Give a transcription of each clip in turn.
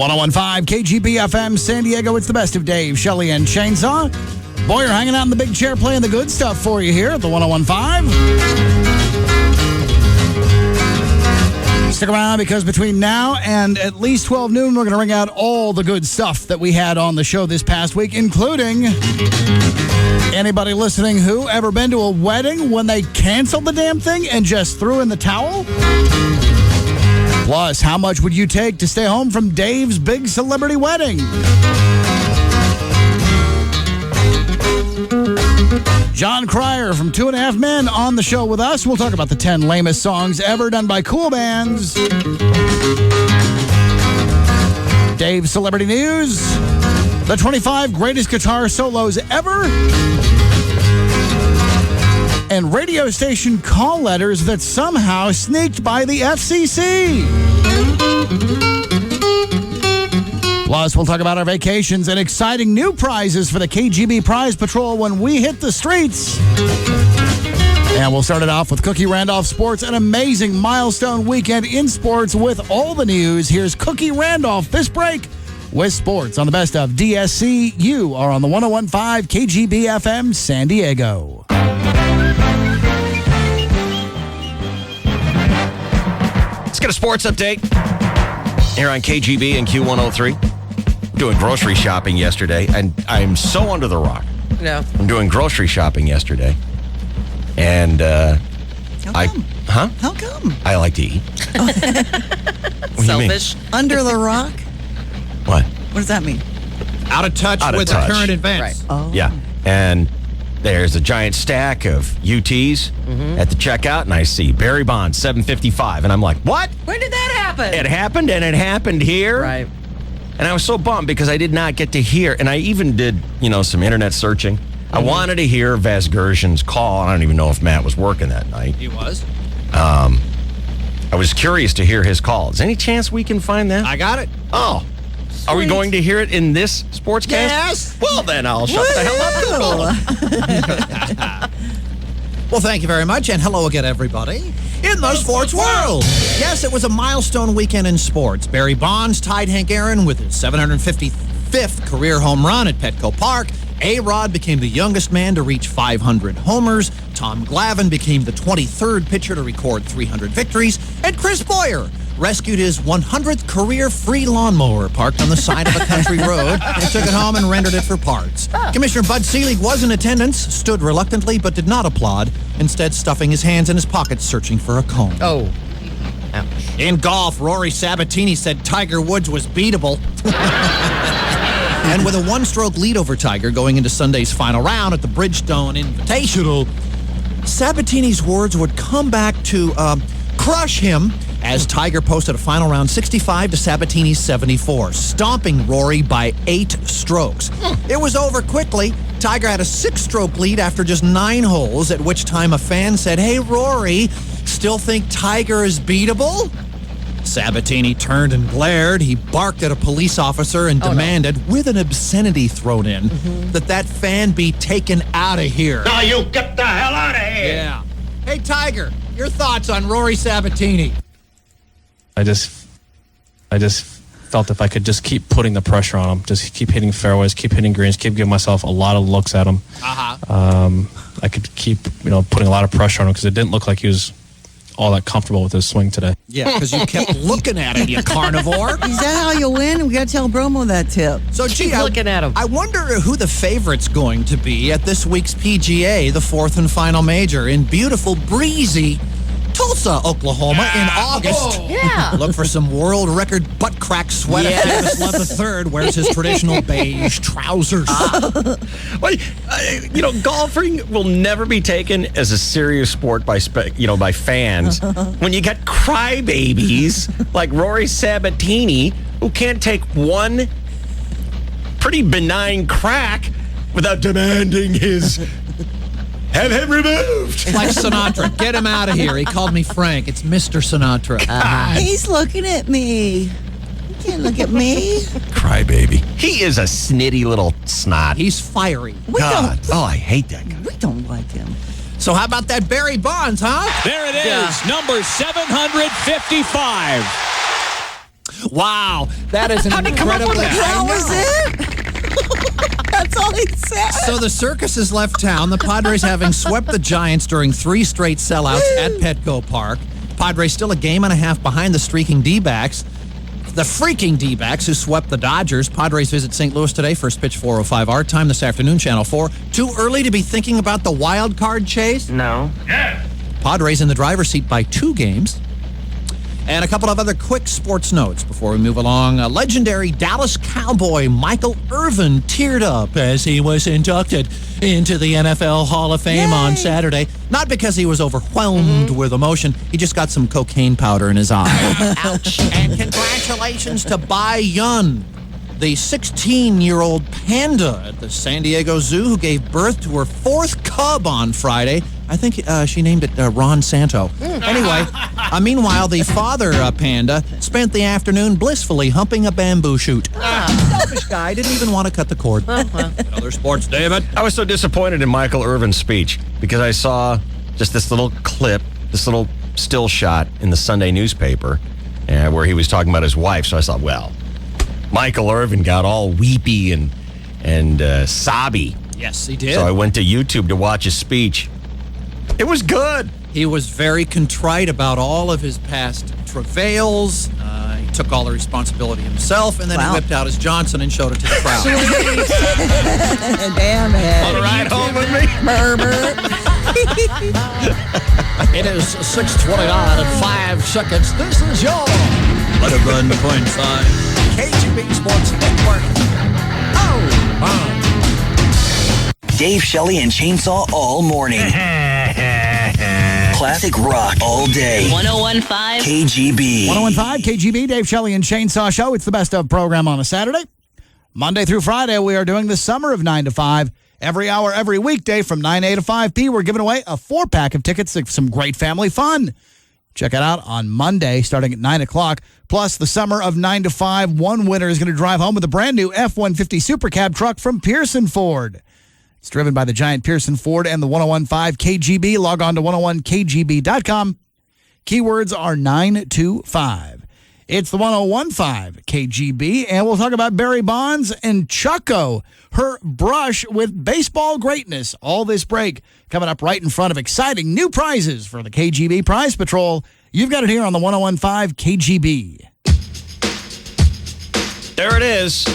101.5 KGB FM San Diego. It's the best of Dave, Shelley, and Chainsaw. Boyer hanging out in the big chair playing the good stuff for you here at the 101.5. Stick around because between now and at least 12 noon, we're going to ring out all the good stuff that we had on the show this past week, including anybody listening who ever been to a wedding when they canceled the damn thing and just threw in the towel? Plus, how much would you take to stay home from Dave's big celebrity wedding? John Cryer from 2.5 Men on the show with us. We'll talk about the 10 lamest songs ever done by cool bands. Dave's Celebrity News. The 25 greatest guitar solos ever. And radio station call letters that somehow sneaked by the FCC. Plus, we'll talk about our vacations and exciting new prizes for the KGB Prize Patrol when we hit the streets. And we'll start it off with Cookie Randolph Sports, an amazing milestone weekend in sports with all the news. Here's Cookie Randolph this break with sports on the best of DSC. You are on the 101.5 KGB FM San Diego. Let's get a sports update here on KGB and Q103. Doing grocery shopping yesterday, and I'm so under the rock. No. I'm doing grocery shopping yesterday, and How come? How come? I like to eat. What do you mean? Selfish. Under the rock? What? What does that mean? Out of touch Out of with touch. the current events. Right. Oh. Yeah, and there's a giant stack of UTs at the checkout, and I see Barry Bonds, $7.55, and I'm like, what? When did that happen? It happened, and it happened here. Right. And I was so bummed because I did not get to hear, and I even did, some internet searching. I wanted to hear Vasgersian's call. I don't even know if Matt was working that night. He was. I was curious to hear his call. Is there any chance we can find that? I got it. Oh. Are we going to hear it in this sportscast? Yes. Well, then I'll shut the hell up. Well, thank you very much, and hello again, everybody. In the sports world. Yes, it was a milestone weekend in sports. Barry Bonds tied Hank Aaron with his 755th career home run at Petco Park. A-Rod became the youngest man to reach 500 homers. Tom Glavine became the 23rd pitcher to record 300 victories. And Chris Boyer rescued his 100th career free lawnmower parked on the side of a country road and took it home and rendered it for parts. Commissioner Bud Selig was in attendance, stood reluctantly but did not applaud, instead stuffing his hands in his pockets searching for a comb. Oh. In golf, Rory Sabatini said Tiger Woods was beatable. And with a one-stroke lead over Tiger going into Sunday's final round at the Bridgestone Invitational, Sabatini's words would come back to crush him as Tiger posted a final round 65 to Sabatini's 74, stomping Rory by 8 strokes. It was over quickly. Tiger had a 6-stroke lead after just 9 holes, at which time a fan said, "Hey, Rory, still think Tiger is beatable?" Sabatini turned and glared. He barked at a police officer and demanded, with an obscenity thrown in, that fan be taken out of here. Now you get the hell out of here! Yeah. Hey, Tiger, your thoughts on Rory Sabatini? I just felt if I could just keep putting the pressure on him, just keep hitting fairways, keep hitting greens, keep giving myself a lot of looks at him. I could keep, putting a lot of pressure on him because it didn't look like he was all that comfortable with his swing today. Yeah, because you kept looking at him, you carnivore. Is that how you win? We got to tell Bromo that tip. So, Keep looking at him. I wonder who the favorite's going to be at this week's PGA, the 4th and final major, in beautiful, breezy Tulsa, Oklahoma, in August. Yeah. Look for some world record butt crack sweat. Yes. Famous Love III wears his traditional beige trousers. Well, golfing will never be taken as a serious sport by fans when you got crybabies like Rory Sabatini who can't take one pretty benign crack without demanding his have him removed. Like Sinatra. Get him out of here. He called me Frank. It's Mr. Sinatra. He's looking at me. You can't look at me. Crybaby. He is a snitty little snot. He's fiery. God. Oh, I hate that guy. We don't like him. So how about that Barry Bonds, huh? There it is, number 755. Wow, that is an incredible. That was it? That's all he said. So the circus has left town. The Padres having swept the Giants during 3 straight sellouts at Petco Park. Padres still a game and a half behind the streaking D-backs. The freaking D-backs who swept the Dodgers. Padres visit St. Louis today. First pitch 4:05 our time this afternoon, Channel 4. Too early to be thinking about the wild card chase? No. Padres in the driver's seat by 2 games. And a couple of other quick sports notes before we move along. A legendary Dallas Cowboy Michael Irvin teared up as he was inducted into the NFL Hall of Fame on Saturday. Not because he was overwhelmed with emotion. He just got some cocaine powder in his eye. Ouch. And congratulations to Bai Yun, the 16-year-old panda at the San Diego Zoo who gave birth to her 4th cub on Friday. I think she named it Ron Santo. Anyway, meanwhile, the father panda spent the afternoon blissfully humping a bamboo shoot. Selfish guy, didn't even want to cut the cord. Other sports, David. I was so disappointed in Michael Irvin's speech because I saw just this little clip, this little still shot in the Sunday newspaper where he was talking about his wife. So I thought, well, Michael Irvin got all weepy and sobby. Yes, he did. So I went to YouTube to watch his speech. It was good. He was very contrite about all of his past travails. He took all the responsibility himself, and then he whipped out his Johnson and showed it to the crowd. Damn it. Want to ride home with me? Murmur. It is 6:29 and 5 seconds. This is your 11.5 KGB Sports Network. Dave, Shelley, and Chainsaw all morning. Classic rock all day. 101.5 KGB. 101.5 KGB, Dave Shelley and Chainsaw Show. It's the best of program on a Saturday. Monday through Friday, we are doing the summer of 9 to 5. Every hour, every weekday from 9 a to 5 p. We're giving away a 4-pack of tickets to some great family fun. Check it out on Monday starting at 9 o'clock. Plus, the summer of 9 to 5, one winner is going to drive home with a brand new F-150 Super Cab truck from Pearson Ford. It's driven by the giant Pearson Ford and the 101.5 KGB. Log on to 101kgb.com. Keywords are 9 to 5. It's the 101.5 KGB, and we'll talk about Barry Bonds and Chucko, her brush with baseball greatness. All this break coming up right in front of exciting new prizes for the KGB Prize Patrol. You've got it here on the 101.5 KGB. There it is.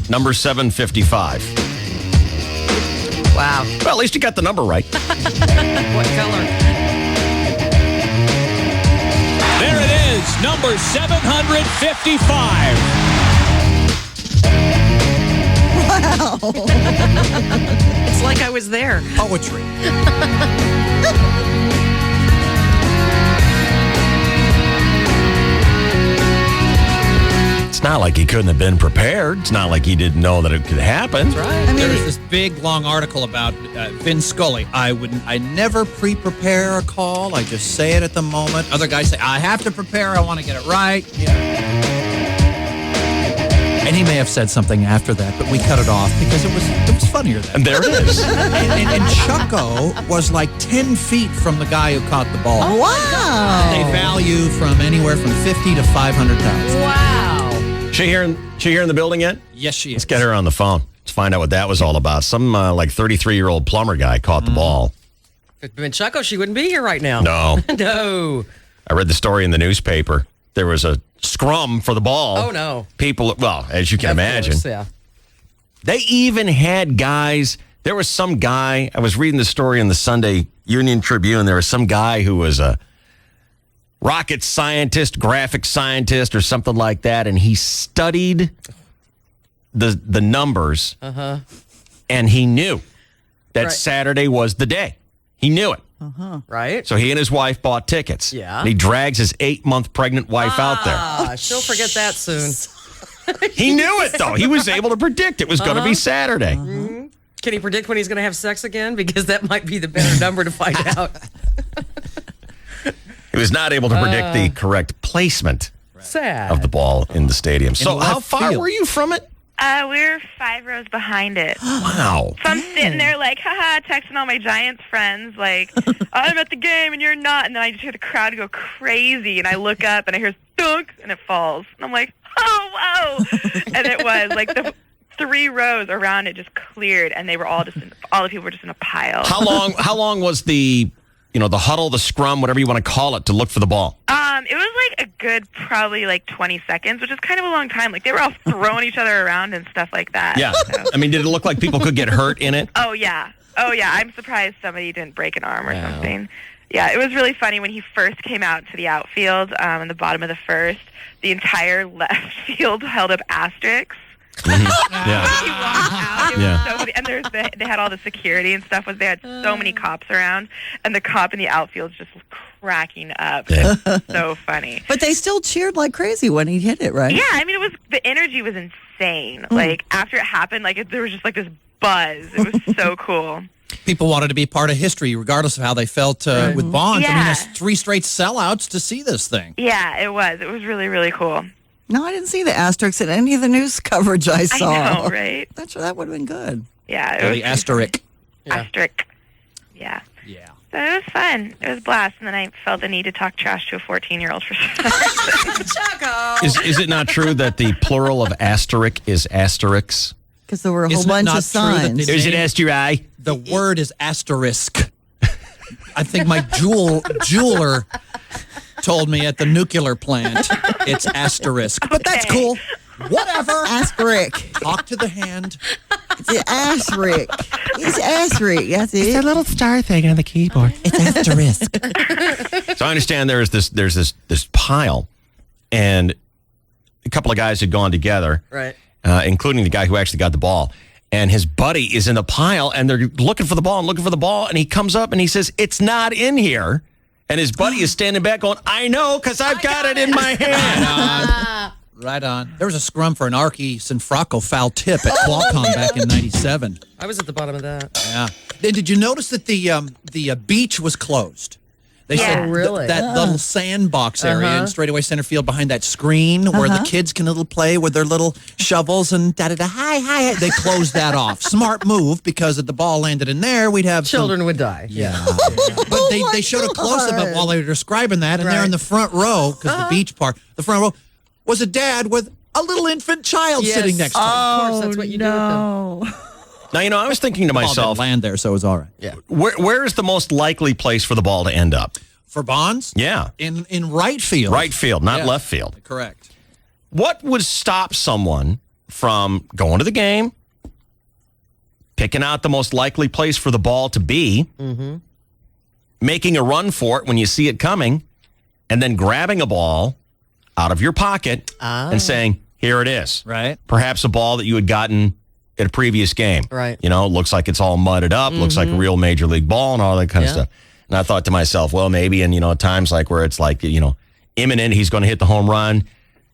Number 755. Wow. Well, at least you got the number right. What color? There it is, number 755. Wow. It's like I was there. Poetry. It's not like he couldn't have been prepared. It's not like he didn't know that it could happen. That's right. There was this big, long article about Vin Scully. I never pre-prepare a call. I just say it at the moment. Other guys say, I have to prepare. I want to get it right. Yeah. And he may have said something after that, but we cut it off because it was funnier then. And there it is. and Chucko was like 10 feet from the guy who caught the ball. Oh, wow. They value from anywhere from 50 to 500,000. Wow. She here in the building yet? Yes, she is. Let's get her on the phone. Let's find out what that was all about. Some like 33-year-old plumber guy caught the ball. If it'd been Chucko, she wouldn't be here right now. No. No. I read the story in the newspaper. There was a scrum for the ball. Oh, no. People, well, as you can Of imagine. course, yeah. They even had guys. There was some guy. I was reading the story in the Sunday Union Tribune. There was some guy who was a rocket scientist, graphic scientist, or something like that, and he studied the numbers, and he knew that Right. Saturday was the day. He knew it. Right? So he and his wife bought tickets. Yeah. And he drags his 8-month pregnant wife out there. She'll forget that soon. He knew it, though. He was able to predict it was going to be Saturday. Can he predict when he's going to have sex again? Because that might be the better number to find out. He was not able to predict the correct placement Sad. of the ball in the stadium. So left how far field. were you from it? We're 5 rows behind it. Wow. So I'm sitting there like, haha, texting all my Giants friends like, I'm at the game and you're not. And then I just hear the crowd go crazy. And I look up and I hear thunk and it falls. And I'm like, oh, whoa. And it was like the 3 rows around it just cleared and they were all all the people were just in a pile. How long was the huddle, the scrum, whatever you want to call it, to look for the ball? It was like a good probably like 20 seconds, which is kind of a long time. Like they were all throwing each other around and stuff like that. Yeah. So. I mean, did it look like people could get hurt in it? Oh yeah. I'm surprised somebody didn't break an arm or something. Yeah, it was really funny when he first came out to the outfield in the bottom of the first. The entire left field held up asterisks. Yeah. He walked out. It was so funny. And they had all the security and stuff. They had so many cops around, and the cop in the outfield just cracking up. It was so funny. But they still cheered like crazy when he hit it, right? Yeah, I mean, the energy was insane. Like after it happened, there was just like this buzz. It was so cool. People wanted to be part of history, regardless of how they felt with Bonds. I mean, Yeah. that's 3 straight sellouts to see this thing. Yeah, it was. It was really, really cool. No, I didn't see the asterisks in any of the news coverage I saw. I know, right? That would have been good. Yeah, it Or was the asterisk. asterisk. Yeah. Yeah. So it was fun. It was a blast. And then I felt the need to talk trash to a 14-year-old for Choco. Is it not true that the plural of asterisk is asterisks? Because there were a whole Isn't it bunch not of true that signs. the- Is it asterisk? The word is asterisk. I think my jeweler told me at the nuclear plant it's asterisk. But that's Okay. cool. Whatever. Asterisk. Talk to the hand. It's an asterisk. It's asterisk. That's it. little star thing on the keyboard. It's asterisk. So I understand there's this pile, and a couple of guys had gone together, Right. Including the guy who actually got the ball. And his buddy is in the pile, and they're looking for the ball, and he comes up and he says, "It's not in here." And his buddy is standing back going, "I know, because I've got it in my hand." Right on. There was a scrum for an Archie Sinfrocco foul tip at Qualcomm back in '97. I was at the bottom of that. Yeah. Did you notice that the beach was closed? They Yeah. said Oh, really? that little sandbox area in straightaway center field behind that screen where the kids can little play with their little shovels and da-da-da, hi. They closed that off. Smart move, because if the ball landed in there, we'd have Children would die. Yeah. But they showed a close-up of while they were describing that, and there in the front row, because the beach part, the front row, was a dad with a little infant child sitting next to him. Of course, that's what you do with them. Now, I was thinking to Ball myself, didn't land there, so it was all right. Yeah. where is the most likely place for the ball to end up? For Bonds? Yeah. In right field. Right field, not Yeah. left field. Correct. What would stop someone from going to the game, picking out the most likely place for the ball to be, making a run for it when you see it coming, and then grabbing a ball out of your pocket and saying, "Here it is." Right. Perhaps a ball that you had gotten at a previous game. Right. Looks like it's all mudded up, looks like a real major league ball and all that kind of Yeah. stuff. And I thought to myself, well, maybe in, times like where it's like, imminent, he's going to hit the home run,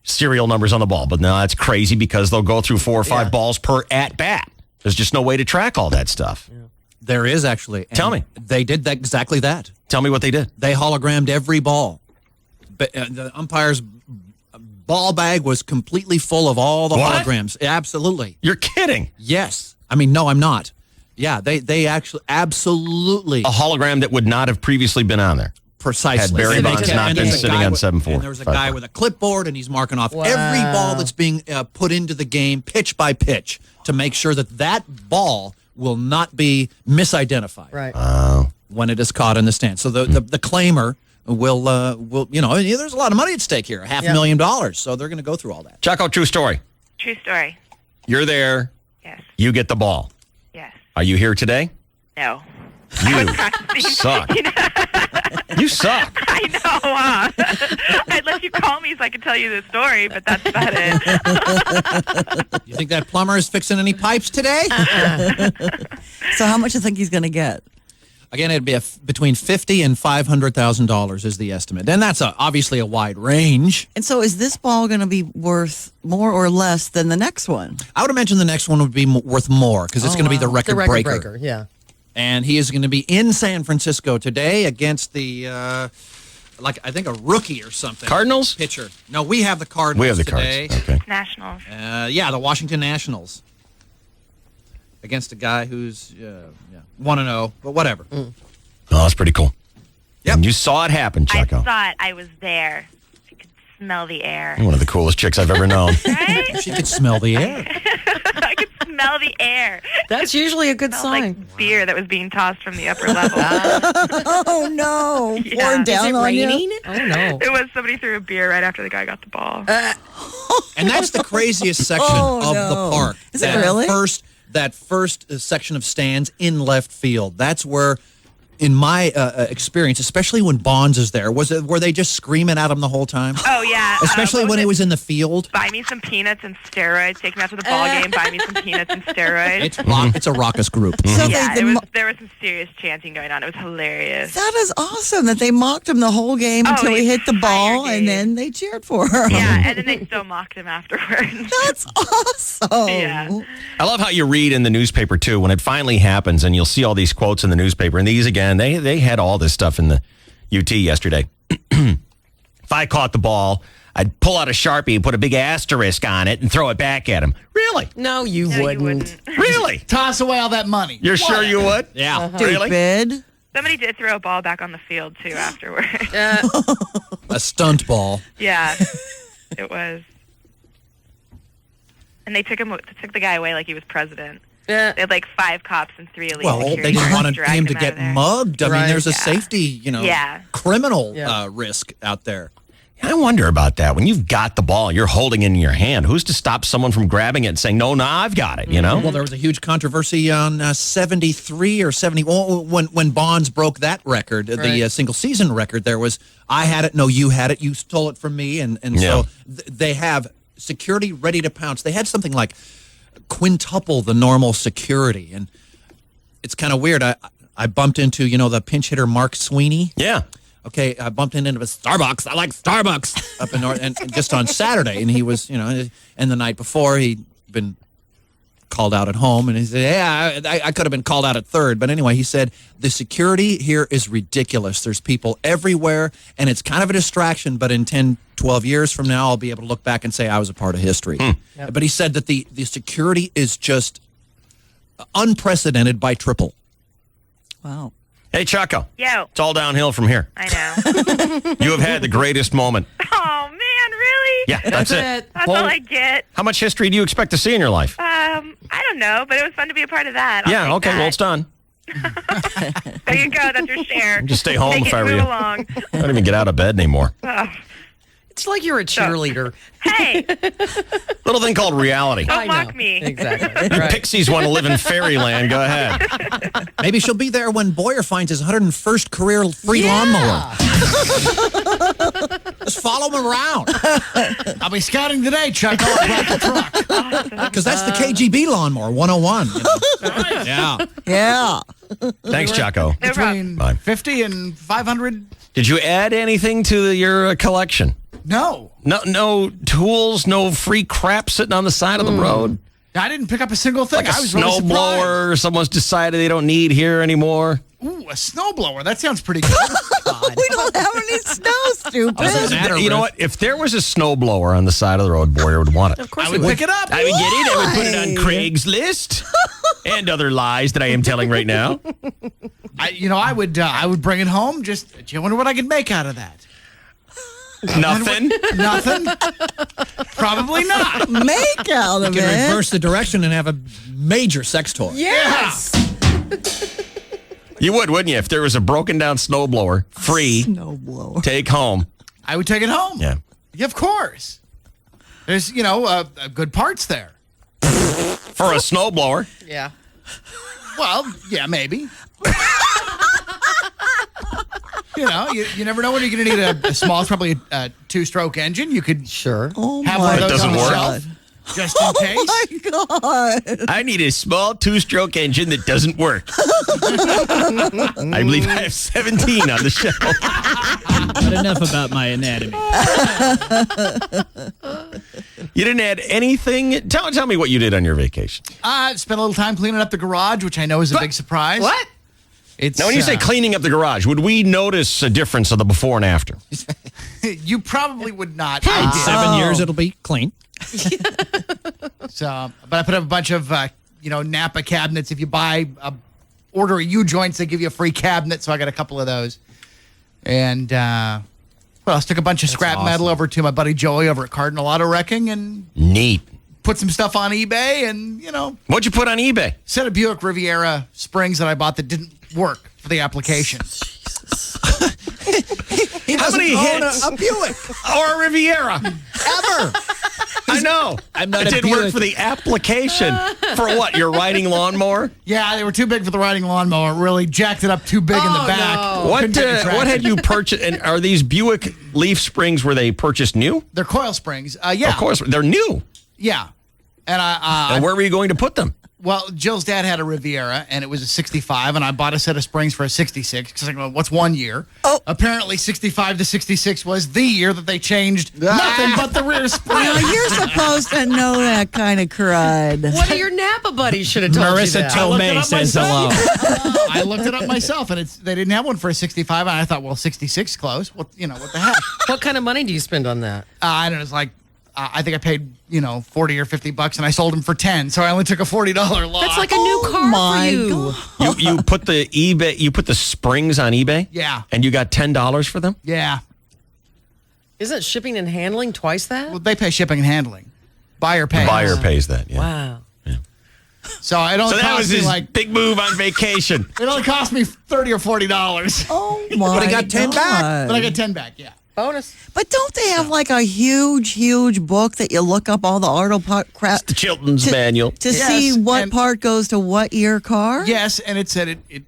serial numbers on the ball. But no, that's crazy because they'll go through 4 or 5 balls per at bat. There's just no way to track all that stuff. Yeah. There is actually. Tell me. They did exactly that. Tell me what they did. They hologrammed every ball. But the umpire's ball bag was completely full of all the What? holograms. Absolutely. You're kidding. Yes. I mean, no, I'm not. Yeah, they actually absolutely A hologram that would not have previously been on there. precisely. Had Barry And they Bonds kept- not and been there's a sitting guy on with- 7-4. And there was a guy with a clipboard, and he's marking off every ball that's being put into the game, pitch by pitch, to make sure that ball will not be misidentified. Right. When it is caught in the stand. So the claimer will there's a lot of money at stake here, $500,000. So they're going to go through all that. Chaco, true story. True story. You're there. Yes. You get the ball. Yes. Are you here today? No. You suck. You suck. I know. I'd let you call me so I could tell you the story, but that's about it. You think that plumber is fixing any pipes today? So how much do you think he's going to get? Again, it'd be between $50,000 and $500,000 is the estimate. And that's obviously a wide range. And so is this ball going to be worth more or less than the next one? I would imagine the next one would be worth more because it's going to be the record, The record breaker. breaker. Yeah. And he is going to be in San Francisco today against the like I think a rookie or something. Cardinals? Pitcher. No, we have the Cardinals We have the today. Cards. Okay. Nationals. Yeah, the Washington Nationals. Against a guy who's 1-0, but whatever. Oh, that's pretty cool. Yep. And you saw it happen, I Choco. thought I was there. I could smell the air. One of the coolest chicks I've ever known. Right? She could smell the air. I could smell the air. That's usually a good It smelled sign. like beer that was being tossed from the upper level. Oh no! Yeah. Pouring Is down Is it on raining? you. Oh no. It was somebody threw a beer right after the guy got the ball. And that's the craziest section Oh, of no. the park. Is it really? That first section of stands in left field. That's where, in my experience, especially when Bonds is there, were they just screaming at him the whole time? Oh, yeah. Especially what when was he it? was in the field. Buy me some peanuts and steroids. Take me out to the ball game. Buy me some peanuts and steroids. It's a raucous group. So Yeah, they there was some serious chanting going on. It was hilarious. that is awesome that they mocked him the whole game until he hit the ball, entire and game. then they cheered for him. Yeah, and then they still mocked him afterwards. That's awesome. Yeah. I love how you read in the newspaper, too, when it finally happens, and you'll see all these quotes in the newspaper. And these, again, they had all this stuff in the UT yesterday. If I caught the ball, I'd pull out a Sharpie and put a big asterisk on it and throw it back at him. Really? No, you No, wouldn't. you wouldn't. Really? Toss away all that money. You're sure you would? Yeah. Really? Stupid. Somebody did throw a ball back on the field, too, afterwards. A stunt ball. Yeah, it was. And they took the guy away like he was president. Yeah. They had like 5 cops and 3 elite Well, security they didn't guards want dragged him to out of get there. mugged. I mean, Right. there's a Yeah. safety, Yeah. criminal Yeah. risk out there. I wonder about that. When you've got the ball, you're holding it in your hand. Who's to stop someone from grabbing it and saying, no, I've got it, you know? Well, there was a huge controversy on 73 or 70 when Bonds broke that record, the Right. single season record. There was, I had it, no, you had it, you stole it from me, and Yeah. so they have security ready to pounce. They had something like quintuple the normal security, and it's kind of weird. I bumped into the pinch hitter Mark Sweeney. Yeah. Okay, I bumped into a Starbucks. I like Starbucks up in North, and just on Saturday, and he was, and the night before he'd been called out at home, and he said, "Yeah, I could have been called out at third." But anyway, he said the security here is ridiculous. There's people everywhere, and it's kind of a distraction. But in 10, 12 years from now, I'll be able to look back and say I was a part of history. But he said that the security is just unprecedented by triple. Wow. Hey, Choco. Yo, It's all downhill from here. I know. You have had the greatest moment. Oh, man, really? Yeah, that's it. That's all I get. How much history do you expect to see in your life? I don't know, but it was fun to be a part of that. I'll Yeah, take okay, that. well, it's done. There you go. That's your share. Just stay home Take if it, I were move you. along. I don't even get out of bed anymore. It's like you're a cheerleader. Hey, Little thing called reality. don't I mock know. me. Exactly. You Right. pixies want to live in fairyland. Go ahead. Maybe she'll be there when Boyer finds his 101st career free lawnmower. Just follow him around. I'll be scouting today, Chuck. I'll drive the truck. Because that's the KGB lawnmower, 101. Yeah. Yeah. Thanks, Choco. No problem. Between Bye. 50 and 500. Did you add anything to your collection? No. No tools, no free crap sitting on the side of the road? I didn't pick up a single thing. Like a I was really surprised. snowblower someone's decided they don't need here anymore? Ooh, a snowblower. That sounds pretty good. We don't have any snow, stupid. You know what? If there was a snowblower on the side of the road, Boyer would want it. Of course I would pick it up. I would get it. I would put it on Why? Craigslist and other lies that I am telling right now. I would bring it home. Just, you wonder what I could make out of that? Nothing. Nothing? Probably not. Make out of You can it. reverse the direction and have a major sex toy. Yes. You would, wouldn't you? If there was a broken down snowblower, free, Snowblower. take home. I would take it home. Yeah. Yeah, of course. There's, good parts there. For a snowblower. Yeah. Well, yeah, maybe. You never know when you're going to need a small, it's probably a 2-stroke engine. You could Sure. Oh have my one of those doesn't on the work. shelf, just in case. Oh my God. I need a small 2-stroke engine that doesn't work. I believe I have 17 on the shelf. But enough about my anatomy. You didn't add anything. Tell me what you did on your vacation. Spent a little time cleaning up the garage, which I know is a big surprise. What? It's, Now, when you say cleaning up the garage, would we notice a difference of the before and after? you probably would not. I did. 7 years, it'll be clean. So, but I put up a bunch of, Napa cabinets. If you order a U-joints, they give you a free cabinet. So I got a couple of those. And, what else? Took a bunch of scrap metal over to my buddy Joey over at Cardinal Auto Wrecking and Neat. put some stuff on eBay and, What'd you put on eBay? set of Buick Riviera springs that I bought that didn't work for the application. How many hits? A Buick. Or a Riviera? Ever. I know. I'm not it a didn't work Buick. for the application. For what? Your riding lawnmower? Yeah, they were too big for the riding lawnmower. Really jacked it up too big in the back. no. What Couldn't take the what had traction. you purchased? And are these Buick Leaf Springs, were they purchased new? They're coil springs. Yeah. Of course. They're new. Yeah. And And where were you going to put them? well, Jill's dad had a Riviera, and it was a 65, and I bought a set of springs for a 66, because I go, what's 1 year? Oh. Apparently, 65 to 66 was the year that they changed nothing but the rear spring. Well, you're supposed to know that kind of crud. One of your Napa buddies should have told you Marissa that. Tomei says hello. I looked it up myself, and they didn't have one for a 65, and I thought, well, 66 is close. What the heck? What kind of money do you spend on that? I don't know. It's like, I think I paid, $40 or $50, and I sold them for 10, so I only took a $40 loss. That's like a new car my for you. God. You put the springs on eBay? Yeah. And you got $10 for them? Yeah. Isn't shipping and handling twice that? Well, they pay shipping and handling. Buyer pays. Buyer pays that, yeah. Wow. So it only So that cost was me his like big move on vacation. it only cost me $30 or $40. Oh, my But he got 10 back. God. But I got 10 back, yeah. Bonus. But don't they have like a huge book that you look up all the auto part crap The Chilton's manual. to Yes, see what and- part goes to what year car? Yes, and it said it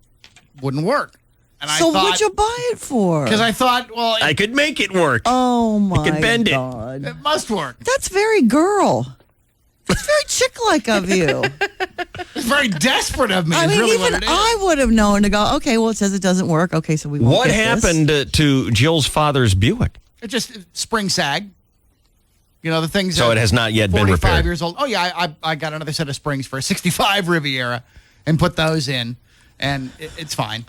wouldn't work. And So I thought, what'd you buy it for? because I thought, well, I could make it work. Oh my could bend it. God. it must work. That's very girl. That's very chick-like of you. It's very desperate of me. I is mean, really even what it is. I would have known to go, okay, well, it says it doesn't work. Okay, so we won't What get this. happened to Jill's father's Buick? It just spring sag. The things. So it has not yet been 45 repaired. years old. Oh yeah, I got another set of springs for a 65 Riviera, and put those in, and it's fine.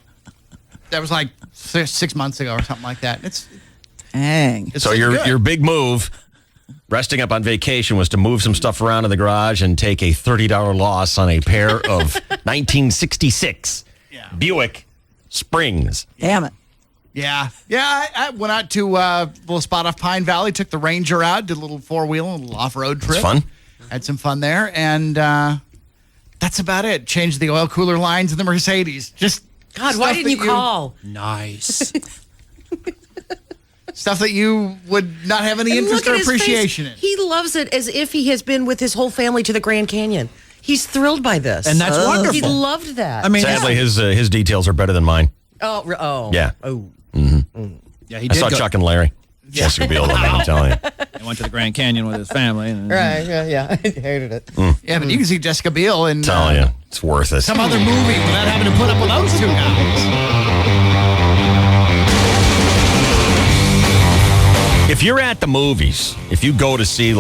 That was like 6 months ago or something like that. Dang. It's So good. your big move, resting up on vacation, was to move some stuff around in the garage and take a $30 loss on a pair of 1966 Buick Springs. Damn it. Yeah. I went out to a little spot off Pine Valley, took the Ranger out, did a little four-wheel, a little off-road trip. It's fun. Had some fun there, and that's about it. Changed the oil cooler lines in the Mercedes. Just God, why stuff didn't you that call? Nice. Stuff that you would not have any And interest look or at his appreciation face. in. He loves it as if he has been with his whole family to the Grand Canyon. He's thrilled by this. And that's wonderful. He loved that. I mean, Sadly, his details are better than mine. Oh. Yeah. Oh. yeah, he I did saw go. Chuck and Larry. Jessica Biel, I'm telling you. He went to the Grand Canyon with his family. And Right, yeah. I hated it. Yeah, but you can see Jessica Biel in Telling you, it's worth it. some other movie without having to put up with those two guys. If you're at the movies, if you go to see,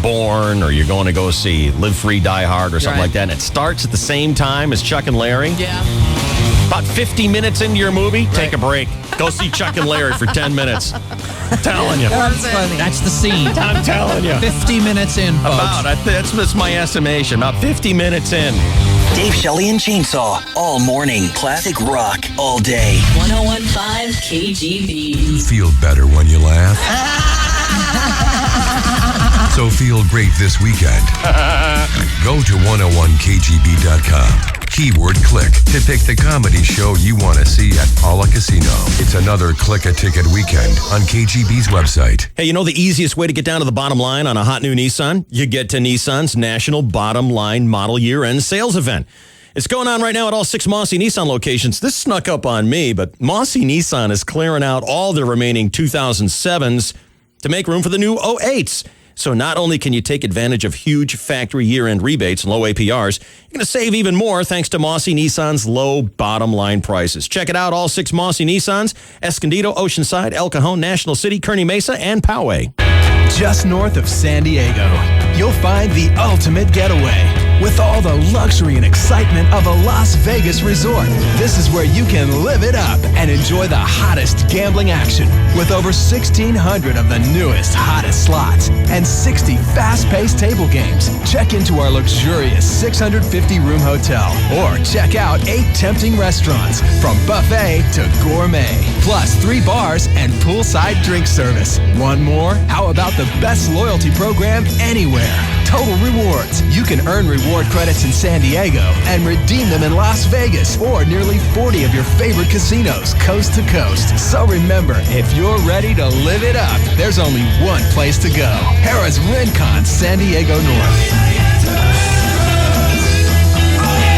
Born, or you're going to go see Live Free, Die Hard, or something Right. like that, and it starts at the same time as Chuck and Larry, about 50 minutes into your movie, take a break. Go see Chuck and Larry for 10 minutes. I'm telling you. That's funny. That's the scene. I'm telling you. 50 minutes in, folks. That's my estimation. About 50 minutes in. Dave Shelley and Chainsaw, all morning. Classic rock, all day. 101.5 KGB. You feel better when you laugh. So feel great this weekend. Go to 101kgb.com. Keyword click to pick the comedy show you want to see at Paula Casino. It's another click a ticket weekend on KGB's website. Hey, the easiest way to get down to the bottom line on a hot new Nissan? You get to Nissan's National Bottom Line Model Year-End Sales Event. It's going on right now at all 6 Mossy Nissan locations. This snuck up on me, but Mossy Nissan is clearing out all their remaining 2007s to make room for the new 08s. So not only can you take advantage of huge factory year-end rebates and low APRs, you're going to save even more thanks to Mossy Nissan's low bottom line prices. Check it out, all 6 Mossy Nissans, Escondido, Oceanside, El Cajon, National City, Kearney Mesa, and Poway. Just north of San Diego, you'll find the ultimate getaway. With all the luxury and excitement of a Las Vegas resort, this is where you can live it up and enjoy the hottest gambling action. With over 1,600 of the newest, hottest slots and 60 fast-paced table games. Check into our luxurious 650-room hotel or check out 8 tempting restaurants from buffet to gourmet. Plus 3 bars and poolside drink service. Want more? How about the best loyalty program anywhere? Total Rewards. You can earn reward credits in San Diego and redeem them in Las Vegas or nearly 40 of your favorite casinos, coast to coast. So remember, if you're ready to live it up, there's only one place to go. Harrah's Rincon, San Diego North.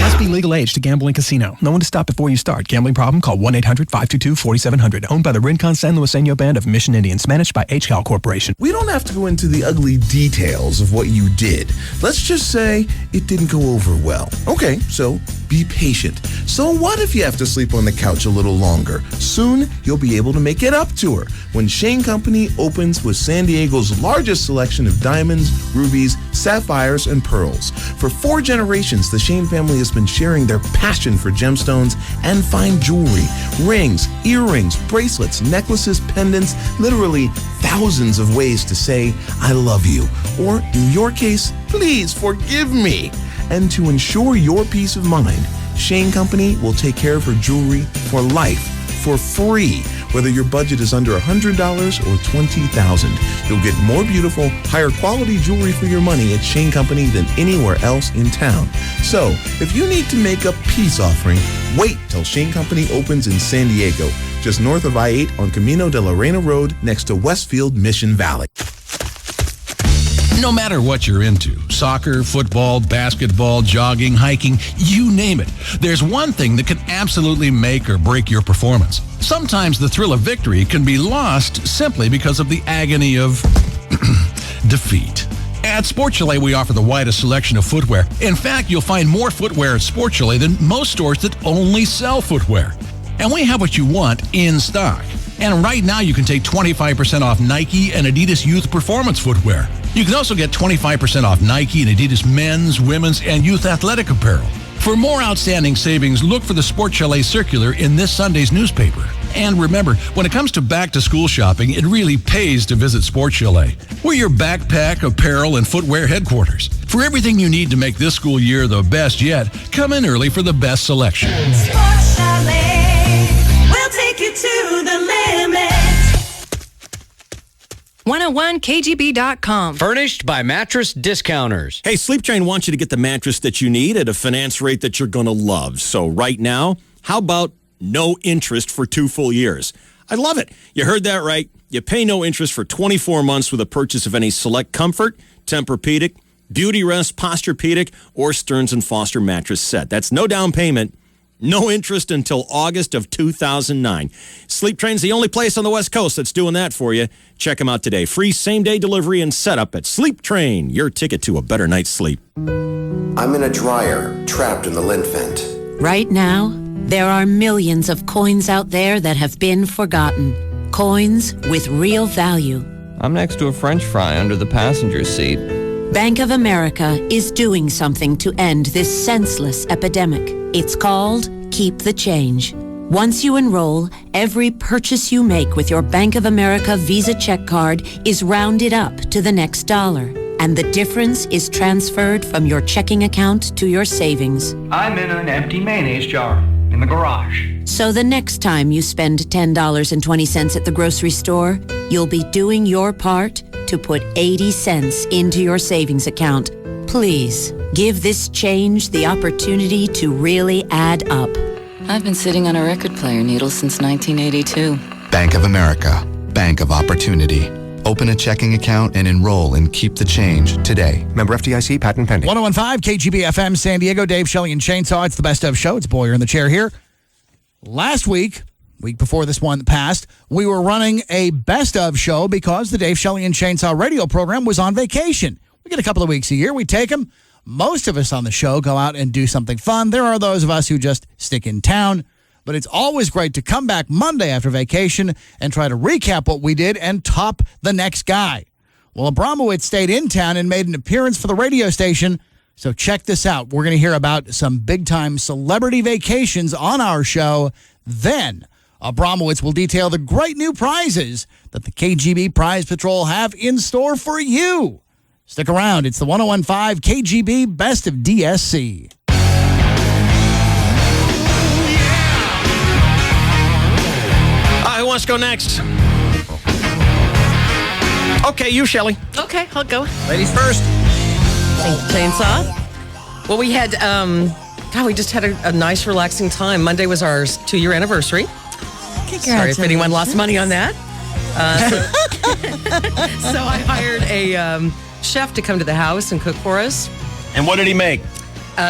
Must be legal age to gamble in casino. No one to stop before you start. Gambling problem? Call 1-800-522-4700. Owned by the Rincon San Luiseno Band of Mission Indians. Managed by HCAL Corporation. We don't have to go into the ugly details of what you did. Let's just say it didn't go over well. Okay, so be patient. So what if you have to sleep on the couch a little longer? Soon, you'll be able to make it up to her when Shane Company opens with San Diego's largest selection of diamonds, rubies, sapphires, and pearls. For 4 generations, the Shane family has been sharing their passion for gemstones and fine jewelry, rings, earrings, bracelets, necklaces, pendants, literally thousands of ways to say, I love you. Or in your case, please forgive me. And to ensure your peace of mind, Shane Company will take care of her jewelry for life, for free, whether your budget is under $100 or $20,000. You'll get more beautiful, higher quality jewelry for your money at Shane Company than anywhere else in town. So, if you need to make a peace offering, wait till Shane Company opens in San Diego, just north of I-8 on Camino de la Reina Road next to Westfield Mission Valley. No matter what you're into, soccer, football, basketball, jogging, hiking, you name it, there's one thing that can absolutely make or break your performance. Sometimes the thrill of victory can be lost simply because of the agony of defeat. At Sport Chalet, we offer the widest selection of footwear. In fact, you'll find more footwear at Sport Chalet than most stores that only sell footwear. And we have what you want in stock. And right now, you can take 25% off Nike and Adidas Youth Performance footwear. You can also get 25% off Nike and Adidas men's, women's, and youth athletic apparel. For more outstanding savings, look for the Sport Chalet circular in this Sunday's newspaper. And remember, when it comes to back-to-school shopping, it really pays to visit Sport Chalet. We're your backpack, apparel, and footwear headquarters. For everything you need to make this school year the best yet, come in early for the best selection. Sport Chalet, we'll take you to the limit. 101kgb.com. Furnished by Mattress Discounters. Hey, Sleep Train wants you to get the mattress that you need at a finance rate that you're going to love. So right now, how about no interest for 2 full years? I love it. You heard that right. You pay no interest for 24 months with a purchase of any Select Comfort, Tempur-Pedic, Beauty Rest, Posturepedic, or Stearns & Foster mattress set. That's no down payment. No interest until August of 2009. Sleep Train's the only place on the West Coast that's doing that for you. Check them out today. Free same-day delivery and setup at Sleep Train. Your ticket to a better night's sleep. I'm in a dryer, trapped in the lint vent. Right now, there are millions of coins out there that have been forgotten. Coins with real value. I'm next to a French fry under the passenger seat. Bank of America is doing something to end this senseless epidemic. It's called Keep the Change. Once you enroll, every purchase you make with your Bank of America Visa check card is rounded up to the next dollar, and the difference is transferred from your checking account to your savings. I'm in an empty mayonnaise jar in the garage. So the next time you spend $10.20 at the grocery store, you'll be doing your part to put 80 cents into your savings account. Please, give this change the opportunity to really add up. I've been sitting on a record player needle since 1982. Bank of America, Bank of Opportunity. Open a checking account and enroll in Keep the Change today. Member FDIC, patent pending. 1015 KGB FM San Diego, Dave, Shelley, and Chainsaw. It's the best of show. It's Boyer in the chair here. Last week before this one passed, we were running a best of show because the Dave, Shelley, and Chainsaw radio program was on vacation. We get a couple of weeks a year. We take them. Most of us on the show go out and do something fun. There are those of us who just stick in town. But it's always great to come back Monday after vacation and try to recap what we did and top the next guy. Well, Abramowitz stayed in town and made an appearance for the radio station. So check this out. We're going to hear about some big-time celebrity vacations on our show. Then Abramowitz will detail the great new prizes that the KGB Prize Patrol have in store for you. Stick around. It's the 101.5 KGB Best of DSC. Who wants to go next? Okay, you, Shelley. Okay, I'll go. Ladies first. Chainsaw. Well, we had, we just had a nice, relaxing time. Monday was our 2-year anniversary. Sorry if anyone lost money on that. So I hired a chef to come to the house and cook for us. And what did he make?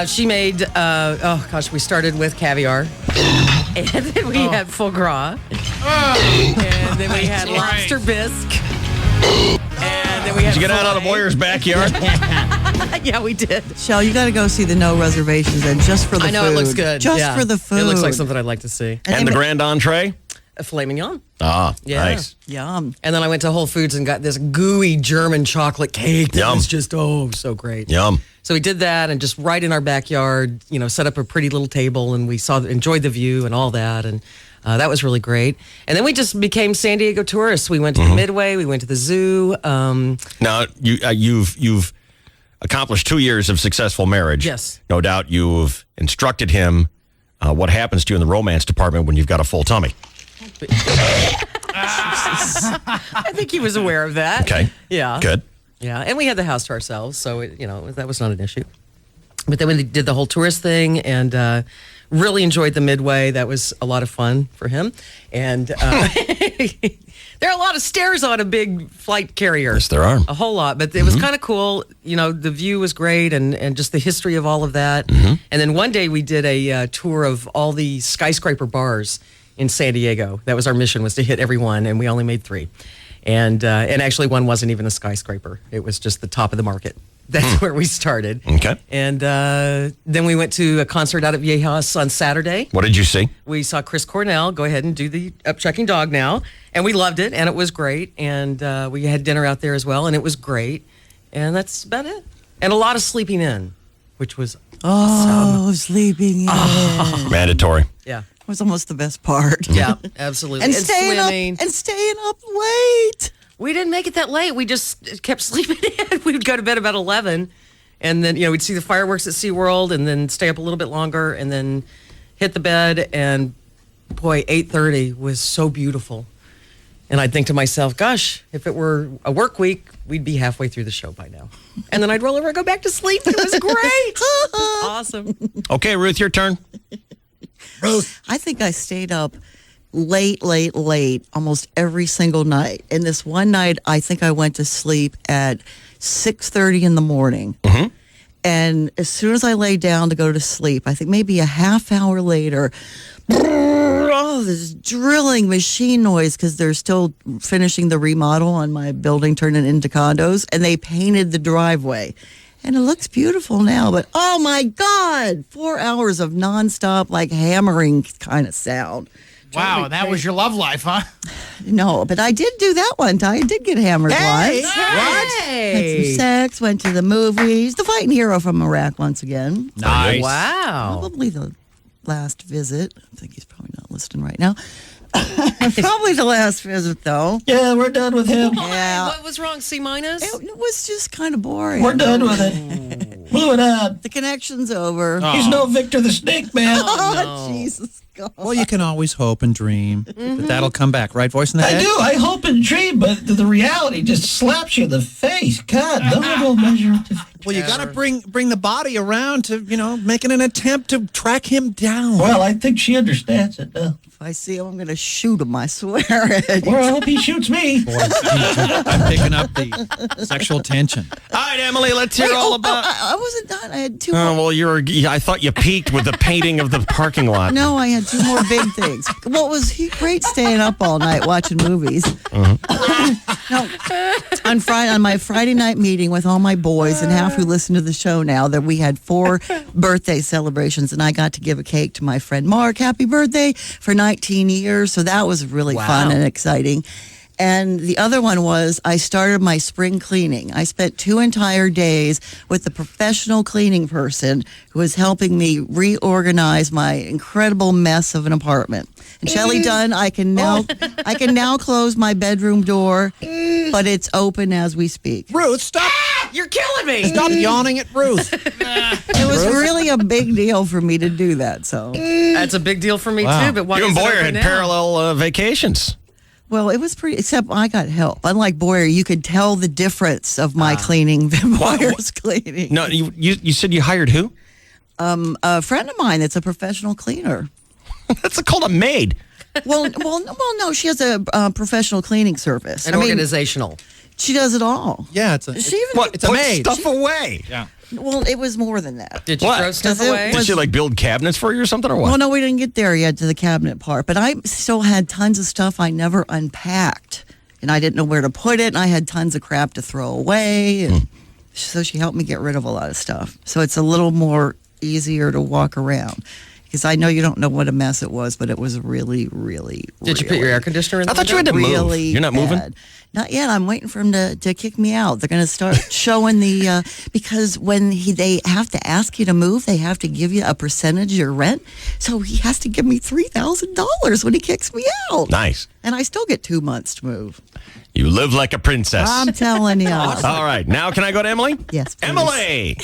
She made, we started with caviar. And then we had foie gras. And then we had lobster bisque. And then we had Did you get out of the Boyer's backyard? Yeah, we did. Shell, you got to go see the no reservations and just for the food. I know, it looks good. Just for the food. It looks like something I'd like to see. And the grand entree? A filet mignon. Ah, Yeah. nice. Yum. And then I went to Whole Foods and got this gooey German chocolate cake that Yum. was just, so great. Yum. So we did that and just right in our backyard, set up a pretty little table and we enjoyed the view and all that. And that was really great. And then we just became San Diego tourists. We went to the Midway, we went to the zoo. Now, you've accomplished 2 years of successful marriage. Yes. No doubt you've instructed him what happens to you in the romance department when you've got a full tummy. I think he was aware of that. Okay. Yeah. Good. Yeah. And we had the house to ourselves. So, that was not an issue. But then we did the whole tourist thing and really enjoyed the Midway. That was a lot of fun for him. And there are a lot of stairs on a big flight carrier. Yes, there are. A whole lot. But it was kind of cool. The view was great and just the history of all of that. And then one day we did a tour of all the skyscraper bars in San Diego. That was our mission, was to hit every one, and we only made 3. And actually one wasn't even a skyscraper. It was just the top of the market. That's where we started. Okay. And then we went to a concert out at Viejas on Saturday. What did you see? We saw Chris Cornell go ahead and do the Up Chucking Dog Now. And we loved it, and it was great. And we had dinner out there as well, and it was great. And that's about it. And a lot of sleeping in, which was awesome. Sleeping in. Mandatory. Yeah. Was almost the best part. Yeah, absolutely. And staying up late. We didn't make it that late. We just kept sleeping in. We would go to bed about 11, and then we'd see the fireworks at SeaWorld, and then stay up a little bit longer, and then hit the bed. And boy, 8:30 was so beautiful. And I'd think to myself, gosh, if it were a work week, we'd be halfway through the show by now. And then I'd roll over and go back to sleep. It was great. It was awesome. Okay, Ruth, your turn. Ruth. I think I stayed up late almost every single night. And this one night, I think I went to sleep at 6:30 in the morning. And as soon as I lay down to go to sleep, I think maybe a half hour later, this drilling machine noise because they're still finishing the remodel on my building, turning it into condos, and they painted the driveway. And it looks beautiful now, but oh my God, 4 hours of nonstop, like hammering kind of sound. Wow, that was your love life, huh? No, but I did do that one time. I did get hammered once. What? Had some sex, went to the movies. The fighting hero from Iraq once again. Nice. Wow. Probably the last visit. I think he's probably not listening right now. Probably the last visit, though. Yeah, we're done with him. Yeah. What was wrong? C minus? It was just kind of boring. We're done with it. Blew it up. The connection's over. Oh. He's no Victor the Snake Man. Oh, Jesus God. Well, you can always hope and dream that that'll come back, right? Voice in the head? I do. I hope and dream, but the reality just slaps you in the face. God, no measure up to. Well, you got to bring the body around to, making an attempt to track him down. Well, I think she understands it now. If I see him, I'm going to shoot him, I swear. Well, I hope he shoots me. Boy, I'm picking up the sexual tension. All right, Emily, let's hear all about... I wasn't done. I had two Oh, more. well, I thought you peaked with the painting of the parking lot. No, I had two more big things. Well, it was great staying up all night watching movies. No, on my Friday night meeting with all my boys and half who listen to the show now, that we had 4 birthday celebrations, and I got to give a cake to my friend Mark. Happy birthday for 19 years. So that was really fun and exciting. And the other one was I started my spring cleaning. I spent 2 entire days with a professional cleaning person who was helping me reorganize my incredible mess of an apartment. And Shelley Dunn, I can now close my bedroom door, but it's open as we speak. Ruth, stop. You're killing me. Stop yawning at Ruth. It was really a big deal for me to do that. So That's a big deal for me too. But why You and is it Boyer open had now? parallel vacations. Well, it was pretty, except I got help. Unlike Boyer, you could tell the difference of my cleaning than Boyer's cleaning. No, you said you hired who? A friend of mine that's a professional cleaner. That's called a maid. Well, no, she has a professional cleaning service. An organizational. She does it all. Yeah, it's a Put maid. stuff away. Yeah. Well, it was more than that. Did you throw stuff away? Did she like build cabinets for you or something or what? Well, no, we didn't get there yet to the cabinet part, but I still had tons of stuff I never unpacked, and I didn't know where to put it, and I had tons of crap to throw away, and so she helped me get rid of a lot of stuff. So it's a little more easier to walk around. Because I know you don't know what a mess it was, but it was really, really, Did you put your air conditioner in the I thought you had to window? move. really You're not moving? bad. Not yet. I'm waiting for him to kick me out. They're going to start showing the because when they have to ask you to move, they have to give you a percentage of your rent. So he has to give me $3,000 when he kicks me out. Nice. And I still get 2 months to move. You live like a princess. I'm telling you. All right. Now can I go to Emily? Yes, please. Emily.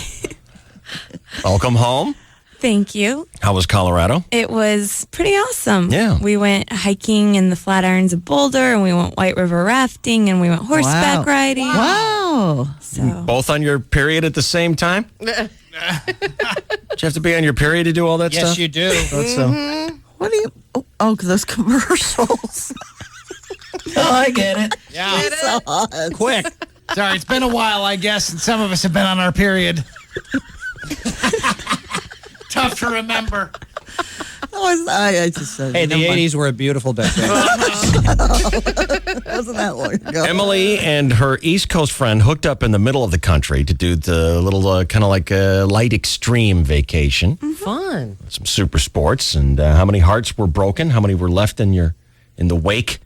Welcome home. Thank you. How was Colorado? It was pretty awesome. Yeah. We went hiking in the Flatirons of Boulder, and we went White River rafting, and we went horseback riding. Wow. So Both on your period at the same time? Did you have to be on your period to do all that Yes, stuff? you do. What do you? Oh, those commercials. I get it. Yeah. Quick. Sorry, it's been a while, I guess, and some of us have been on our period. Tough to remember. I just said. Hey, the 80s were a beautiful decade. Wasn't that long ago? Emily and her East Coast friend hooked up in the middle of the country to do the little kind of like a light extreme vacation. Fun. Some super sports. And how many hearts were broken? How many were left in the wake?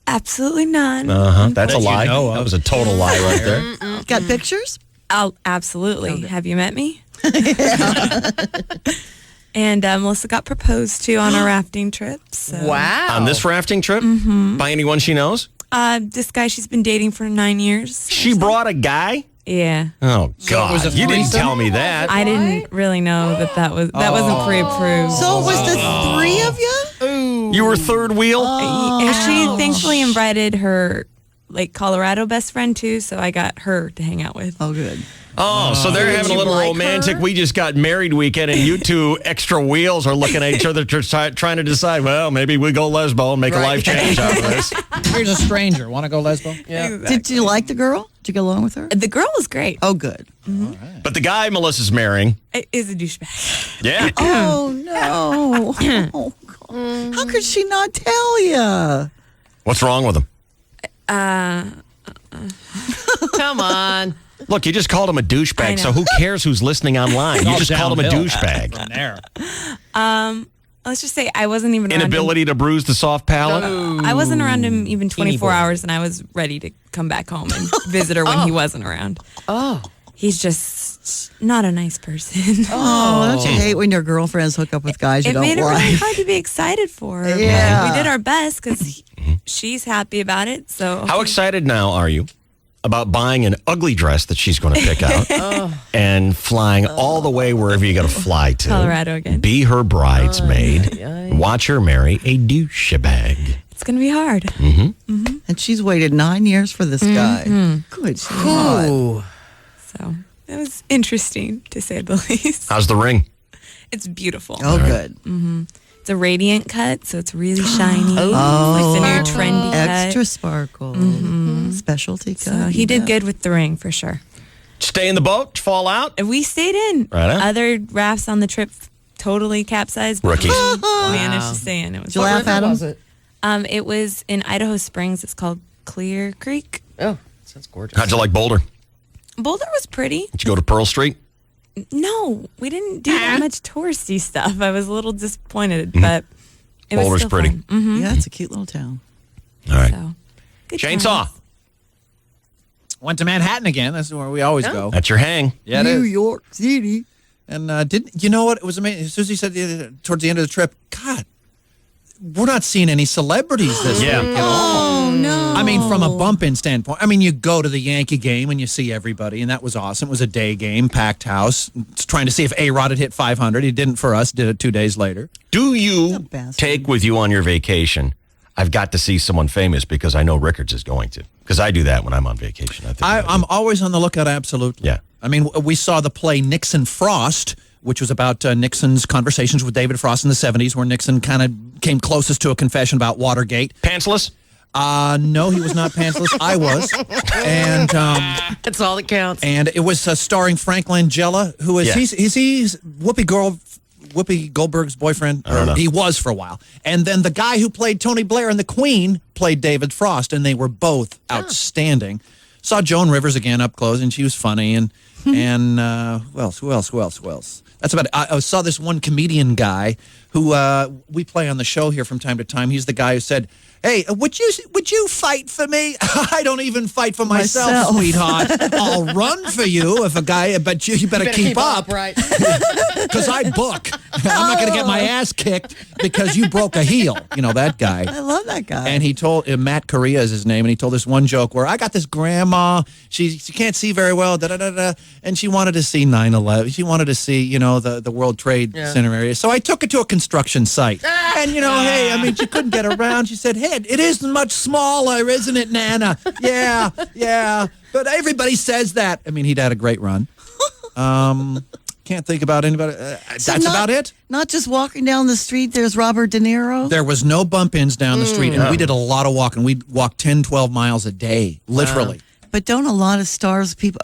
absolutely none. That's a lie. That was a total lie right there. Got pictures? Oh, absolutely. Have you met me? And Melissa got proposed to on a rafting trip. So. Wow. On this rafting trip? Mhm. By anyone she knows? This guy she's been dating for 9 years. She brought a guy? Yeah. Oh, God. You didn't tell me that. I didn't really know that wasn't pre-approved. So it was the three of you? You were third wheel? And she thankfully invited her Colorado best friend too, so I got her to hang out with. Oh, good. Oh, so they're having a little romantic, we just got married weekend, and you two extra wheels are looking at each other trying to decide, well, maybe we go lesbo and make a life change out of this. Here's a stranger. Want to go lesbo? Yeah. Exactly. Did you like the girl? Did you get along with her? The girl was great. Oh, good. Mm-hmm. But the guy Melissa's marrying Is a douchebag. Yeah. Oh, no. Oh, God. How could she not tell you? What's wrong with him? Come on. Look, you just called him a douchebag, so who cares who's listening online? You just called him a douchebag. From there. Let's just say I wasn't even around Inability to bruise the soft palate? I wasn't around him even 24 hours, and I was ready to come back home and visit her when he wasn't around. Oh. He's just not a nice person. Oh, don't you hate when your girlfriends hook up with guys you It don't made it really like? hard to be excited for her. Yeah. But we did our best because she's happy about it. So How excited now are you about buying an ugly dress that she's going to pick out and flying all the way wherever you got to fly to? Colorado again. Be her bridesmaid. Watch her marry a douchebag. It's going to be hard. Mm-hmm. And she's waited 9 years for this guy. Good God. Ooh. So it was interesting, to say the least. How's the ring? It's beautiful. Oh, good. Mm-hmm. It's a radiant cut, so it's really shiny. Oh, like the new trendy extra cut. sparkle. Specialty cut. So he did good with the ring, for sure. Stay in the boat, fall out? And we stayed in. Right on. Other rafts on the trip totally capsized. Rookies. Managed to stay in. It was Did you laugh at him? It was in Idaho Springs. It's called Clear Creek. Oh, sounds gorgeous. How'd you like Boulder? Boulder was pretty. Did you go to Pearl Street? No, we didn't do that much touristy stuff. I was a little disappointed, but it was Boulder's still pretty. fun. Mm-hmm. Yeah, it's a cute little town. All right. So, Chainsaw. Went to Manhattan again. That's where we always go. That's your hang. Yeah, it New is. York City. And you know what? It was amazing. Susie said towards the end of the trip, God, we're not seeing any celebrities this week at all. Oh, no. I mean, from a bump-in standpoint. I mean, you go to the Yankee game and you see everybody, and that was awesome. It was a day game, packed house. Trying to see if A-Rod had hit 500. He didn't for us. Did it 2 days later. Do you take with you on your vacation, I've got to see someone famous because I know Rickards is going to? Because I do that when I'm on vacation. I'm always on the lookout, absolutely. Yeah. I mean, we saw the play Nixon Frost, which was about Nixon's conversations with David Frost in the 70s, where Nixon kind of came closest to a confession about Watergate. Pantsless? No, he was not pantsless. I was. And that's all that counts. And it was starring Frank Langella, who is he Whoopi Goldberg's boyfriend? I don't know. He was for a while. And then the guy who played Tony Blair in The Queen played David Frost, and they were both outstanding. Saw Joan Rivers again up close, and she was funny. And who else? That's about it. I saw this one comedian guy who we play on the show here from time to time. He's the guy who said, "Hey, would you fight for me? I don't even fight for myself, sweetheart. I'll run for you if a guy, but you better keep up, right? Because I book. I'm not going to get my ass kicked because you broke a heel." You know, that guy. I love that guy. And he told, Matt Correa is his name, and he told this one joke where I got this grandma, she can't see very well, and she wanted to see 9/11. She wanted to see, the World Trade Center area. So I took her to a construction site. And, hey, I mean, she couldn't get around. She said, "Hey, it is much smaller, isn't it, Nana?" Yeah. But everybody says that. I mean, he'd had a great run. Can't think about anybody. That's about it. Not just walking down the street, there's Robert De Niro. There was no bump-ins down the street, and we did a lot of walking. We walked 10, 12 miles a day, literally. But don't a lot of stars, people,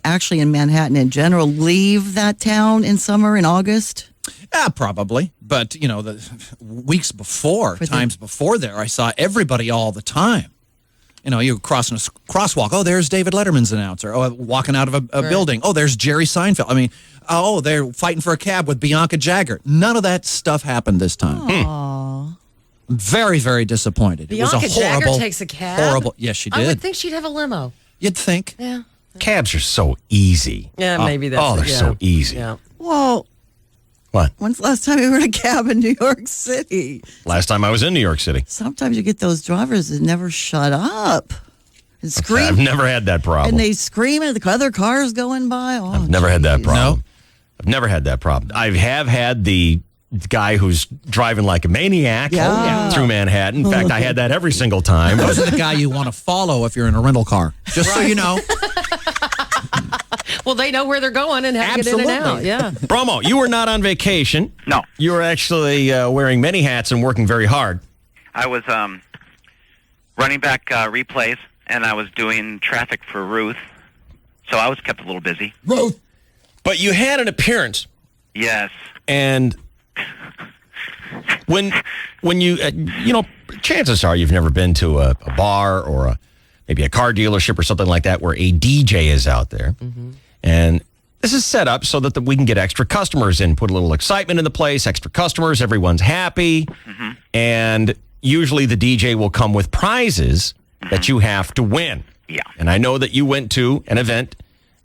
actually in Manhattan in general, leave that town in summer, in August? Probably. But, the weeks before, times before there, I saw everybody all the time. You're crossing a crosswalk. Oh, there's David Letterman's announcer. Oh, walking out of a building. Oh, there's Jerry Seinfeld. I mean, they're fighting for a cab with Bianca Jagger. None of that stuff happened this time. Aww. Very, very disappointed. Bianca it was a horrible, Jagger takes a cab? Horrible. Yes, she did. I would think she'd have a limo. You'd think. Yeah. Cabs are so easy. Yeah, maybe that's they're so easy. Yeah. Well, what? When's the last time you were in a cab in New York City? Last time I was in New York City. Sometimes you get those drivers that never shut up and scream. I've never had that problem. And they scream at the other cars going by. Oh, I've never had that problem. No. I've never had that problem. I have had the guy who's driving like a maniac through Manhattan. In fact, I had that every single time. Those are the guy you want to follow if you're in a rental car. Just so you know. Well, they know where they're going and how to get in and out. Yeah. Bromo, you were not on vacation. No. You were actually wearing many hats and working very hard. I was running back replays, and I was doing traffic for Ruth, so I was kept a little busy. Ruth. But you had an appearance. Yes. And when you, chances are you've never been to a bar or maybe a car dealership or something like that where a DJ is out there. Mm-hmm. And this is set up so that we can get extra customers in, put a little excitement in the place, extra customers, everyone's happy. Mm-hmm. And usually the DJ will come with prizes that you have to win. Yeah. And I know that you went to an event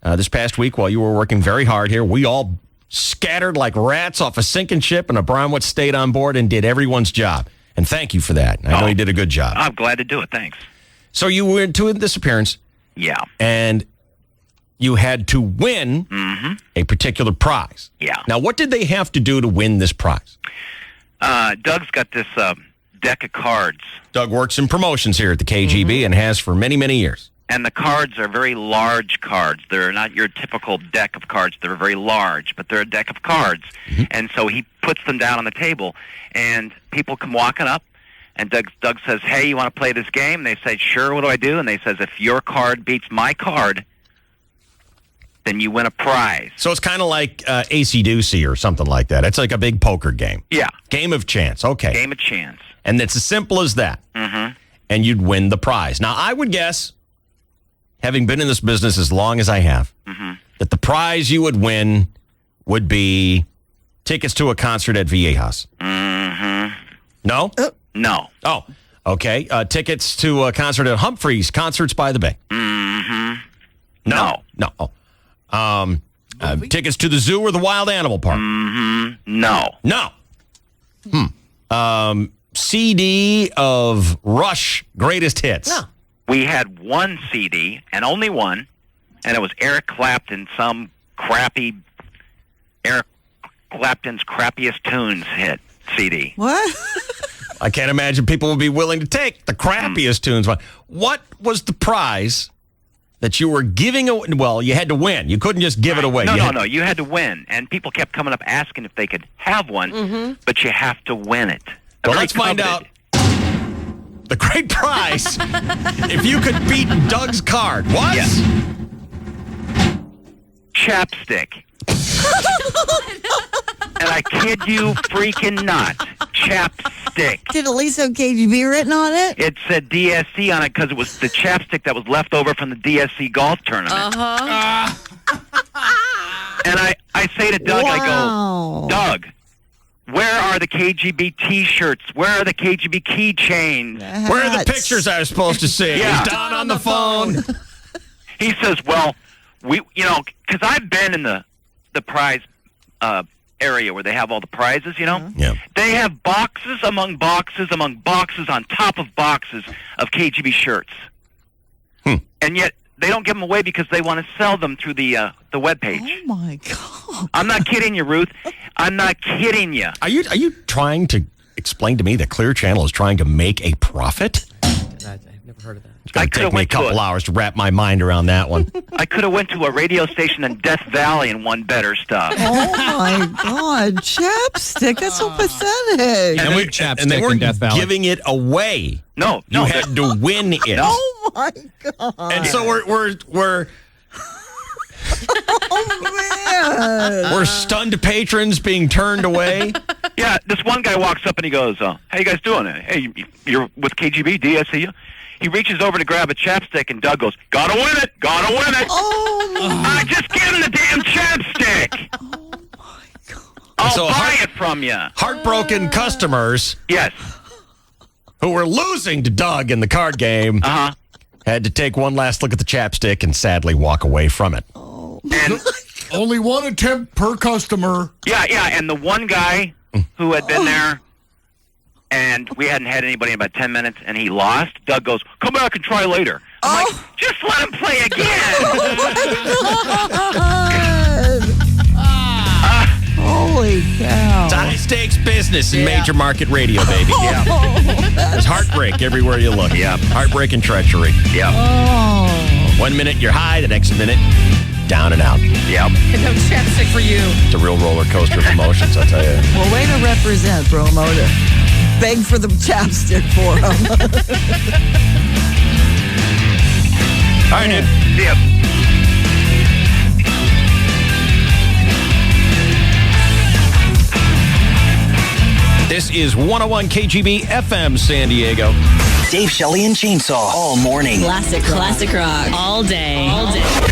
this past week while you were working very hard here. We all scattered like rats off a sinking ship, and Abramowitz stayed on board and did everyone's job. And thank you for that. I know you did a good job. I'm glad to do it. Thanks. So you went to this appearance. Yeah. And you had to win a particular prize. Yeah. Now, what did they have to do to win this prize? Doug's got this deck of cards. Doug works in promotions here at the KGB and has for many, many years. And the cards are very large cards. They're not your typical deck of cards. They're very large, but they're a deck of cards. Mm-hmm. And so he puts them down on the table, and people come walking up, and Doug says, "Hey, you want to play this game?" And they say, "Sure, what do I do?" And they says, "If your card beats my card, then you win a prize." So it's kind of like AC-Doocy or something like that. It's like a big poker game. Yeah. Game of chance. Okay. Game of chance. And it's as simple as that. Mm-hmm. And you'd win the prize. Now, I would guess, having been in this business as long as I have, that the prize you would win would be tickets to a concert at Viejas. Mm-hmm. No? No. Oh, Okay. Tickets to a concert at Humphreys Concerts by the Bay. Mm-hmm. No. Tickets to the zoo or the Wild Animal Park. Mm-hmm. No. CD of Rush Greatest Hits. No. We had one CD, and only one, and it was Eric Clapton, some crappy Eric Clapton's Crappiest Tunes hit CD. What? I can't imagine people would be willing to take the crappiest tunes. What was the prize that you were giving away? Well, you had to win. You couldn't just give it away. No. You had to win. And people kept coming up asking if they could have one, but you have to win it. Well, let's find out the great prize if you could beat Doug's card. What? Yes. Chapstick. And I kid you freaking not. Chapstick. Did at least have KGB written on it? It said DSC on it because it was the chapstick that was left over from the DSC golf tournament. And I say to Doug, I go, Doug, where are the KGB T-shirts? Where are the KGB keychains? Where are the pictures I was supposed to see? Yeah. He's down on the phone. He says, well, because I've been in the prize area where they have all the prizes, Yeah. They have boxes among boxes among boxes on top of boxes of KGB shirts. And yet they don't give them away because they want to sell them through the webpage. Oh, my God. I'm not kidding you, Ruth. I'm not kidding you. Are you trying to explain to me that Clear Channel is trying to make a profit? I've never heard of that. It's going to take me a couple hours to wrap my mind around that one. I could have went to a radio station in Death Valley and won better stuff. Oh, my God. Chapstick. That's so pathetic. And they weren't giving it away. No. You had to win it. Oh, my God. And so we're we're stunned patrons being turned away. Yeah, this one guy walks up and he goes, how you guys doing? Hey, you're with KGB, DSC? He reaches over to grab a chapstick, and Doug goes, gotta win it! Oh, just give him the damn chapstick! Oh, my God. I'll buy it from you. Heartbroken customers. Yes. Who were losing to Doug in the card game. Had to take one last look at the chapstick and sadly walk away from it. And only one attempt per customer. Yeah, and the one guy who had been there, and we hadn't had anybody in about 10 minutes, and he lost. Doug goes, come back and try later. I'm like, just let him play again. Holy cow. It's high-stakes business in major market radio, baby. Yeah. There's heartbreak everywhere you look. Yeah. Heartbreak and treachery. Yeah. 1 minute you're high, the next minute down and out. Yep. No chapstick for you. It's a real roller coaster of emotions, I'll tell you. Well, way to represent, Bromo, to beg for the chapstick for him. All right, dude. See ya. This is 101 KGB FM San Diego. Dave, Shelley, and Chainsaw all morning. Classic rock. All day.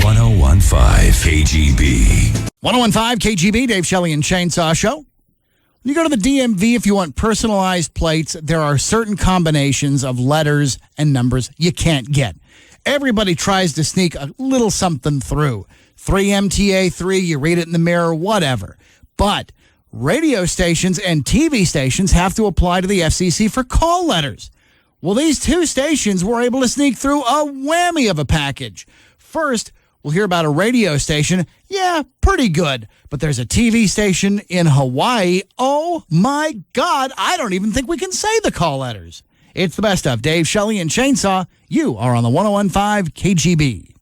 1015 KGB. 1015 KGB, Dave Shelley and Chainsaw Show. When you go to the DMV, if you want personalized plates, there are certain combinations of letters and numbers you can't get. Everybody tries to sneak a little something through. 3MTA3, you read it in the mirror, whatever. But radio stations and TV stations have to apply to the FCC for call letters. Well, these two stations were able to sneak through a whammy of a package. First, we'll hear about a radio station. Yeah, pretty good. But there's a TV station in Hawaii. Oh, my God. I don't even think we can say the call letters. It's the best of Dave, Shelley, and Chainsaw. You are on the 1015 KGB.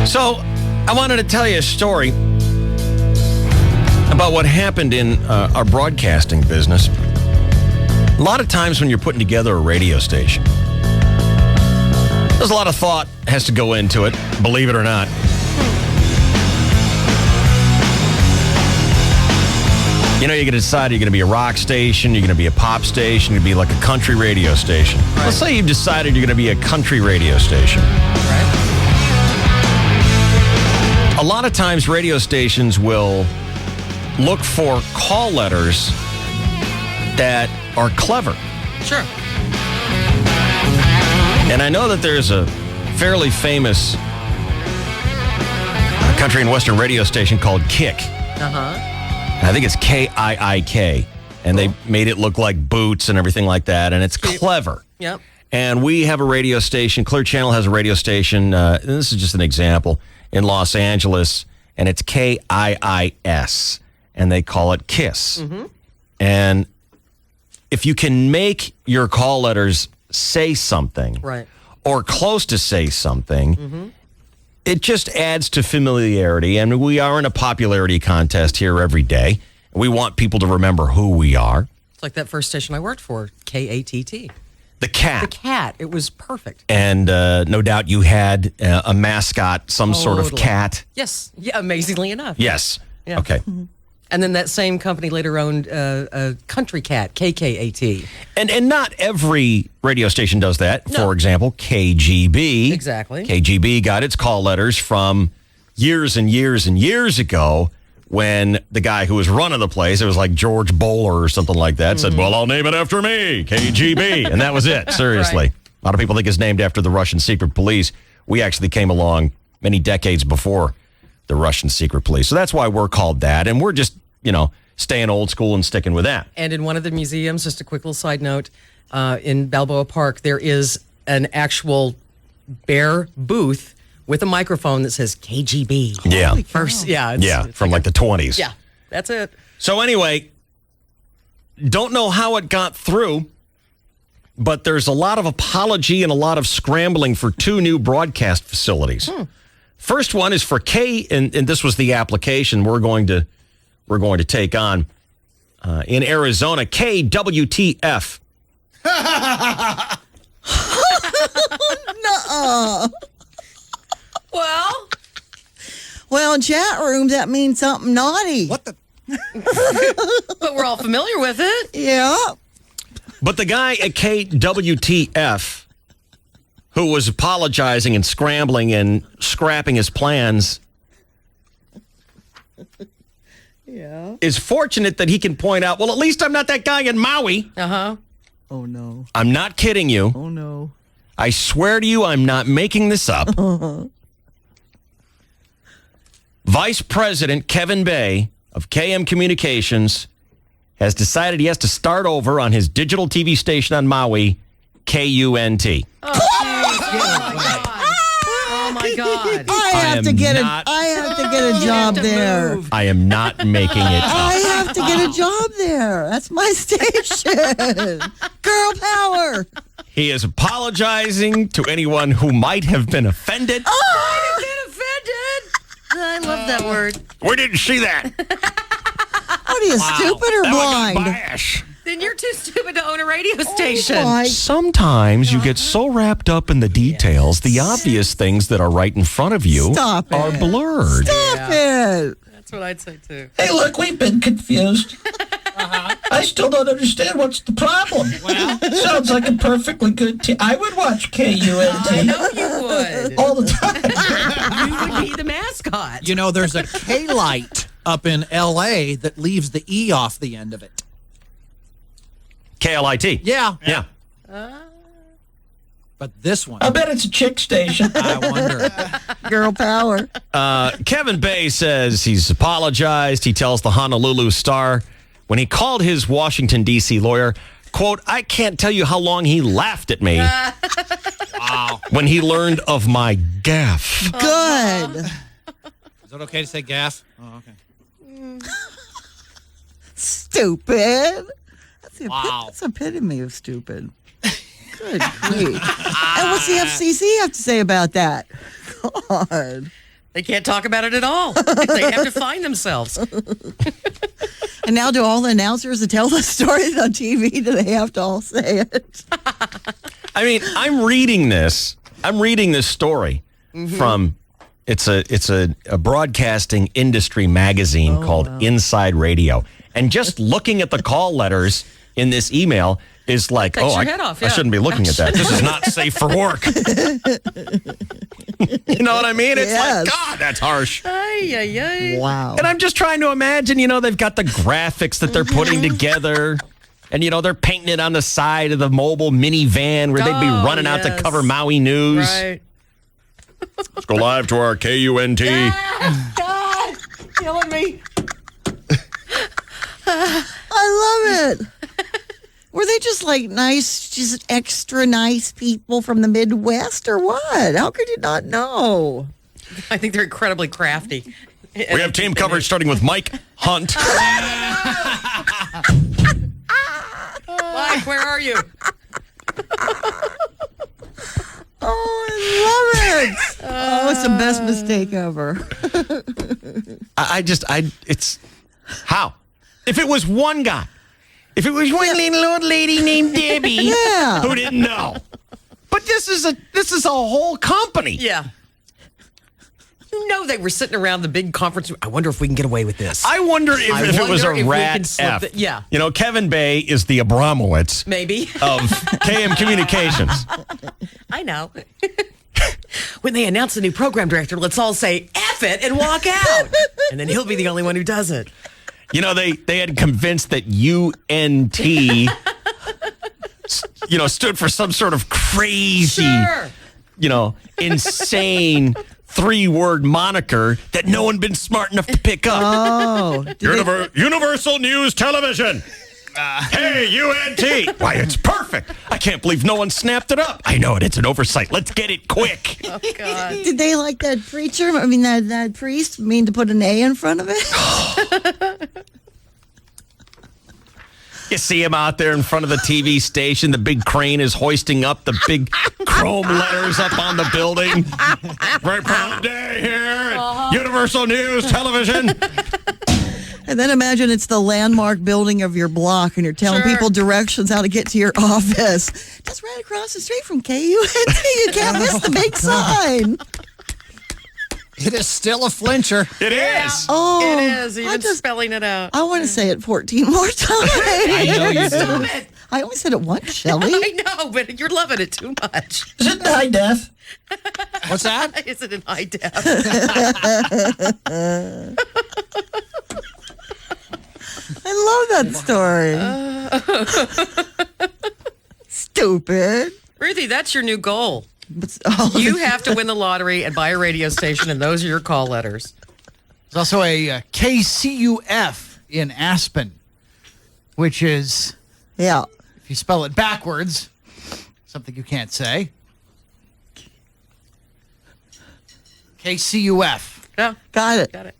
So, I wanted to tell you a story about what happened in our broadcasting business. A lot of times when you're putting together a radio station, there's a lot of thought has to go into it, believe it or not. You know, you're going to decide you're going to be a rock station, you're going to be a pop station, you're going to be like a country radio station. Right. Let's say you've decided you're going to be a country radio station. Right. A a lot of times radio stations will look for call letters that are clever. Sure. And I know that there's a fairly famous country and western radio station called Kick. I think it's KIIK. And they made it look like boots and everything like that. And it's clever. Yep. And we have a radio station. Clear Channel has a radio station. And this is just an example in Los Angeles. And it's KIIS. And they call it KISS. Mm-hmm. And if you can make your call letters say something, right, or close to say something, it just adds to familiarity. And we are in a popularity contest here every day. We want people to remember who we are. It's like that first station I worked for, KATT. The cat. The cat. It was perfect. And no doubt you had a mascot, some sort of cat. Yes. Yeah, amazingly enough. Yes. Yeah. Okay. And then that same company later owned a country cat, KKAT. And not every radio station does that. No. For example, KGB. Exactly. KGB got its call letters from years and years and years ago when the guy who was running the place, it was like George Bowler or something like that, said, well, I'll name it after me, KGB. And that was it, seriously. Right. A lot of people think it's named after the Russian secret police. We actually came along many decades before the Russian secret police. So that's why we're called that. And we're just, staying old school and sticking with that. And in one of the museums, just a quick little side note, in Balboa Park, there is an actual bare booth with a microphone that says KGB. Yeah. First, it's from like the 20s. Yeah, that's it. So anyway, don't know how it got through, but there's a lot of apology and a lot of scrambling for 2 new broadcast facilities. First one is for and this was the application we're going to take on in Arizona, KWTF. Nuh-uh. Well, in chat room, that means something naughty. What the? But we're all familiar with it. Yeah. But the guy at KWTF who was apologizing and scrambling and scrapping his plans is fortunate that he can point out, well, at least I'm not that guy in Maui. Uh-huh. Oh, no. I'm not kidding you. Oh, no. I swear to you, I'm not making this up. Vice President Kevin Bay of KM Communications has decided he has to start over on his digital TV station on Maui, KUNT. Oh my God. I have to get a job there. I am not making it up. I have to get a job there. That's my station. Girl power. He is apologizing to anyone who might have been offended. Oh, might have been offended. I love that word. We didn't see that. What are you, stupid or blind? Then you're too stupid to own a radio station. Sometimes you get so wrapped up in the details, the obvious things that are right in front of you are blurred. Stop it. That's what I'd say too. Hey, look, we've been confused. I still don't understand what's the problem. Well, sounds like a perfectly good team. I would watch KUNT. I know you would. All the time. You would be the mascot. There's a K-Light up in L.A. that leaves the E off the end of it. KLIT. Yeah. Yeah. But this one. I bet it's a chick station. I wonder. Girl power. Kevin Bay says he's apologized. He tells the Honolulu Star when he called his Washington, D.C. lawyer, quote, I can't tell you how long he laughed at me when he learned of my gaffe. Good. Is it okay to say gaff? Oh, okay. Stupid. Wow. That's the epitome of stupid. Good grief. And what's the FCC have to say about that? God. They can't talk about it at all. They have to find themselves. And now do all the announcers that tell the stories on TV, do they have to all say it? I mean, I'm reading this story from it's a broadcasting industry magazine called Inside Radio. And just looking at the call letters in this email, is like, Takes oh, your head off, I yeah. shouldn't be looking at that. This is not safe for work. You know what I mean? It's Yes. like, God, that's harsh. Ay, ay, ay. Wow. And I'm just trying to imagine, they've got the graphics that they're putting together. And, they're painting it on the side of the mobile minivan where they'd be running out to yes. cover Maui News. Right. Let's go live to our KUNT. God, killing me. I love it. Were they just like nice, just extra nice people from the Midwest or what? How could you not know? I think they're incredibly crafty. We have team coverage starting with Mike Hunt. Mike, where are you? Oh, I love it. Oh, it's the best mistake ever. It's how? If it was one guy, if it was one little old lady named Debbie Yeah. who didn't know. But this is a whole company. Yeah. They were sitting around the big conference room. I wonder if we can get away with this. I wonder if it was a wonder if we rat can slip F. the- yeah. Kevin Bay is the Abramowitz Maybe. of KM Communications. I know. When they announce the new program director, let's all say F it and walk out. And then he'll be the only one who does it. They had convinced that UNT, stood for some sort of crazy, Sure. Insane 3-word moniker that no one been smart enough to pick up. Oh. Universal News Television. Hey, UNT. Why, it's perfect. I can't believe no one snapped it up. I know it. It's an oversight. Let's get it quick. Oh, God. Did they like that preacher? I mean, that priest mean to put an A in front of it? You see him out there in front of the TV station. The big crane is hoisting up the big chrome letters up on the building. Very proud day here at Universal News Television. And then imagine it's the landmark building of your block and you're telling Sure. people directions how to get to your office. Just right across the street from KUNT. You can't miss the big sign. It is still a flincher. It is. Oh, It is, even spelling it out. I want to say it 14 more times. I know you do. Stop it. I only said it once, Shelley. I know, but you're loving it too much. Is it in high def? What's that? Is it in high def? I love that story. Stupid. Ruthie, that's your new goal. Oh, You have to win the lottery and buy a radio station, and those are your call letters. There's also a KCUF in Aspen, which is, yeah. if you spell it backwards, something you can't say. KCUF. Yeah, Got it. got it.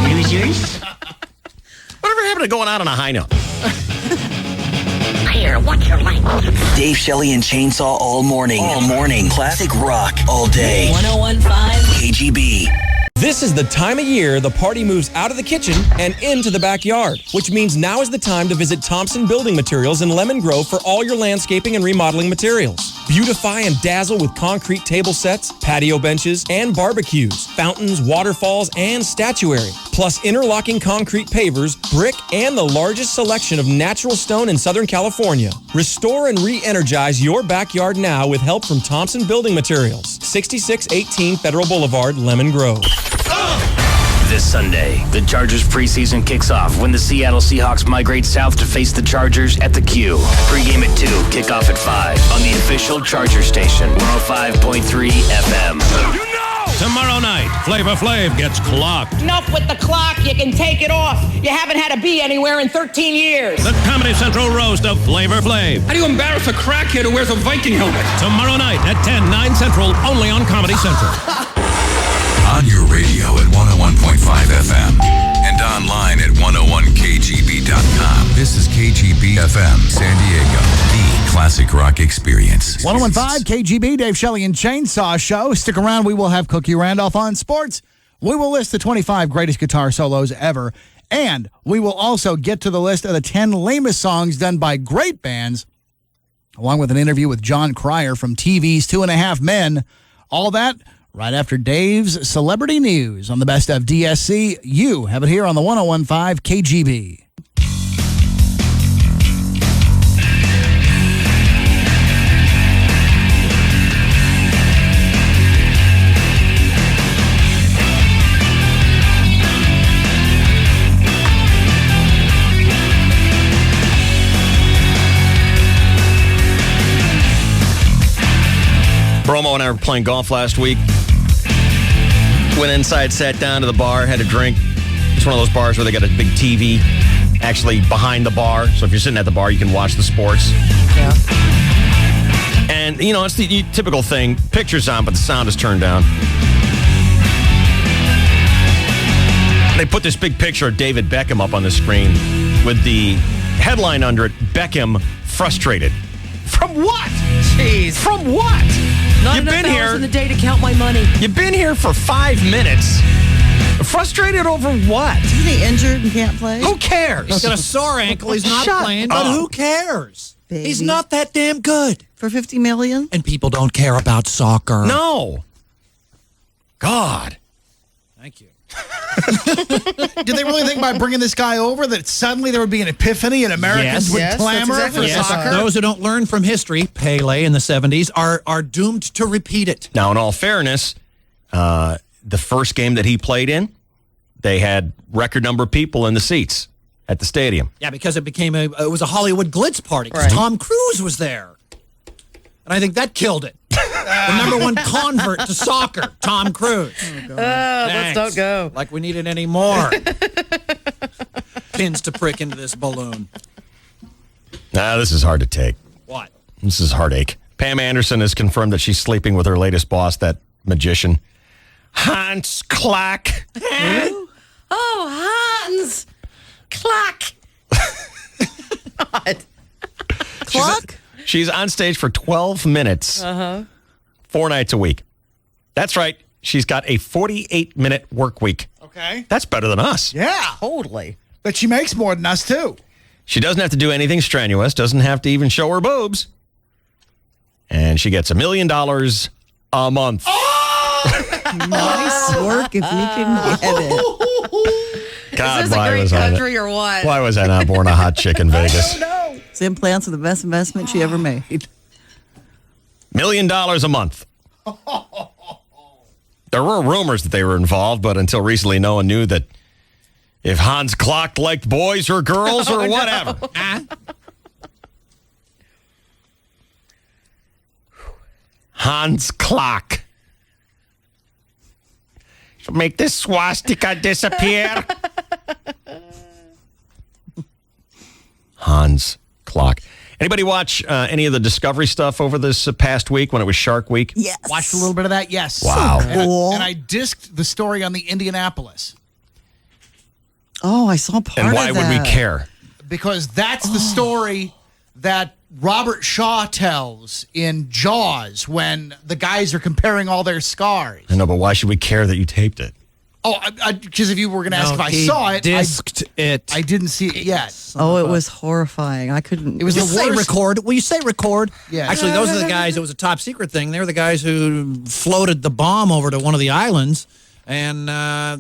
Losers? Whatever happened to going out on a high note? Here, what's your language? Dave, Shelley, and Chainsaw all morning. All morning. Classic rock all day. 1015 KGB. This is the time of year the party moves out of the kitchen and into the backyard, which means now is the time to visit Thompson Building Materials in Lemon Grove for all your landscaping and remodeling materials. Beautify and dazzle with concrete table sets, patio benches, and barbecues, fountains, waterfalls, and statuary, plus interlocking concrete pavers, brick, and the largest selection of natural stone in Southern California. Restore and re-energize your backyard now with help from Thompson Building Materials, 6618 Federal Boulevard, Lemon Grove. This Sunday, the Chargers preseason kicks off when the Seattle Seahawks migrate south to face the Chargers at the Q. Pre-game at 2, kickoff at 5 on the official Charger station, 105.3 FM. Tomorrow night, Flavor Flav gets clocked. Enough with the clock. You can take it off. You haven't had to be anywhere in 13 years. The Comedy Central roast of Flavor Flav. How do you embarrass a crackhead who wears a Viking helmet? Tomorrow night at 10, 9 Central, only on Comedy Central. On your radio at 101.5 FM and online at 101kgb.com. This is KGB FM San Diego, the classic rock experience. 1015 KGB, Dave Shelley and Chainsaw Show. Stick around. We will have Cookie Randolph on sports. We will list the 25 greatest guitar solos ever. And we will also get to the list of the 10 lamest songs done by great bands, along with an interview with John Cryer from TV's 2.5 Men. All that right after Dave's Celebrity News on the Best of DSC. You have it here on the 1015 KGB. Romo and I were playing golf last week. Went inside, sat down to the bar, had a drink. It's one of those bars where they got a big TV actually behind the bar. So if you're sitting at the bar, you can watch the sports. Yeah. And, it's the typical thing. Picture's on, but the sound is turned down. They put this big picture of David Beckham up on the screen with the headline under it, Beckham frustrated. From what? Jeez. From what? Not You've enough been hours here in the day to count my money. You've been here for 5 minutes. Frustrated over what? Isn't he injured and can't play? Who cares? He's got a sore ankle. He's not Shut playing, but up. who cares? Baby. He's not that damn good. For $50 million? And people don't care about soccer. No. God. Thank you. Did they really think by bringing this guy over that suddenly there would be an epiphany and Americans would Yes, clamor that's exactly for what I soccer? thought. Those who don't learn from history, Pele in the 70s, are doomed to repeat it. Now, in all fairness, the first game that he played in, they had record number of people in the seats at the stadium. Yeah, because it was a Hollywood glitz party. 'Cause Right. Tom Cruise was there. And I think that killed it. The number one convert to soccer, Tom Cruise. Let's Thanks. don't go. Like we needed any more pins to prick into this balloon. This is hard to take. What? This is heartache. Pam Anderson has confirmed that she's sleeping with her latest boss, that magician, Hans Klack. Oh, Hans. Clack. God. Clock? She's on stage for 12 minutes, 4 nights a week. That's right. She's got a 48-minute work week. Okay. That's better than us. Yeah. Totally. But she makes more than us, too. She doesn't have to do anything strenuous, doesn't have to even show her boobs. And she gets $1 million a month. Nice work if you can get it. God, Is this a why great was I country or what? Why was I not born a hot chick in Vegas? His implants are the best investment she ever made. $1 million a month. There were rumors that they were involved, but until recently, no one knew that if Hans Klock liked boys or girls or whatever. Hans Klock. Should make this swastika disappear. Hans Klock. Anybody watch any of the Discovery stuff over this past week when it was Shark Week? Yes. Watched a little bit of that, yes. Wow. And, Cool. and I disked the story on the Indianapolis Oh, I saw part And of why that. would we care? because that's the story that Robert Shaw tells in Jaws when the guys are comparing all their scars. I know, but why should we care that you taped it? Oh, because if you were going to ask if I he saw it, disked it. I didn't see it yet. Oh, it was horrifying. I couldn't. It was You the say worst. record. Will you say record? Yeah. Actually, those are the guys. It was a top secret thing. They were the guys who floated the bomb over to one of the islands, and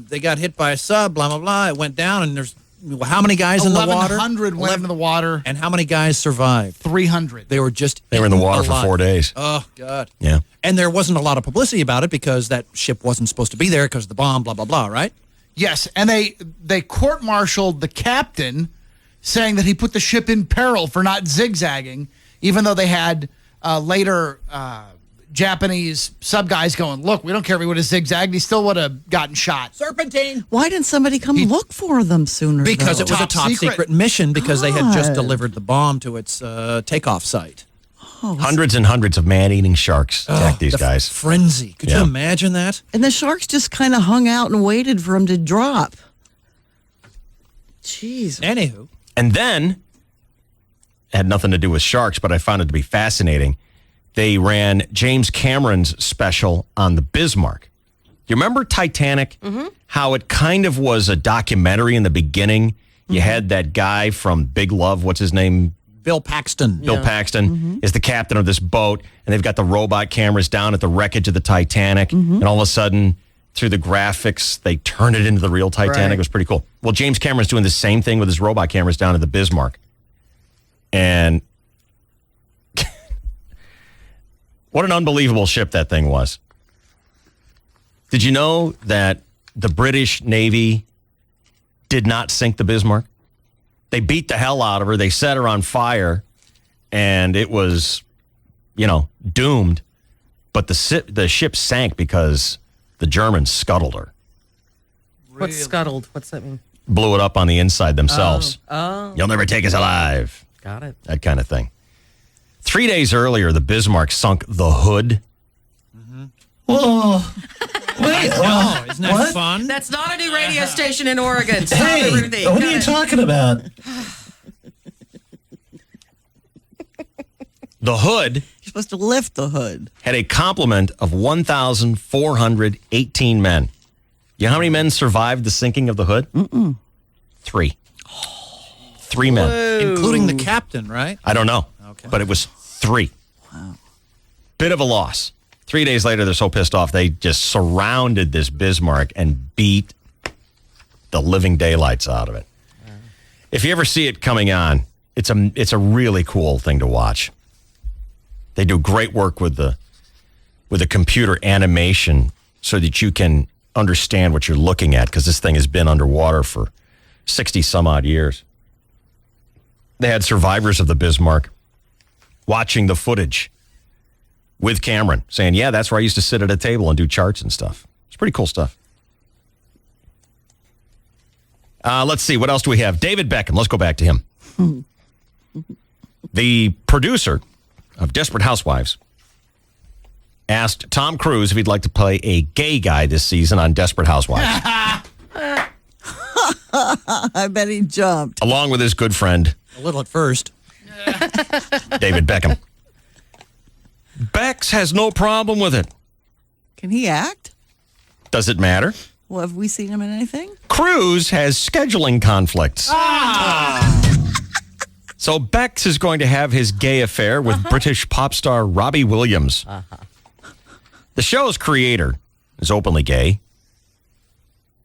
they got hit by a sub. Blah blah blah. It went down, and there's how many guys in the water? 1,100 went into the water. And how many guys survived? 300. They were just They were in the water for alive. 4 days. Oh God. Yeah. And there wasn't a lot of publicity about it because that ship wasn't supposed to be there because of the bomb. Blah blah blah. Right? Yes, and they court-martialed the captain, saying that he put the ship in peril for not zigzagging, even though they had later Japanese sub guys going, look, we don't care if he would have zigzagged, he still would have gotten shot. Serpentine. Why didn't somebody come look for them sooner? Because though? it was a top secret mission because they had just delivered the bomb to its takeoff site. Hundreds and hundreds of man-eating sharks attacked these the guys. Frenzy. Could you imagine that? And the sharks just kind of hung out and waited for him to drop. Jeez. Anywho. And then, it had nothing to do with sharks, but I found it to be fascinating. They ran James Cameron's special on the Bismarck. You remember Titanic? Mm-hmm. How it kind of was a documentary in the beginning. You had that guy from Big Love, what's his name? Bill Paxton. Bill Paxton is the captain of this boat, and they've got the robot cameras down at the wreckage of the Titanic, and all of a sudden, through the graphics, they turn it into the real Titanic. Right. It was pretty cool. Well, James Cameron's doing the same thing with his robot cameras down at the Bismarck. And what an unbelievable ship that thing was. Did you know that the British Navy did not sink the Bismarck? They beat the hell out of her. They set her on fire, and it was, doomed. but the ship sank because the Germans scuttled her. What's scuttled? What's that mean? Blew it up on the inside themselves. Oh. You'll never take us alive. Got it. That kind of thing. 3 days earlier, the Bismarck sunk the Hood. Whoa. Wait, Isn't that fun? That's not a new radio station in Oregon. Stop Hey, it, Ruthie. what are Got you it. talking about? The Hood You're supposed to lift the hood. had a complement of 1,418 men. You know how many men survived the sinking of the Hood? 3. 3 men. Including the captain, right? I don't know, but it was 3. Wow. Bit of a loss. 3 days later, they're so pissed off, they just surrounded this Bismarck and beat the living daylights out of it. If you ever see it coming on, it's a really cool thing to watch. They do great work with the computer animation so that you can understand what you're looking at, because this thing has been underwater for 60 some odd years. They had survivors of the Bismarck watching the footage with Cameron, saying, yeah, that's where I used to sit at a table and do charts and stuff. It's pretty cool stuff. Let's see. What else do we have? David Beckham. Let's go back to him. The producer of Desperate Housewives asked Tom Cruise if he'd like to play a gay guy this season on Desperate Housewives. I bet he jumped. Along with his good friend, A little at first. David Beckham. Bex has no problem with it. Can he act? Does it matter? Well, have we seen him in anything? Cruise has scheduling conflicts. So Bex is going to have his gay affair with British pop star Robbie Williams. The show's creator is openly gay.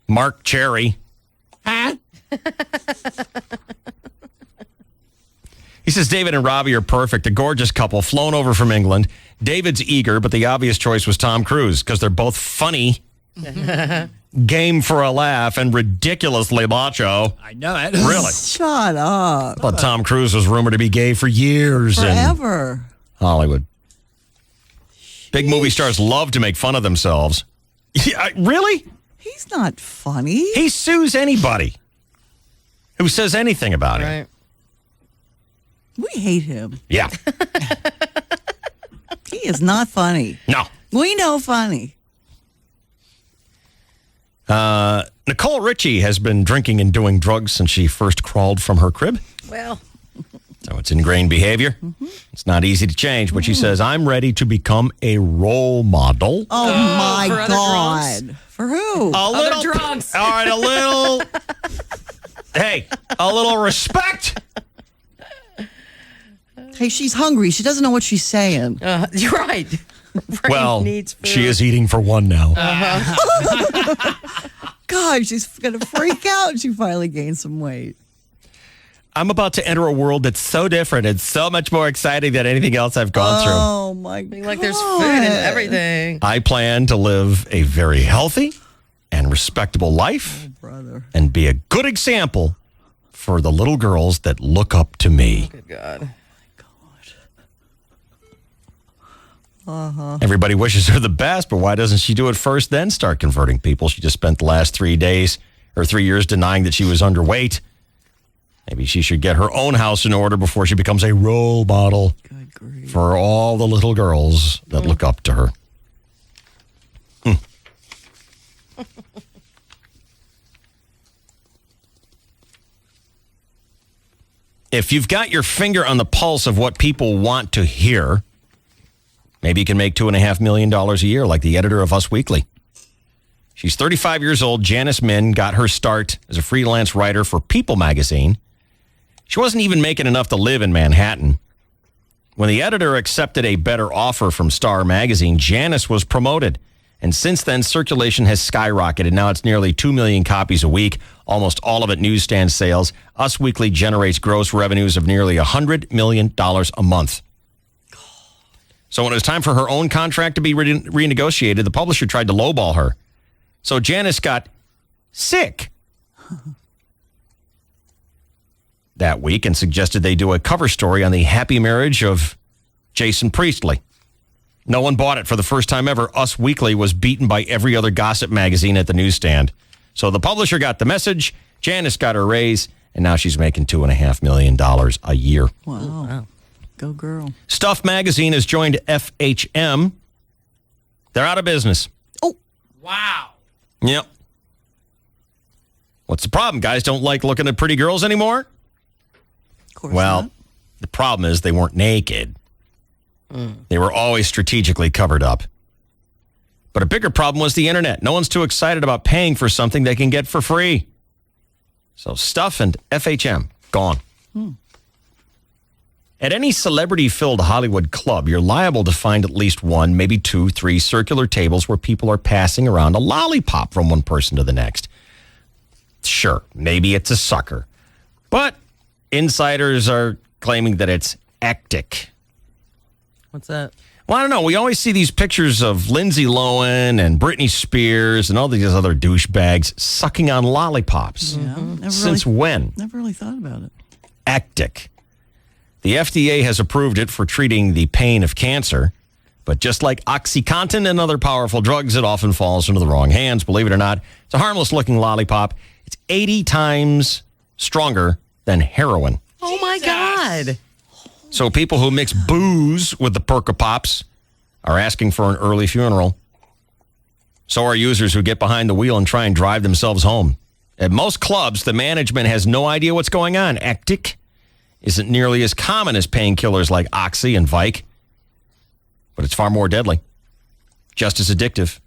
Mark Cherry. He says David and Robbie are perfect, a gorgeous couple flown over from England. David's eager, but the obvious choice was Tom Cruise because they're both funny, game for a laugh, and ridiculously macho. I know it. Really? Shut up. But Tom Cruise was rumored to be gay for years in Forever. Hollywood. Big movie stars love to make fun of themselves. Yeah, really? He's not funny. He sues anybody who says anything about it. Right. We hate him. Yeah. He is not funny. No. We know funny. Nicole Richie has been drinking and doing drugs since she first crawled from her crib. Well, So it's ingrained behavior. It's not easy to change, but she says, I'm ready to become a role model. Oh, my for other God. drunks? For who? other drunks. All right, a little. Hey, a little respect. Hey, she's hungry. She doesn't know what she's saying. You're right. Brain Well, needs food. she is eating for one now. God, she's going to freak out and she finally gained some weight. I'm about to enter a world that's so different and so much more exciting than anything else I've gone through. Oh, my God. Like there's food and everything. I plan to live a very healthy and respectable life Brother. and be a good example for the little girls that look up to me. Good God. Everybody wishes her the best, but why doesn't she do it first, then start converting people? She just spent the last 3 years denying that she was underweight. Maybe she should get her own house in order before she becomes a role model for all the little girls that look up to her. If you've got your finger on the pulse of what people want to hear, maybe you can make $2.5 million a year like the editor of Us Weekly. She's 35 years old. Janice Min got her start as a freelance writer for People magazine. She wasn't even making enough to live in Manhattan. When the editor accepted a better offer from Star magazine, Janice was promoted. And since then, circulation has skyrocketed. Now it's nearly 2 million copies a week, almost all of it newsstand sales. Us Weekly generates gross revenues of nearly $100 million a month. So when it was time for her own contract to be renegotiated, the publisher tried to lowball her. So Janice got sick that week and suggested they do a cover story on the happy marriage of Jason Priestley. No one bought it. For the first time ever, Us Weekly was beaten by every other gossip magazine at the newsstand. So the publisher got the message, Janice got her raise, and now she's making $2.5 million a year. Wow. Go girl. Stuff Magazine has joined FHM. They're out of business. Oh. Wow. Yep. What's the problem? Guys don't like looking at pretty girls anymore? Of course Well, the problem is they weren't naked. They were always strategically covered up. But a bigger problem was the internet. No one's too excited about paying for something they can get for free. So Stuff and FHM, gone. At any celebrity-filled Hollywood club, you're liable to find at least one, maybe 2, 3 circular tables where people are passing around a lollipop from one person to the next. Sure, maybe it's a sucker. But insiders are claiming that it's ectic. What's that? Well, I don't know. We always see these pictures of Lindsay Lohan and Britney Spears and all these other douchebags sucking on lollipops. Yeah, Since when? Never really thought about it. Ectic. The FDA has approved it for treating the pain of cancer. But just like OxyContin and other powerful drugs, it often falls into the wrong hands. Believe it or not, it's a harmless-looking lollipop. It's 80 times stronger than heroin. Oh, my God. So people who mix booze with the Percopops are asking for an early funeral. So are users who get behind the wheel and try and drive themselves home. At most clubs, the management has no idea what's going on. Ectic isn't nearly as common as painkillers like Oxy and Vicodin, but it's far more deadly, just as addictive.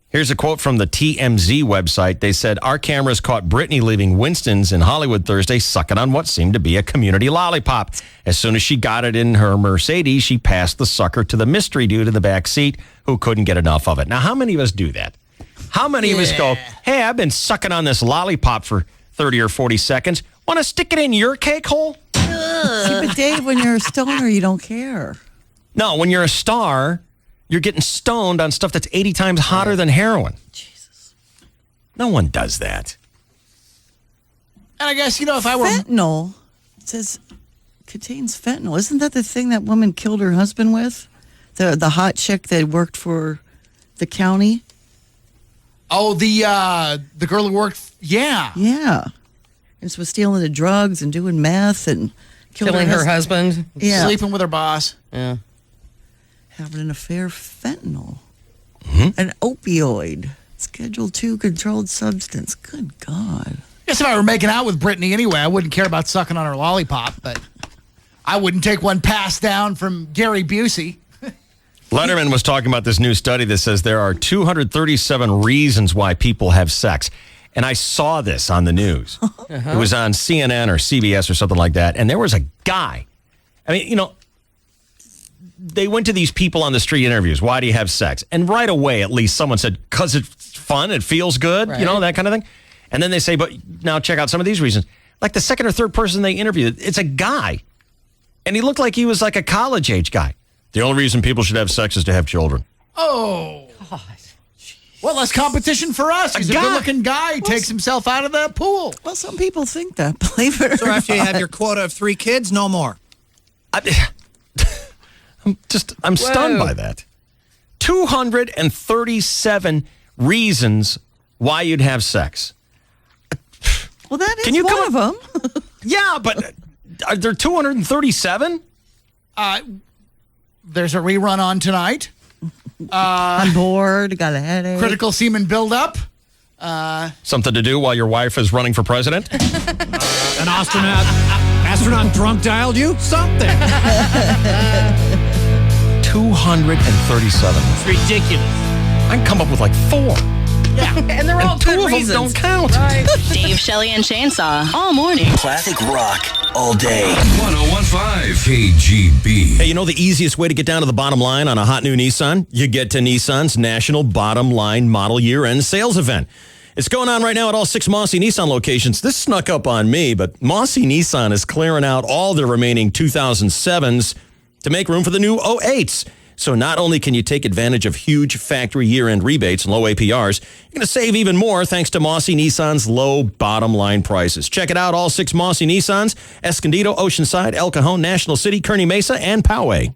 Here's a quote from the TMZ website. They said, our cameras caught Britney leaving Winston's in Hollywood Thursday, sucking on what seemed to be a community lollipop. As soon as she got it in her Mercedes, she passed the sucker to the mystery dude in the back seat who couldn't get enough of it. Now, how many of us do that? How many of us go, hey, I've been sucking on this lollipop for 30 or 40 seconds. Want to stick it in your cake hole? See, but Dave, when you're a stoner, you don't care. No, when you're a star, you're getting stoned on stuff that's 80 times hotter than heroin. Jesus. No one does that. And I guess, if I were... Fentanyl. It says contains fentanyl. Isn't that the thing that woman killed her husband with? The hot chick that worked for the county? Oh, the girl who worked... Yeah. Yeah. And was stealing the drugs and doing meth and killing her husband. Yeah. Sleeping with her boss. Yeah. Having an affair, fentanyl. Mm-hmm. An opioid. Schedule II controlled substance. Good God. I guess if I were making out with Britney anyway, I wouldn't care about sucking on her lollipop, but I wouldn't take one passed down from Gary Busey. Letterman was talking about this new study that says there are 237 reasons why people have sex. And I saw this on the news. It was on CNN or CBS or something like that. And there was a guy. I mean, they went to these people on the street interviews. Why do you have sex? And right away, at least someone said, because it's fun, it feels good, right. That kind of thing. And then they say, but now check out some of these reasons. Like the second or third person they interviewed, it's a guy. And he looked like he was like a college-age guy. The only reason people should have sex is to have children. Oh. God. Well, less competition for us. He's a good-looking guy. He takes himself out of the pool. Well, some people think that, believe it or So not. after you have your quota of 3 kids, no more. I'm stunned by that. 237 reasons why you'd have sex. Well, that is one of them. Yeah, but are there 237? There's a rerun on tonight. I'm bored, got a headache. Critical semen buildup. Something to do while your wife is running for president? An astronaut drunk dialed you? Something. 237. It's ridiculous. I can come up with like 4. Yeah, and they're all two good of them reasons. don't count. Right. Dave, Shelley, and Chainsaw all morning. Classic rock all day. 101.5 KGB. Hey, the easiest way to get down to the bottom line on a hot new Nissan? You get to Nissan's National Bottom Line Model Year-End Sales Event. It's going on right now at all 6 Mossy Nissan locations. This snuck up on me, but Mossy Nissan is clearing out all their remaining 2007s to make room for the new 08s. So not only can you take advantage of huge factory year-end rebates and low APRs, you're going to save even more thanks to Mossy Nissan's low bottom line prices. Check it out, all 6 Mossy Nissans, Escondido, Oceanside, El Cajon, National City, Kearney Mesa, and Poway.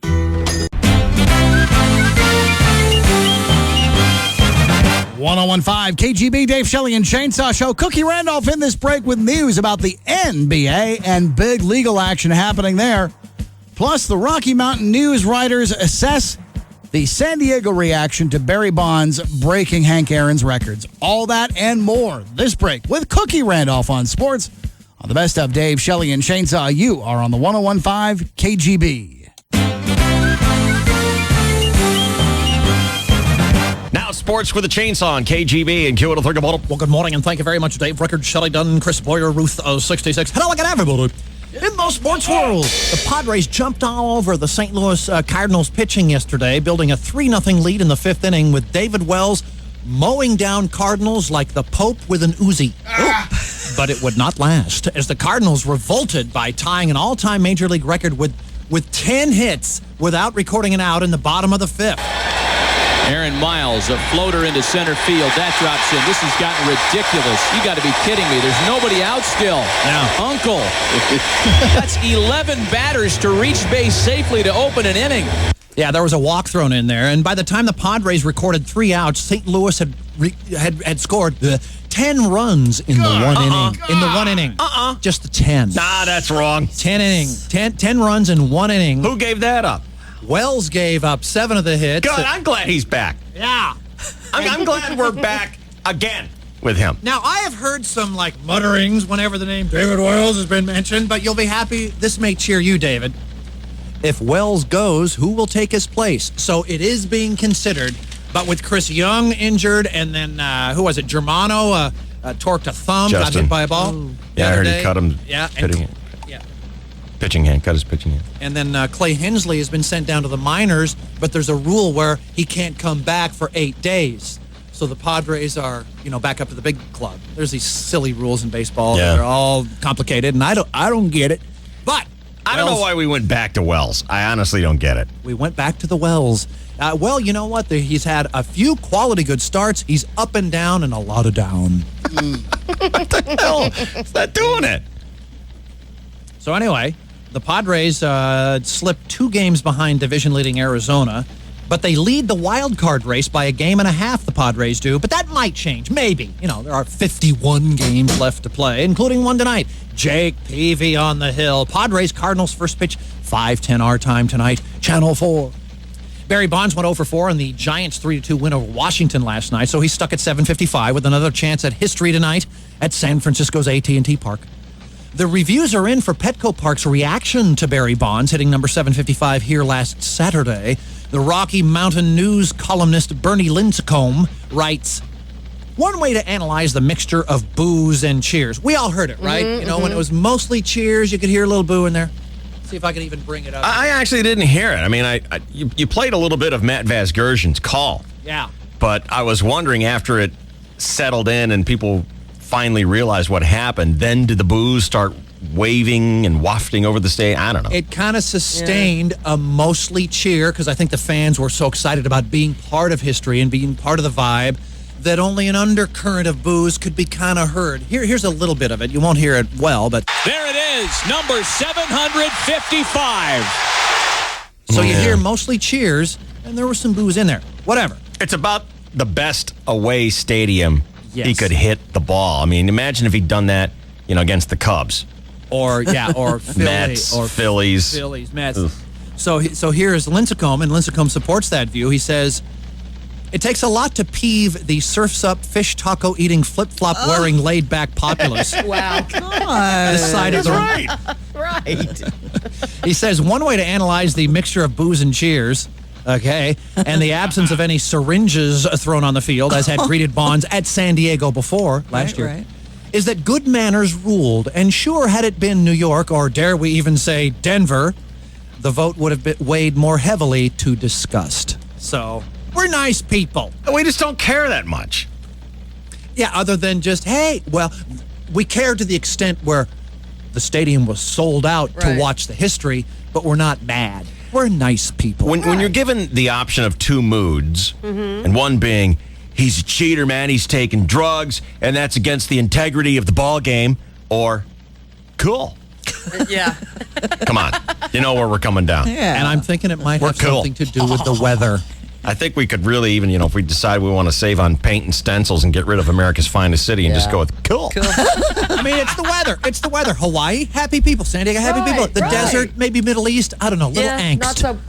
1015 KGB, Dave Shelley and Chainsaw Show. Cookie Randolph in this break with news about the NBA and big legal action happening there. Plus, the Rocky Mountain News writers assess the San Diego reaction to Barry Bonds breaking Hank Aaron's records. All that and more this break with Cookie Randolph on sports. On the best of Dave Shelley and Chainsaw, you are on the 1015 KGB. Now sports with a chainsaw on KGB and Q. Well, good morning, and thank you very much, Dave. Record, Shelley Dunn, Chris Boyer, Ruth 66. Hello again, everybody. In the sports world, the Padres jumped all over the St. Louis Cardinals pitching yesterday, building a 3-0 lead in the fifth inning with David Wells mowing down Cardinals like the Pope with an Uzi. But it would not last, as the Cardinals revolted by tying an all-time Major League record with 10 hits without recording an out in the bottom of the fifth. Aaron Miles, a floater into center field. That drops in. This has gotten ridiculous. You got to be kidding me. There's nobody out still. No. Uncle. That's 11 batters to reach base safely to open an inning. Yeah, there was a walk thrown in there, and by the time the Padres recorded 3 outs, St. Louis had scored 10 runs in the one inning. In the one inning. Just the 10. Nah, that's wrong. 10 runs in one inning. Who gave that up? Wells gave up 7 of the hits. God, I'm glad he's back. Yeah. I'm glad we're back again with him. Now, I have heard some, mutterings whenever the name David Wells has been mentioned, but you'll be happy. This may cheer you, David. If Wells goes, who will take his place? So it is being considered, but with Chris Young injured, and then, who was it, Germano torqued a thumb, got hit by a ball. Yeah, I heard he cut him. Yeah. Pitching hand, cut his pitching hand. And then Clay Hensley has been sent down to the minors, but there's a rule where he can't come back for 8 days. So the Padres are, back up to the big club. There's these silly rules in baseball. Yeah. They're all complicated, and I don't get it. But I don't know why we went back to Wells. I honestly don't get it. We went back to the Wells. Well, you know what? He's had a few quality good starts. He's up and down and a lot of down. What the hell? It's not doing it. So anyway, the Padres slipped 2 games behind division-leading Arizona, but they lead the wild card race by 1.5 games, the Padres do. But that might change, maybe. There are 51 games left to play, including one tonight. Jake Peavy on the hill. Padres, Cardinals first pitch, 5:10 our time tonight, Channel 4. Barry Bonds went 0 for 4 in the Giants' 3-2 win over Washington last night, so he's stuck at 755 with another chance at history tonight at San Francisco's AT&T Park. The reviews are in for Petco Park's reaction to Barry Bonds hitting number 755 here last Saturday. The Rocky Mountain News columnist Bernie Lincecum writes, "One way to analyze the mixture of boos and cheers." We all heard it, right? When it was mostly cheers, you could hear a little boo in there. See if I can even bring it up. I actually didn't hear it. I mean, you played a little bit of Matt Vasgersian's call. Yeah. But I was wondering, after it settled in and people finally realized what happened, then did the boos start waving and wafting over the stage? I don't know. It kind of sustained a mostly cheer because I think the fans were so excited about being part of history and being part of the vibe that only an undercurrent of boos could be kind of heard. Here's a little bit of it. You won't hear it well, but... There it is, number 755. So you hear mostly cheers, and there were some boos in there. Whatever. It's about the best away stadium he could hit the ball. I mean, imagine if he'd done that, against the Cubs. Or Philly, Mets, or Phillies. Mets. Ugh. So here's Lincecum, and Lincecum supports that view. He says, "It takes a lot to peeve the surfs up, fish taco eating, flip-flop wearing, laid-back populace." Wow. Come on. This side of the right. Right. He says one way to analyze the mixture of boos and cheers, okay, and the absence of any syringes thrown on the field, as had greeted Bonds at San Diego before last year, is that good manners ruled. And sure, had it been New York, or dare we even say Denver, the vote would have been weighed more heavily to disgust. So, we're nice people. We just don't care that much. Yeah, other than just, hey, well, we care to the extent where the stadium was sold out to watch the history, but we're not mad. We're nice people. When you're given the option of 2 moods, and one being, he's a cheater, man, he's taking drugs, and that's against the integrity of the ball game, or, cool. Yeah. Come on. You know where we're coming down. Yeah. And I'm thinking it might have something to do with the weather. I think we could really even, if we decide we want to save on paint and stencils and get rid of America's finest city and just go with cool. I mean, it's the weather. It's the weather. Hawaii, happy people. San Diego, happy people. The desert, maybe Middle East. I don't know. Little angst. Not so.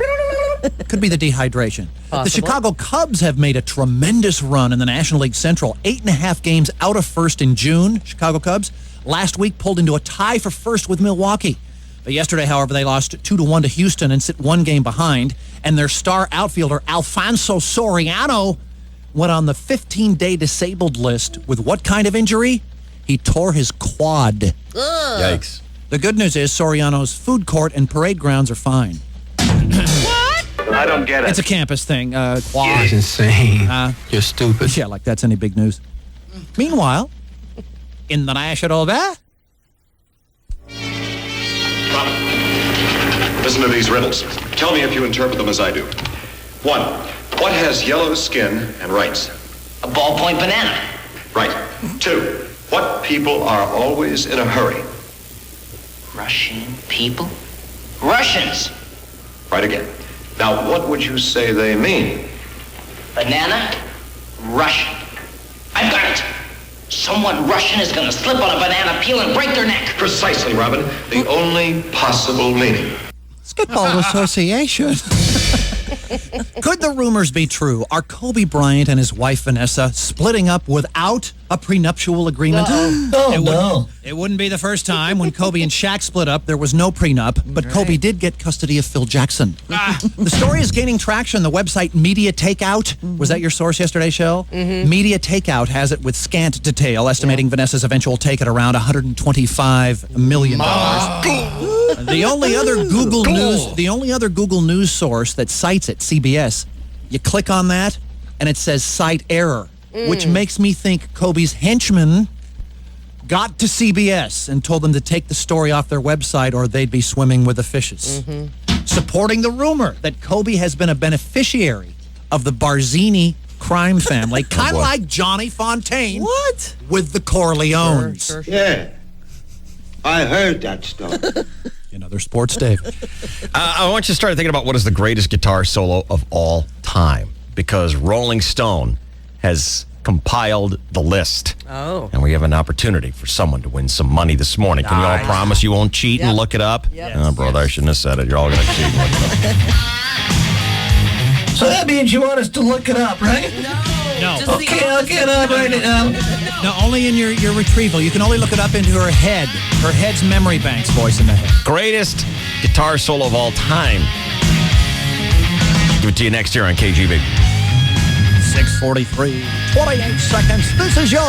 Could be the dehydration. The Chicago Cubs have made a tremendous run in the National League Central. 8.5 games out of first in June. Chicago Cubs last week pulled into a tie for first with Milwaukee. But yesterday, however, they lost 2-1 to Houston and sit one game behind. And their star outfielder, Alfonso Soriano, went on the 15-day disabled list with what kind of injury? He tore his quad. Yikes. The good news is Soriano's food court and parade grounds are fine. I don't get it. It's a campus thing. Quad. It's insane. You're stupid. Yeah, like that's any big news. Meanwhile, in the National Bear. Listen to these riddles. Tell me if you interpret them as I do. 1. What has yellow skin and rights? A ballpoint banana. Right. 2. What people are always in a hurry? Russian people? Russians. Right again. Now, what would you say they mean? Banana, Russian. I've got it. Someone Russian is going to slip on a banana peel and break their neck. Precisely, Robin. The only possible meaning. Spitball Association. Could the rumors be true? Are Kobe Bryant and his wife Vanessa splitting up without a prenuptial agreement? It wouldn't be the first time. When Kobe and Shaq split up, there was no prenup, but Kobe did get custody of Phil Jackson. The story is gaining traction. The website Media Takeout, was that your source yesterday, Shell? Media Takeout has it with scant detail, estimating Vanessa's eventual take at around $125 million. The only other Google News source that cites it, CBS, you click on that and it says site error, which makes me think Kobe's henchmen got to CBS and told them to take the story off their website or they'd be swimming with the fishes. Supporting the rumor that Kobe has been a beneficiary of the Barzini crime family, kind of like Johnny Fontaine. What? With the Corleones. Sure. Yeah. I heard that stuff. Another sports, Dave. I want you to start thinking about what is the greatest guitar solo of all time, because Rolling Stone has compiled the list. Oh. And we have an opportunity for someone to win some money this morning. Can you all promise you won't cheat and look it up? Oh, brother, I shouldn't have said it. You're all going to cheat and look it up. So that means you want us to look it up, right? No. Okay, I'll get up right now. No, only in your retrieval. You can only look it up into her head. Her head's memory bank's voice in the head. Greatest guitar solo of all time. Give it to you next year on KGB. 6:43, 28 seconds. This is your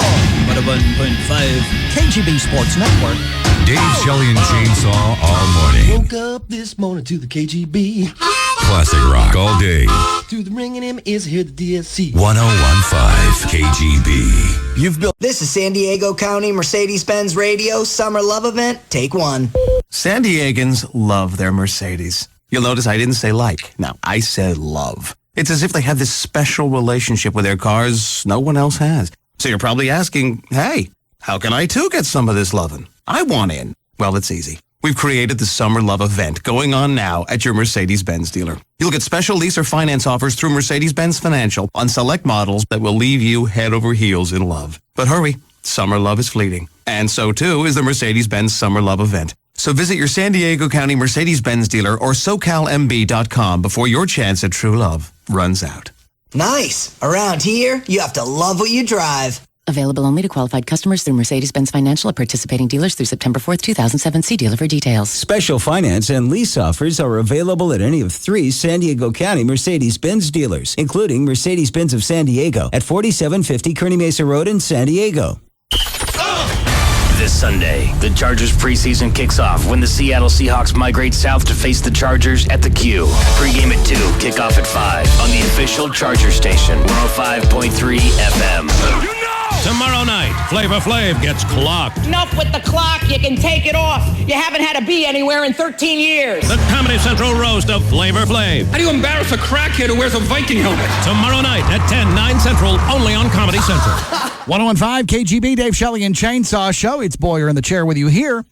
101.5 KGB Sports Network. Dave, Shelley, and Chainsaw all morning. Woke up this morning to the KGB. Classic rock all day. Through the ring in him is here the DSC. 101.5 KGB. You've built. This is San Diego County Mercedes-Benz Radio Summer Love Event. Take one. San Diegans love their Mercedes. You'll notice I didn't say like. No, I said love. It's as if they have this special relationship with their cars no one else has. So you're probably asking, hey, how can I too get some of this lovin'? I want in. Well, it's easy. We've created the Summer Love event going on now at your Mercedes-Benz dealer. You'll get special lease or finance offers through Mercedes-Benz Financial on select models that will leave you head over heels in love. But hurry, Summer Love is fleeting. And so too is the Mercedes-Benz Summer Love event. So visit your San Diego County Mercedes-Benz dealer or SoCalMB.com before your chance at true love runs out. Nice. Around here, you have to love what you drive. Available only to qualified customers through Mercedes-Benz Financial at participating dealers through September 4th, 2007. See dealer for details. Special finance and lease offers are available at any of 3 San Diego County Mercedes-Benz dealers, including Mercedes-Benz of San Diego at 4750 Kearny Mesa Road in San Diego. This Sunday, the Chargers preseason kicks off when the Seattle Seahawks migrate south to face the Chargers at the Q. Pre-game at 2, kickoff at 5 on the official Charger station, 105.3 FM. Tomorrow night, Flavor Flav gets clocked. Enough with the clock. You can take it off. You haven't had a bee anywhere in 13 years. The Comedy Central roast of Flavor Flav. How do you embarrass a crackhead who wears a Viking helmet? Tomorrow night at 10, 9 Central, only on Comedy Central. 101.5 KGB, Dave Shelley and Chainsaw Show. It's Boyer in the chair with you here.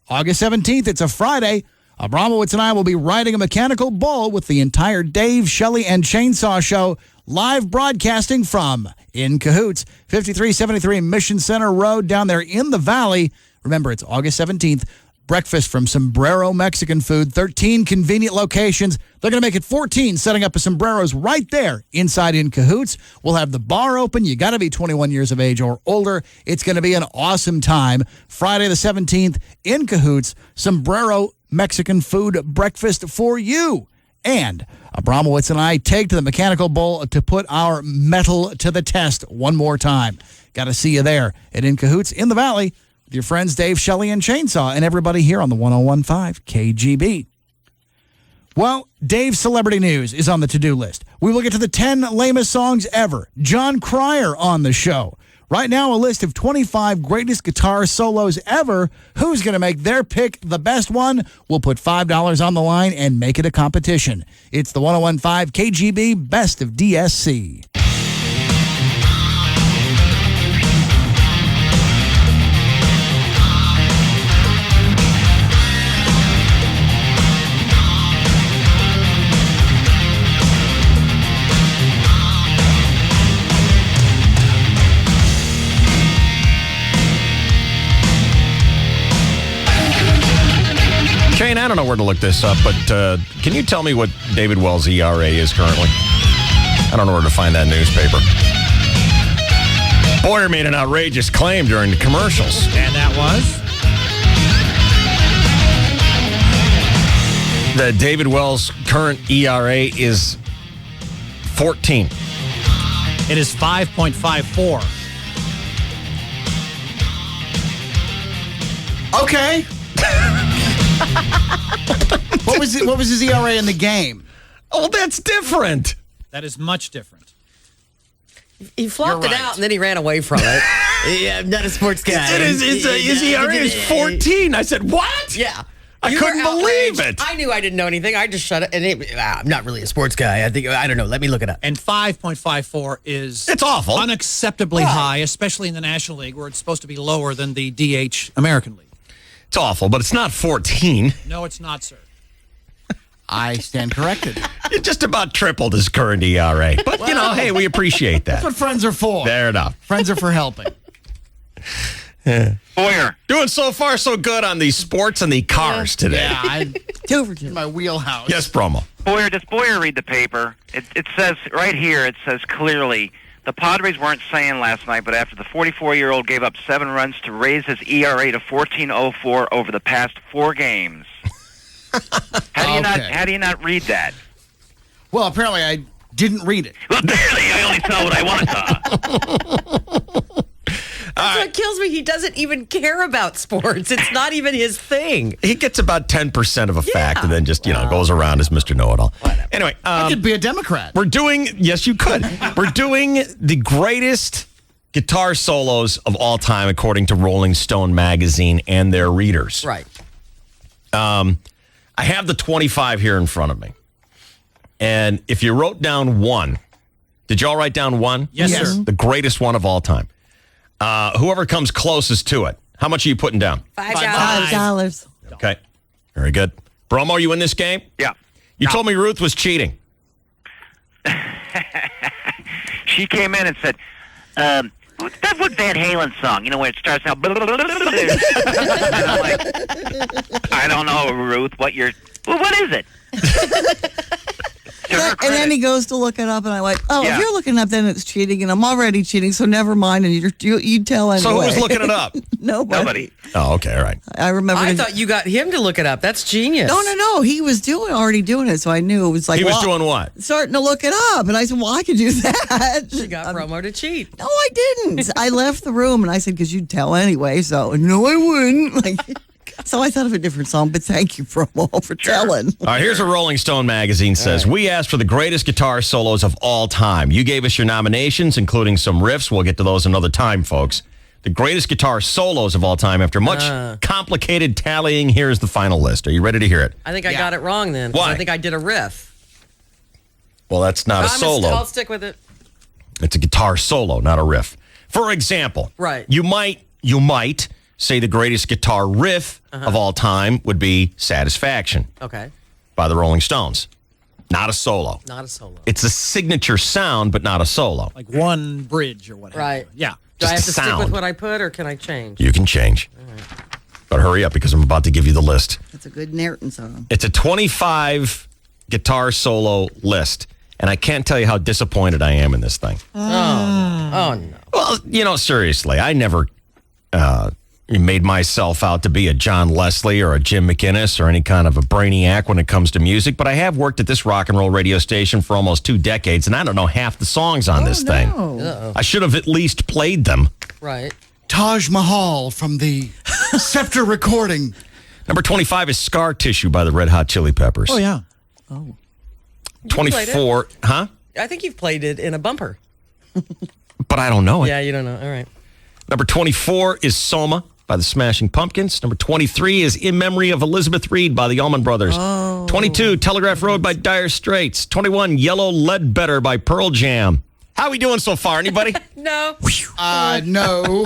August 17th, it's a Friday. Abramowitz and I will be riding a mechanical bull with the entire Dave, Shelley, and Chainsaw Show live broadcasting from In Cahoots, 5373 Mission Center Road down there in the Valley. Remember, it's August 17th. Breakfast from Sombrero Mexican Food, 13 convenient locations. They're going to make it 14, setting up a Sombreros right there inside In Cahoots. We'll have the bar open. You got to be 21 years of age or older. It's going to be an awesome time. Friday the 17th, In Cahoots, Sombrero Mexican Food breakfast for you. And Abramowitz and I take to the Mechanical Bull to put our metal to the test one more time. Got to see you there at In Cahoots in the Valley with your friends Dave, Shelley, and Chainsaw, and everybody here on the 101.5 KGB. Well, Dave's Celebrity News is on the to-do list. We will get to the 10 lamest songs ever. John Cryer on the show. Right now, a list of 25 greatest guitar solos ever. Who's going to make their pick the best one? We'll put $5 on the line and make it a competition. It's the 101.5 KGB Best of DSC. Shane, I don't know where to look this up, but can you tell me what David Wells' ERA is currently? I don't know where to find that newspaper. Boyer made an outrageous claim during the commercials. And that was? The David Wells' current ERA is 14. It is 5.54. Okay. What was his ERA in the game? Oh, that's different. That is much different. He flopped it out and then he ran away from it. Yeah, I'm not a sports guy. His ERA is 14. I said, what? Yeah. I couldn't believe it. I knew I didn't know anything. I just shut it. And I'm not really a sports guy. I don't know. Let me look it up. And 5.54 is... It's awful. Unacceptably high, especially in the National League, where it's supposed to be lower than the DH American League. It's awful, but it's not 14. No, it's not, sir. I stand corrected. It just about tripled his current ERA. But, hey, we appreciate that. That's what friends are for. Fair enough. Friends are for helping. Yeah. Boyer. Doing so far so good on the sports and the cars today. Yeah, I'm in my wheelhouse. Yes, Bromo. Boyer, does Boyer read the paper? It says, right here, it says clearly, the Padres weren't saying last night, but after the 44-year-old gave up 7 runs to raise his ERA to 14.04 over the past 4 games. How do you not read that? Well, apparently I didn't read it. Well, apparently I only saw what I wanted to. That's what kills me. He doesn't even care about sports. It's not even his thing. He gets about 10% of a fact and then just, goes around as Mr. Know-It-All. Whatever. Anyway. I could be a Democrat. Yes, you could. We're doing the greatest guitar solos of all time, according to Rolling Stone magazine and their readers. Right. I have the 25 here in front of me. And if you wrote down one, did you all write down one? Yes, sir. The greatest one of all time. Whoever comes closest to it. How much are you putting down? $5. Okay. Very good. Bromo, you in this game? Yeah. You told me Ruth was cheating. She came in and said, that's what Van Halen song, where it starts out. And I'm like, I don't know, Ruth, what is it? And then he goes to look it up, and I'm like, if you're looking it up, then it's cheating, and I'm already cheating, so never mind, and you tell anyway. So who was looking it up? Nobody. Oh, okay, all right. I remember. I thought you got him to look it up. That's genius. No. He was already doing it, so I knew it was like. He was doing what? Starting to look it up, and I said, well, I could do that. She got Bromo to cheat. No, I didn't. I left the room, and I said, because you'd tell anyway, so no, I wouldn't. So I thought of a different song, but thank you, Promo, for telling. All right, here's what Rolling Stone magazine says. Right. We asked for the greatest guitar solos of all time. You gave us your nominations, including some riffs. We'll get to those another time, folks. The greatest guitar solos of all time. After much complicated tallying, here's the final list. Are you ready to hear it? I think I got it wrong then. Why? I think I did a riff. Well, that's not a solo. I'll stick with it. It's a guitar solo, not a riff. For example, right. You might say the greatest guitar riff of all time would be Satisfaction Okay. by the Rolling Stones. Not a solo. Not a solo. It's a signature sound, but not a solo. Like one bridge or whatever. Right. Yeah. Do I have Just to a stick with sound. what I put, or can I change? You can change. But hurry up because I'm about to give you the list. That's a good Nairton song. It's a 25 guitar solo list, and I can't tell you how disappointed I am in this thing. Oh no. Well, seriously, I never made myself out to be a John Leslie or a Jim McInnes or any kind of a brainiac when it comes to music, but I have worked at this rock and roll radio station for almost 2 decades, and I don't know half the songs on this thing. Uh-oh. I should have at least played them. Right. Taj Mahal from the Scepter recording. Number 25 is Scar Tissue by the Red Hot Chili Peppers. Oh, yeah. 24, huh? I think you've played it in a bumper. But I don't know it. Yeah, you don't know. All right. Number 24 is Soma by the Smashing Pumpkins. Number 23 is In Memory of Elizabeth Reed by the Allman Brothers. 22, Telegraph Road by Dire Straits. 21, Yellow Ledbetter by Pearl Jam. How are we doing so far? Anybody? No. No.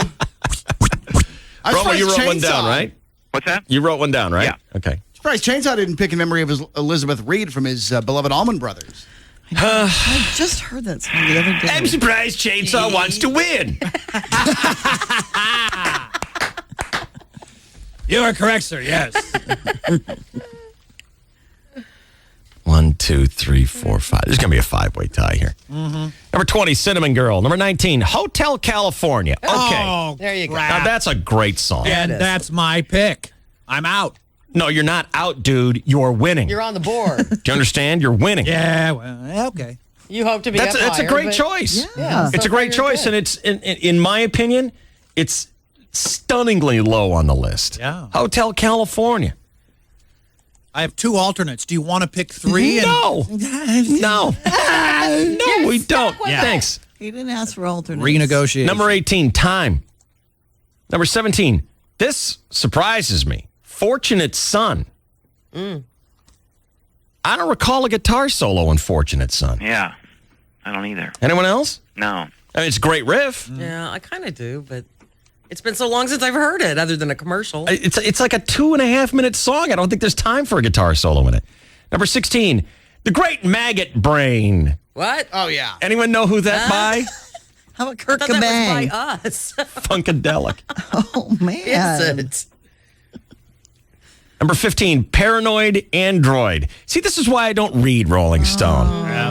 Romo, you wrote one down, right? What's that? You wrote one down, right? Yeah. Okay. Surprised Chainsaw didn't pick In Memory of Elizabeth Reed from his beloved Allman Brothers. I just heard that song the other day. I'm surprised Chainsaw wants to win. You are correct, sir. Yes. 1, 2, 3, 4, 5. There's going to be a 5-way tie here. Number 20, Cinnamon Girl. Number 19, Hotel California. Okay. Oh, There you go. Now, that's a great song. And that's my pick. I'm out. No, you're not out, dude. You're winning. You're on the board. Do you understand? You're winning. Yeah, well, okay. You hope to be That's up a higher, great but- choice. Yeah. It's a great choice, and it's, in my opinion, it's stunningly low on the list. Yeah. Hotel California. I have 2 alternates. Do you want to pick 3? No. No. No, we don't. Yeah. Thanks. He didn't ask for alternates. Renegotiate. Number 18, Time. Number 17, this surprises me. Fortunate Son. I don't recall a guitar solo in Fortunate Son. Yeah. I don't either. Anyone else? No. I mean, it's a great riff. Yeah, I kind of do, but it's been so long since I've heard it, other than a commercial. It's like a 2.5-minute song. I don't think there's time for a guitar solo in it. Number 16, The Great Maggot Brain. What? Oh, yeah. Anyone know who that by? How about Kurt I thought Cobain? that was by us. Funkadelic. Oh, man. Is it? Number 15, Paranoid Android. See, this is why I don't read Rolling Stone.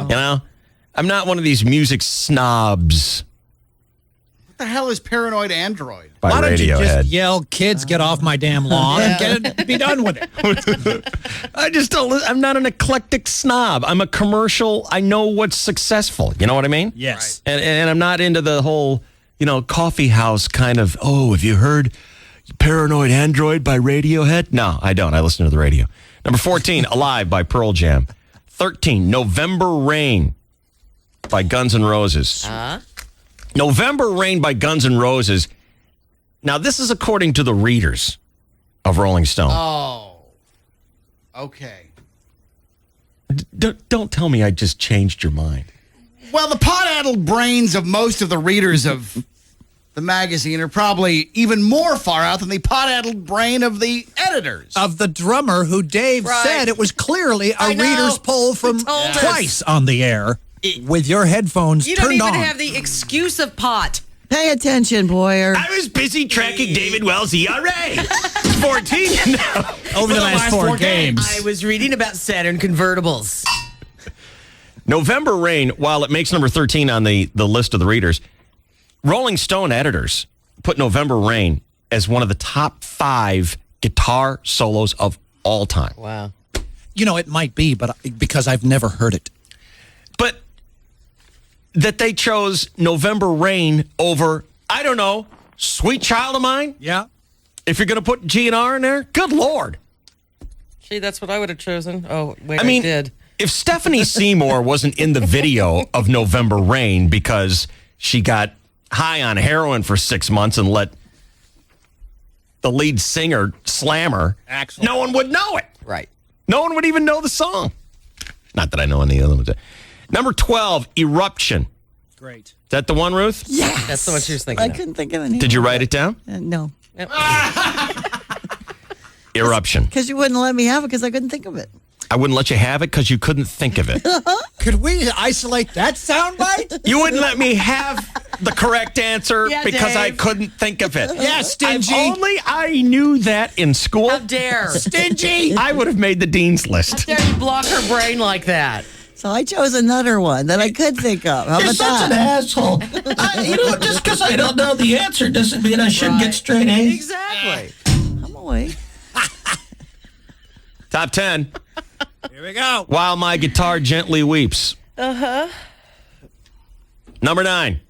You know? I'm not one of these music snobs What the hell is Paranoid Android? by Why don't you Radiohead. just yell, kids, get off my damn lawn and get it, be done with it? I just don't. I'm not an eclectic snob. I'm a commercial. I know what's successful. You know what I mean? Yes. And I'm not into the whole, coffee house kind of. Oh, have you heard Paranoid Android by Radiohead? No, I don't. I listen to the radio. Number 14, Alive by Pearl Jam. 13, November Rain by Guns N' Roses. November Rain by Guns N' Roses. Now, this is according to the readers of Rolling Stone. Oh. Okay. Don't tell me I just changed your mind. Well, the pot-addled brains of most of the readers of the magazine are probably even more far out than the pot-addled brain of the editors. Of the drummer who Dave said it was clearly a reader's poll from twice on the air with your headphones You don't turned even on. have the excuse of pot. Pay attention, Boyer. I was busy tracking David Wells' ERA. 14 now. Over the last 4 games. I was reading about Saturn convertibles. November Rain, while it makes number 13 on the list of the readers, Rolling Stone editors put November Rain as one of the top 5 guitar solos of all time. Wow. It might be, but because I've never heard it. But that they chose November Rain over, I don't know, Sweet Child of Mine? Yeah. If you're going to put G and R in there, good Lord. Gee, that's what I would have chosen. Oh, wait, I mean, did. if Stephanie Seymour wasn't in the video of November Rain because she got high on heroin for 6 months and let the lead singer slam her, no one would know it. Right. No one would even know the song. Not that I know any other ones. Number 12, Eruption. Great. Is that the one, Ruth? Yes. That's the one she was thinking I of. couldn't think of any. Did you write it down? No. Eruption. Because you wouldn't let me have it because I couldn't think of it. I wouldn't let you have it because you couldn't think of it. Could we isolate that soundbite? You wouldn't let me have the correct answer because I couldn't think of it. Yeah, stingy. If only I knew that in school. How dare. Stingy. I would have made the dean's list. How dare you block her brain like that? So I chose another one that I could think of. How You're about such an that? asshole. Just because I don't know the answer doesn't mean I shouldn't get straight A's. Exactly. I'm away. Top 10. Here we go. While my guitar gently weeps. Uh-huh. Number 9.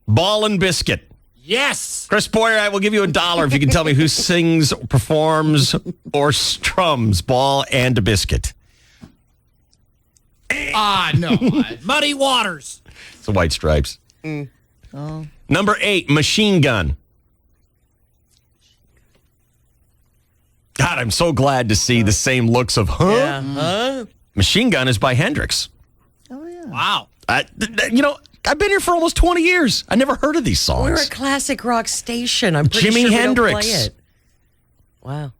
Ball and Biscuit. Yes. Chris Boyer, I will give you $1 if you can tell me who sings, performs, or strums Ball and a Biscuit. No. Muddy Waters. It's the White Stripes. Oh. Number 8, Machine Gun. God, I'm so glad to see the same looks of, Yeah. Machine Gun is by Hendrix. Oh, yeah. Wow. I've been here for almost 20 years. I never heard of these songs. We're a classic rock station. I'm pretty Jimi sure Hendrix. we don't play it. Wow.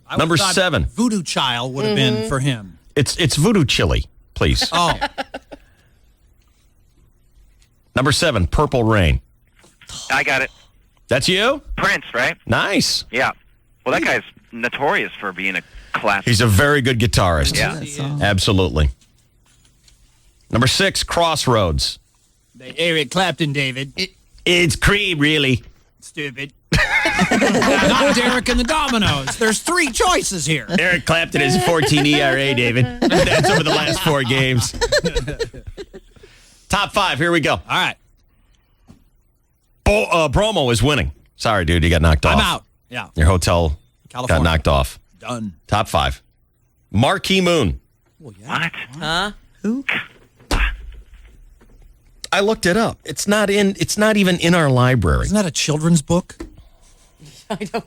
I Number would've thought 7. Voodoo Child would have been for him. It's Voodoo Chili, please. Oh. Number 7, Purple Rain. I got it. That's you? Prince, right? Nice. Yeah. Well, that guy's notorious for being a classic. He's a very good guitarist. Yeah. Absolutely. Number 6, Crossroads. Eric Clapton, David. It's Creed, really. Stupid. Not Derek and the Dominoes. There's 3 choices here. Eric Clapton is a 14 ERA, David. That's over the last 4 games. Top 5, here we go. All right. Bromo is winning. Sorry, dude, you got knocked off. I'm out. Yeah. Your hotel California. got knocked off. Done. Top 5. Marquee Moon. What? Huh? Who? I looked it up. It's not even in our library. Isn't that a children's book? I don't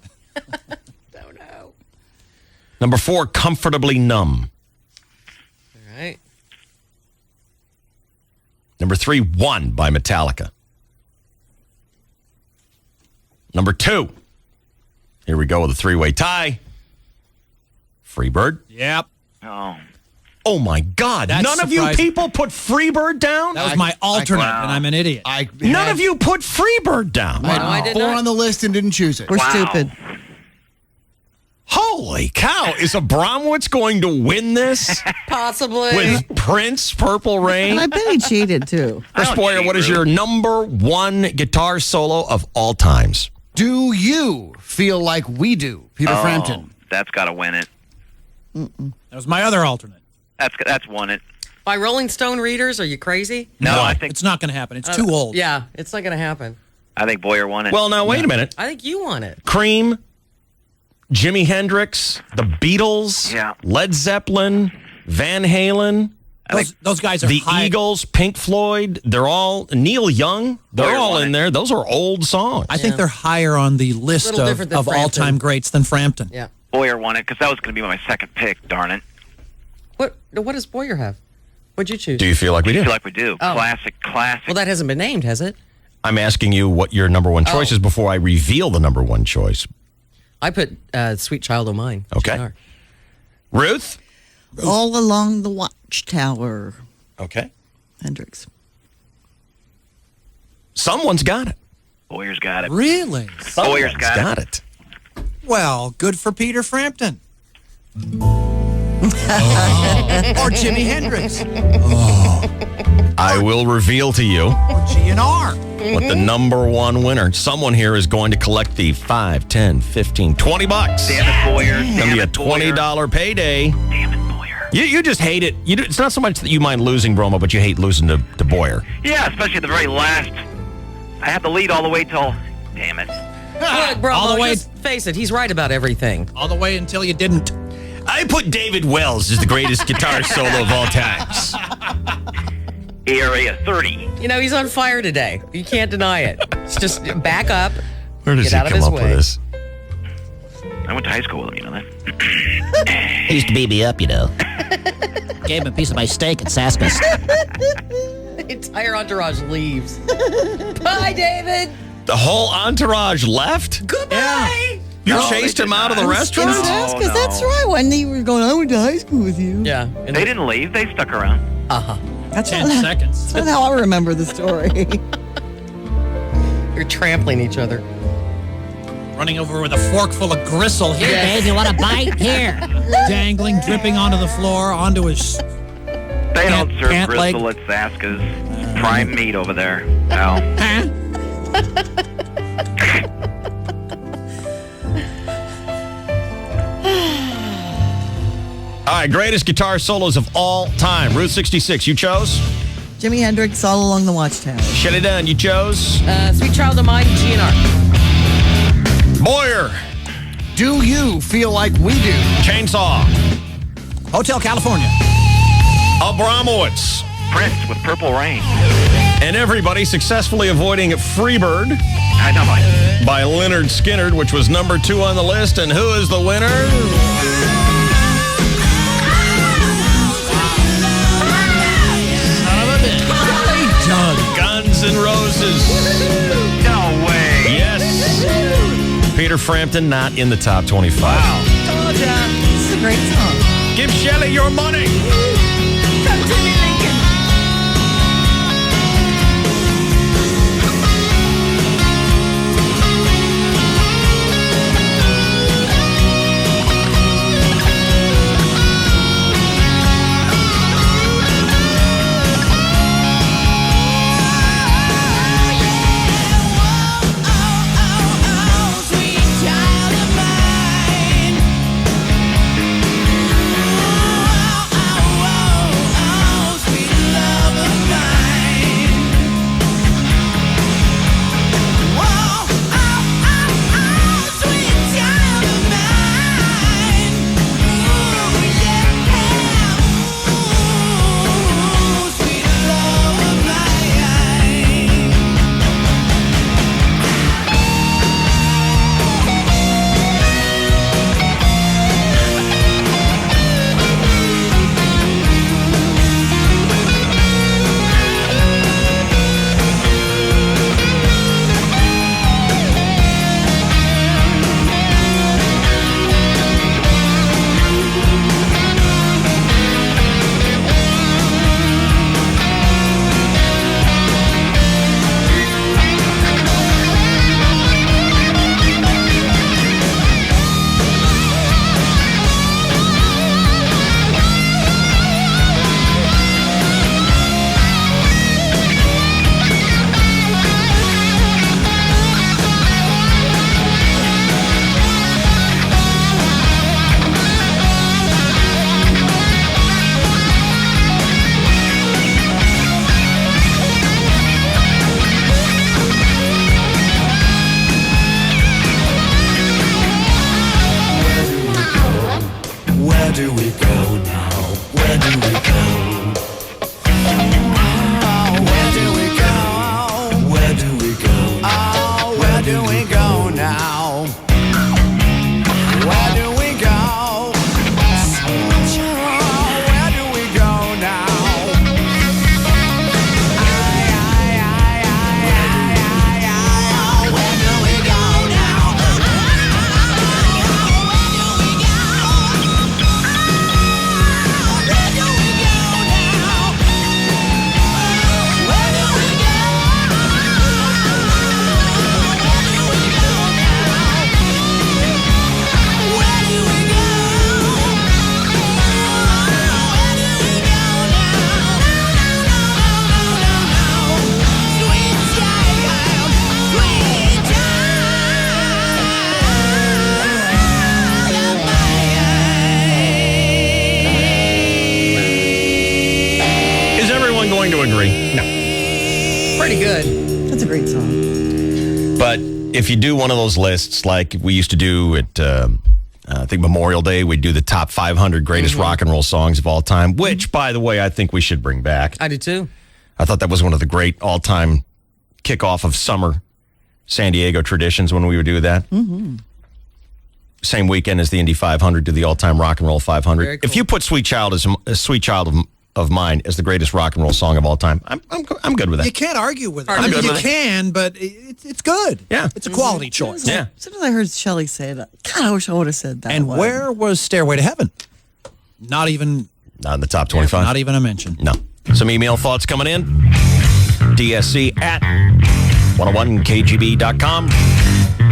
know. Number 4, Comfortably Numb. All right. Number 3, One by Metallica. Number 2, here we go with a 3-way tie. Freebird. Yep. Oh my God. That's None of you surprising. people put Freebird down? That was my alternate, and I'm an idiot. None of you put Freebird down. I had 4 on the list and didn't choose it. We're stupid. Holy cow. Is Abramowitz going to win this? Possibly. With Prince, Purple Rain? And I bet he cheated, too. Chris Boyer, what is your number 1 guitar solo of all times? Do you feel like we do, Peter Frampton? That's got to win it. That was my other alternate. That's won it. By Rolling Stone readers? Are you crazy? No, I think It's not going to happen. It's too old. Yeah, it's not going to happen. I think Boyer won it. Well, now, wait a minute. I think you want it. Cream, Jimi Hendrix, the Beatles, Led Zeppelin, Van Halen. Those guys are the high. Eagles, Pink Floyd. They're all Neil Young. They're Boyer all won in it. there. Those are old songs. I think they're higher on the list Little different than of Frampton. all-time greats than Frampton. Yeah. Boyer won it because that was going to be my second pick, darn it. What does Boyer have? What'd you choose? Do you feel like we I do? feel like we do. Oh. Classic. Well, that hasn't been named, has it? I'm asking you what your number 1 choice is before I reveal the number 1 choice. I put Sweet Child O' Mine. Okay. GR. Ruth? All Along the Watchtower. Okay. Hendrix. Someone's got it. Boyer's got it. Really? Boyer's got it. Got it. Well, good for Peter Frampton. Or Jimi Hendrix. I will reveal to you Or GNR. what the number 1 winner. Someone here is going to collect the 5, 10, 15, 20 bucks. Damn it, Boyer. It's going to be a $20 payday. Damn it, Boyer. You just hate it. It's not so much that you mind losing Bromo, but you hate losing to Boyer. Yeah, especially at the very last. I had the lead all the way till. Damn it. Look, bro, All the way- just face it. He's right about everything. All the way until you didn't. I put David Wells as the greatest guitar solo of all times. ERA of 30. You know, he's on fire today. You can't deny it. It's just back up. Where does Get he out of come his up way. with this? I went to high school with him, you know that? He used to beat me up, you know. Gave him a piece of my steak at Saskis. The entire entourage leaves. Bye, David. The whole entourage left? Goodbye. You No, chased they him did out of the not. restaurant? No. That's right. When they were going, I went to high school with you. Yeah. They didn't leave. They stuck around. That's 10 not, seconds. that's not how I remember the story. You're trampling each other. Running over with a fork full of gristle. Here, Babe, you want a bite? Here. dangling, dripping onto the floor, onto his... They don't serve pant leg. gristle at Zaska's. Prime meat over there. Al. All right, greatest guitar solos of all time. Route 66, you chose? Jimi Hendrix, All Along the Watchtower. Shut it down, you chose? Sweet Child of Mine, GNR. Boyer. Do you feel like we do? Chainsaw. Hotel California. Abramowitz. Prince with Purple Rain. And everybody successfully avoiding Freebird Dynamite. by Leonard Skinner, which was number 2 on the list. And who is the winner? Guns N' Roses. No way. Yes. Peter Frampton not in the top 25. Wow. Told ya. This is a great song. Give Shelley your money. Come to me, Lincoln. Going to agree. No. Pretty good. That's a great song. But if you do one of those lists like we used to do at, I think, Memorial Day, we'd do the top 500 greatest rock and roll songs of all time, which, by the way, I think we should bring back. I do too. I thought that was one of the great all-time kickoff of summer San Diego traditions when we would do that. Mm-hmm. Same weekend as the Indy 500, do the all-time rock and roll 500. Very cool. If you put Sweet Child of mine as the greatest rock and roll song of all time. I'm good with that. You can't argue with it. I'm I mean, good you with it. can, but it's good. Yeah. It's a quality choice. Yeah. As soon as I heard Shelley say that, God, I wish I would have said that. And one. where was Stairway to Heaven? Not in the top 25. Not even a mention. No. Some email thoughts coming in. DSC at 101kgb.com.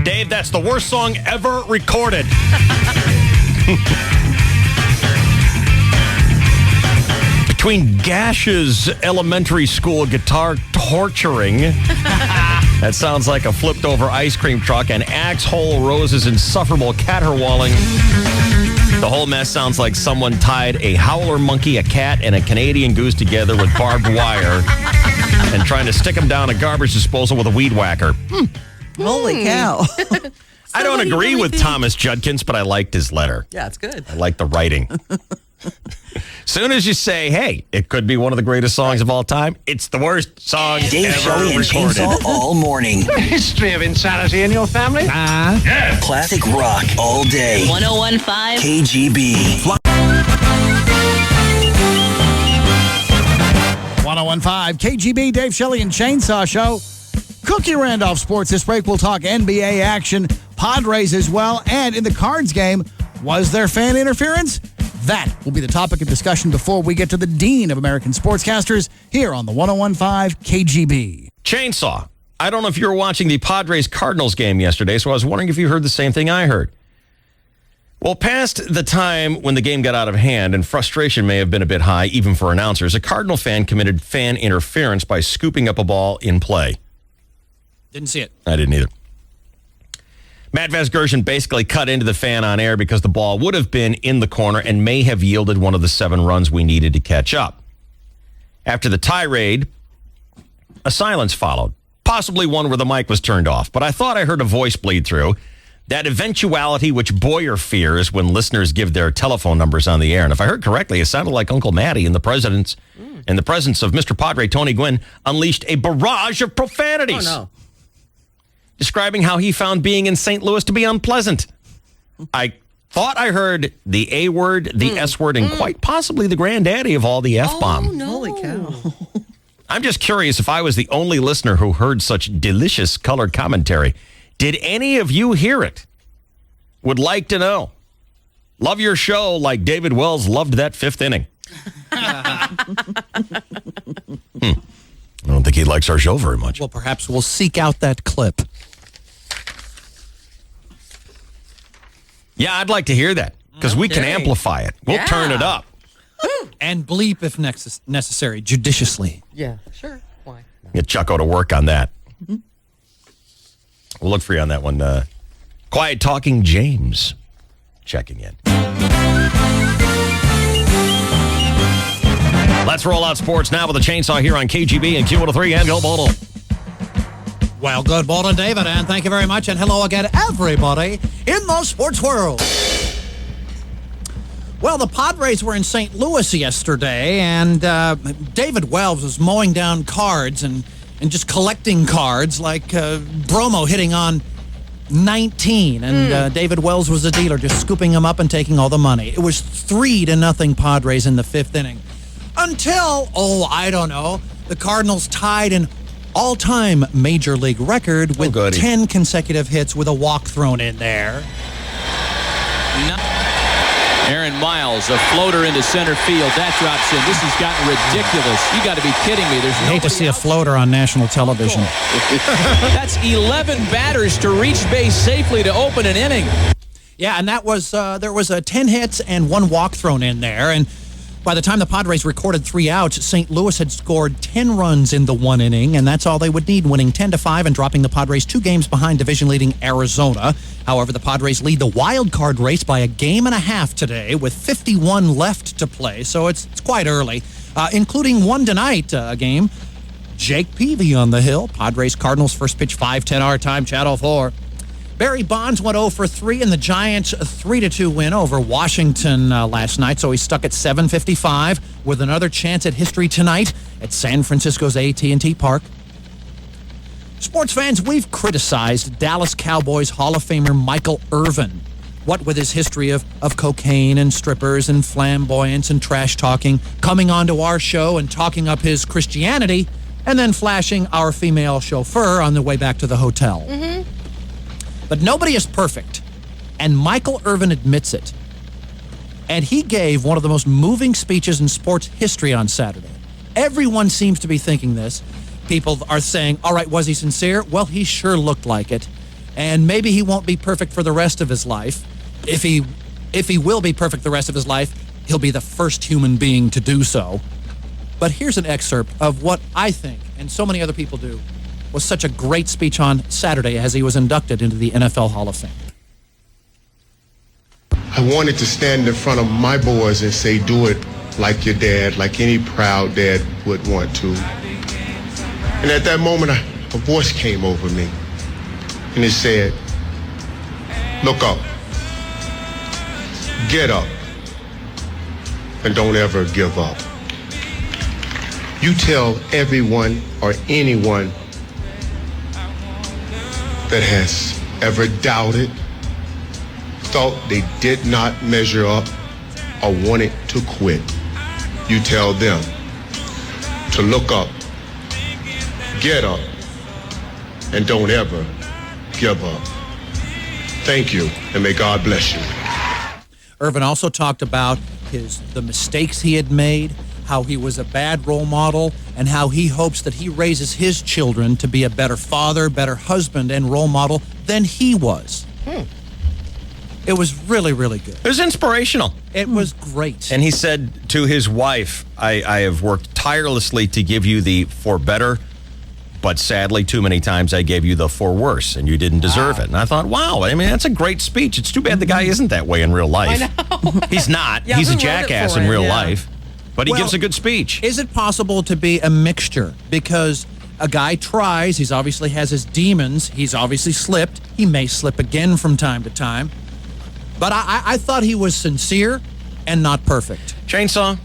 Dave, that's the worst song ever recorded. Between Gash's elementary school guitar torturing, that sounds like a flipped over ice cream truck, and Axe Hole Rose's insufferable caterwauling, the whole mess sounds like someone tied a howler monkey, a cat, and a Canadian goose together with barbed wire and trying to stick them down a garbage disposal with a weed whacker. Holy cow. I don't agree with Thomas Judkins, but I liked his letter. Yeah, it's good. I like the writing. Soon as you say, hey, it could be one of the greatest songs of all time, it's the worst song Dave, ever Shelley, and recorded. Chainsaw all morning. History of insanity in your family? Yeah. Classic rock all day. 101.5 KGB. 101.5 KGB, Dave Shelley and Chainsaw Show. Cookie Randolph Sports this break. We'll talk NBA action, Padres as well, and in the Cards game, was there fan interference? That will be the topic of discussion before we get to the Dean of American Sportscasters here on the 101.5 KGB. Chainsaw. I don't know if you were watching the Padres-Cardinals game yesterday, so I was wondering if you heard the same thing I heard. Well, past the time when the game got out of hand and frustration may have been a bit high, even for announcers, a Cardinal fan committed fan interference by scooping up a ball in play. Didn't see it. I didn't either. Matt Vasgersian basically cut into the fan on air because the ball would have been in the corner and may have yielded one of the 7 runs we needed to catch up. After the tirade, a silence followed, possibly one where the mic was turned off, but I thought I heard a voice bleed through, that eventuality which Boyer fears when listeners give their telephone numbers on the air. And if I heard correctly, it sounded like Uncle Matty in the presence of Mr. Padre Tony Gwynn unleashed a barrage of profanities. Oh, no. Describing how he found being in St. Louis to be unpleasant. I thought I heard the A word, the S word, and quite possibly the granddaddy of all the F-bomb. Oh, no. Holy cow. I'm just curious if I was the only listener who heard such delicious colored commentary. Did any of you hear it? Would like to know. Love your show like David Wells loved that 5th inning. I don't think he likes our show very much. Well, perhaps we'll seek out that clip. Yeah, I'd like to hear that because we can Okay. amplify it. We'll turn it up. And bleep if necessary, judiciously. Yeah, sure. Why? Get Chucko to work on that. We'll look for you on that one. Quiet Talking James checking in. Let's roll out sports now with a chainsaw here on KGB and Q103 and Go Bodle. Well, good morning, David, and thank you very much, and hello again, everybody in the sports world. Well, the Padres were in St. Louis yesterday, and David Wells was mowing down cards and just collecting cards like Bromo hitting on 19, and David Wells was the dealer, just scooping them up and taking all the money. It was 3-0 Padres in the 5th inning. Until, I don't know, the Cardinals tied an all-time Major League record with 10 consecutive hits with a walk thrown in there. Aaron Miles, a floater into center field. That drops in. This has gotten ridiculous. You got to be kidding me. There's I hate to see a floater on national television. That's 11 batters to reach base safely to open an inning. Yeah, and that was there was 10 hits and 1 walk thrown in there, and by the time the Padres recorded 3 outs, St. Louis had scored 10 runs in the 1 inning, and that's all they would need, winning 10-5 and dropping the Padres 2 games behind division-leading Arizona. However, the Padres lead the wild card race by a game and a half today with 51 left to play, so it's quite early, including one tonight game. Jake Peavy on the hill. Padres-Cardinals first pitch 5:10 our time, Channel 4. Barry Bonds went 0 for 3 in the Giants' 3-2 win over Washington last night, so he's stuck at 755 with another chance at history tonight at San Francisco's AT&T Park. Sports fans, we've criticized Dallas Cowboys Hall of Famer Michael Irvin what with his history of cocaine and strippers and flamboyance and trash talking, coming onto our show and talking up his Christianity, and then flashing our female chauffeur on the way back to the hotel. Mm-hmm. But nobody is perfect, and Michael Irvin admits it. And he gave one of the most moving speeches in sports history on Saturday. Everyone seems to be thinking this. People are saying, all right, was he sincere? Well, he sure looked like it. And maybe he won't be perfect for the rest of his life. If he will be perfect the rest of his life, he'll be the first human being to do so. But here's an excerpt of what I think, and so many other people do, was such a great speech on Saturday as he was inducted into the NFL Hall of Fame. I wanted to stand in front of my boys and say, do it like your dad, like any proud dad would want to. And at that moment, a voice came over me, and it said, look up, get up, and don't ever give up. You tell everyone or anyone that has ever doubted, thought they did not measure up, or wanted to quit. You tell them to look up, get up, and don't ever give up. Thank you, and may God bless you. Irvin also talked about the mistakes he had made, how he was a bad role model, and how he hopes that he raises his children to be a better father, better husband, and role model than he was. It was really, really good. It was inspirational. It was great. And he said to his wife, I have worked tirelessly to give you the for better, but sadly, too many times I gave you the for worse, and you didn't deserve it. And I thought, wow, I mean, that's a great speech. It's too bad the guy isn't that way in real life. I know. He's not. Yeah, He's a who wrote it jackass for in him? real Yeah. life. But he Well, gives a good speech. Is it possible to be a mixture? Because a guy tries, he's obviously has his demons, he's obviously slipped, he may slip again from time to time. But I thought he was sincere and not perfect. Chainsaw,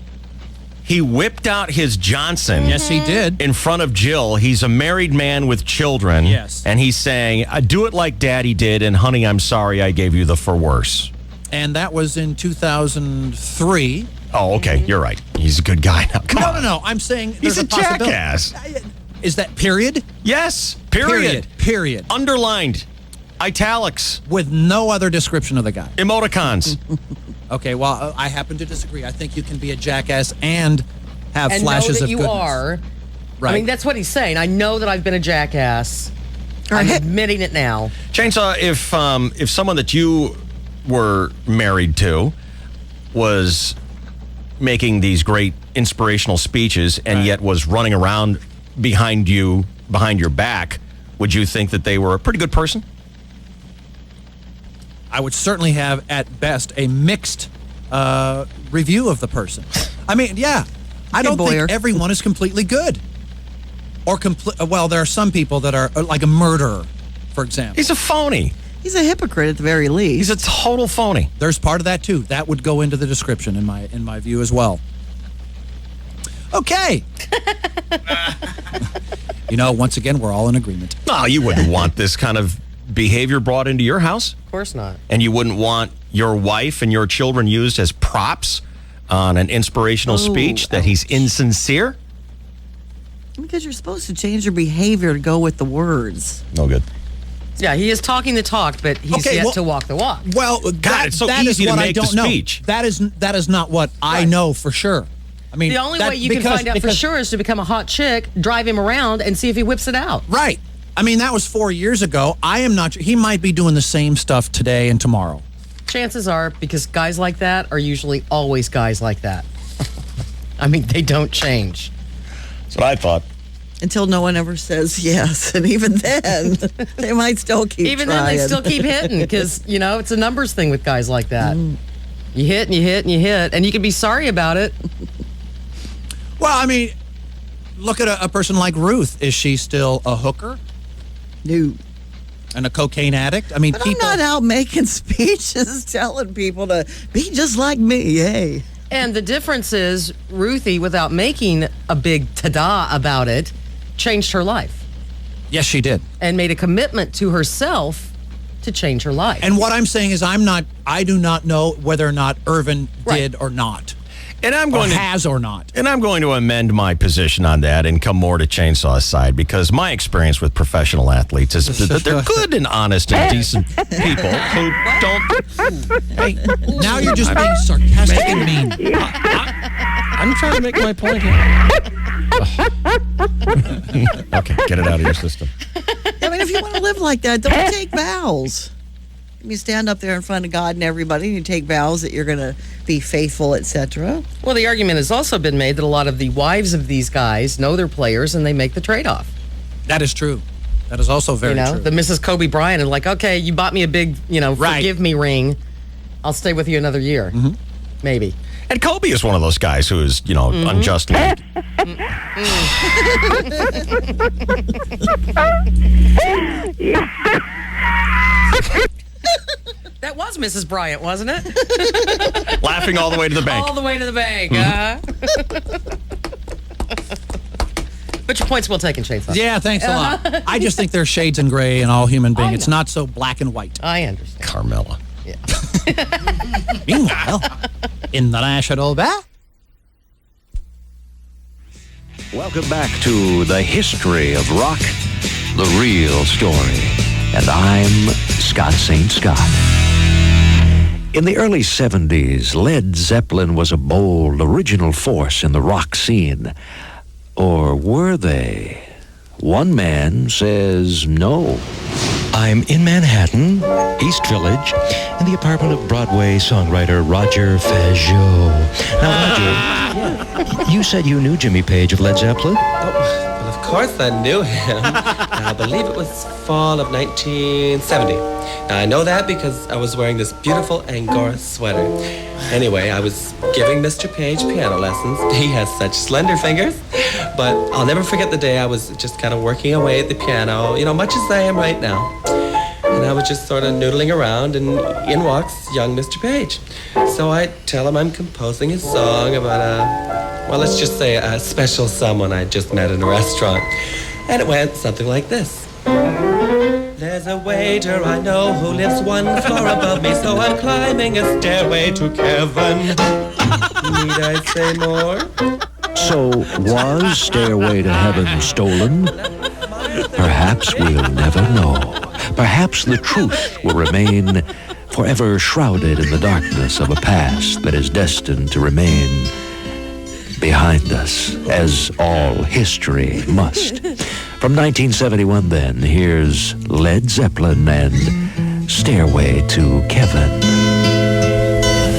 he whipped out his Johnson. Yes, he did. In front of Jill. He's a married man with children. Yes. And he's saying, I do it like Daddy did, and honey, I'm sorry I gave you the for worse. And that was in 2003. Oh, okay. You're right. He's a good guy now. Come on. No. I'm saying He's there's a possibility. jackass. Is that period? Yes. Period. Period. Underlined. Italics. With no other description of the guy. Emoticons. Okay, well, I happen to disagree. I think you can be a jackass and have And flashes know that of you goodness. are. Right. I mean, that's what he's saying. I know that I've been a jackass. I'm admitting it now. Chainsaw, if someone that you were married to was making these great inspirational speeches and yet was running around behind your back, would you think that they were a pretty good person? I would certainly have, at best, a mixed review of the person. I mean, yeah, I don't Boyer. think everyone is completely good. Or well, there are some people that are like a murderer, for example. He's a phony. He's a hypocrite at the very least. He's a total phony. There's part of that too. That would go into the description in my view as well. Okay. Once again, we're all in agreement. No, you wouldn't want this kind of behavior brought into your house. Of course not. And you wouldn't want your wife and your children used as props on an inspirational speech that he's insincere? Because you're supposed to change your behavior to go with the words. No good. Yeah, he is talking the talk, but he's yet to walk the walk. Well, God, it's so that easy is to what make I don't the speech. know. That is not what I know for sure. I mean, The only way you can find out for sure is to become a hot chick, drive him around, and see if he whips it out. Right. I mean, that was 4 years ago. I am not. He might be doing the same stuff today and tomorrow. Chances are, because guys like that are usually always guys like that. I mean, they don't change. That's what I thought. Until no one ever says yes. And even then, they might still keep Even trying. then, they still keep hitting because, it's a numbers thing with guys like that. You hit and you hit and you hit, and you can be sorry about it. Well, I mean, look at a person like Ruth. Is she still a hooker? No. And a cocaine addict? I mean, But people. I'm not out making speeches telling people to be just like me. Hey. And the difference is, Ruthie, without making a big ta-da about it, changed her life Yes, she did. and made a commitment to herself to change her life. And what I'm saying is I do not know whether or not Irvin did or not. And I'm going has or not. And I'm going to amend my position on that and come more to Chainsaw's side, because my experience with professional athletes is that they're good and honest and decent people who don't. Hey, now you're just being sarcastic and mean. I'm trying to make my point here. Okay, get it out of your system. I mean, if you want to live like that, don't take vows. You stand up there in front of God and everybody, and you take vows that you're going to be faithful, etc. Well, the argument has also been made that a lot of the wives of these guys know their players and they make the trade-off. That is true. That is also very true. The Mrs. Kobe Bryant is like, okay, you bought me a big, forgive me ring. I'll stay with you another year. Mm-hmm. Maybe. And Kobe is one of those guys who is, unjustly. That was Mrs. Bryant, wasn't it? Laughing all the way to the bank. All the way to the bank. But your point's well taken, Chainsaw. Yeah, thanks a lot. I just think there's shades in gray in all human beings. It's not so black and white. I understand. Carmella. Yeah. Meanwhile, in the National Bat. Welcome back to the history of rock, the real story. And I'm Scott St. Scott. In the early 70s, Led Zeppelin was a bold, original force in the rock scene. Or were they? One man says no. I'm in Manhattan, East Village, in the apartment of Broadway songwriter Roger Fajot. Now, Roger, you said you knew Jimmy Page of Led Zeppelin? Well, of course I knew him. I believe it was fall of 1970. Now, I know that because I was wearing this beautiful Angora sweater. Anyway, I was giving Mr. Page piano lessons. He has such slender fingers. But I'll never forget the day I was just kind of working away at the piano, much as I am right now. And I was just sort of noodling around, and in walks young Mr. Page. So I tell him I'm composing a song about let's just say a special someone I just met in a restaurant. And it went something like this. There's a waiter I know who lives one floor above me, so I'm climbing a stairway to Kevin. Need I say more? So, was Stairway to Heaven stolen? Perhaps we'll never know. Perhaps the truth will remain forever shrouded in the darkness of a past that is destined to remain behind us, as all history must. From 1971, then, here's Led Zeppelin and Stairway to Kevin.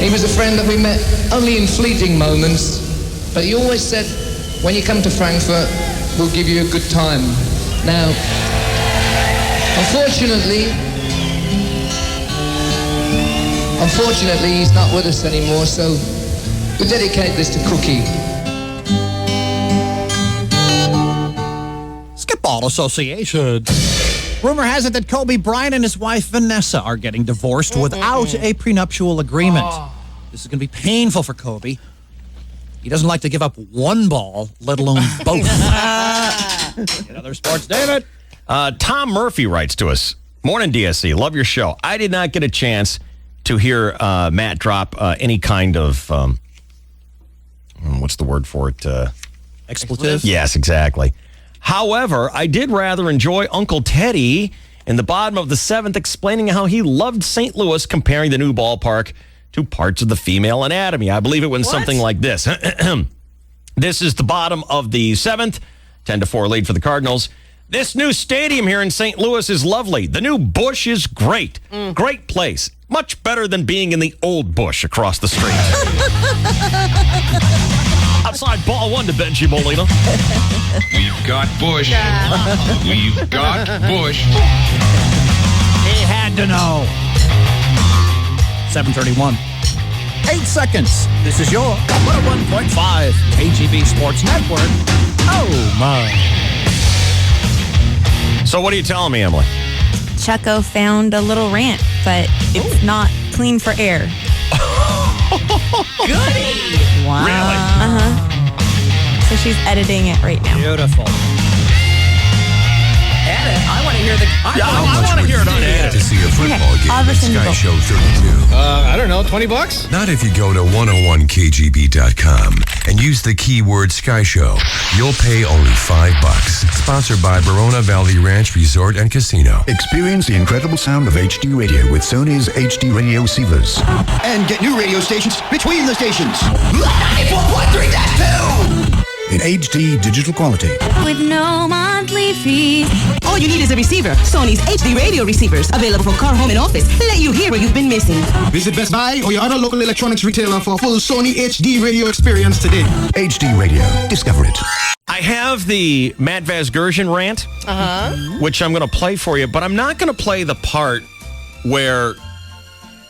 He was a friend that we met only in fleeting moments, but he always said, when you come to Frankfurt, we'll give you a good time. Now, unfortunately, he's not with us anymore, so we dedicate this to Cookie. Skip-Ball Association. Rumor has it that Kobe Bryant and his wife Vanessa are getting divorced without a prenuptial agreement. This is going to be painful for Kobe. He doesn't like to give up one ball, let alone both. In other sports, David. Tom Murphy writes to us. Morning, DSC. Love your show. I did not get a chance to hear Matt drop any kind of, what's the word for it? Expletive? Yes, exactly. However, I did rather enjoy Uncle Teddy in the bottom of the 7th explaining how he loved St. Louis, comparing the new ballpark to parts of the female anatomy. I believe it went something like this. This is the bottom of the 7th, 10-4 lead for the Cardinals. This new stadium here in St. Louis is lovely. The new Busch is great. Great place. Much better than being in the old Busch across the street. Outside ball 1 to Benji Molina. We've got Busch. We've got Busch. He had to know. 7:31. 8 seconds. This is your 101.5 KGB Sports Network. Oh, my. So what are you telling me, Emily? Chucko found a little rant, but it's not clean for air. Goody! Wow. Really? Uh-huh. So she's editing it right now. Beautiful. I want to hear the. I want to hear it unedited. To see a football game I'll at listen to Sky both. Show 32. I don't know, $20? Not if you go to 101kgb.com and use the keyword Sky Show. You'll pay only $5. Sponsored by Verona Valley Ranch Resort and Casino. Experience the incredible sound of HD radio with Sony's HD radio receivers. And get new radio stations between the stations. 94.3-2! In HD digital quality. With no monthly fees. All you need is a receiver. Sony's HD radio receivers. Available for car, home, and office. Let you hear what you've been missing. Visit Best Buy or your other local electronics retailer for a full Sony HD radio experience today. HD radio. Discover it. I have the Matt Vasgersian rant, which I'm going to play for you, but I'm not going to play the part where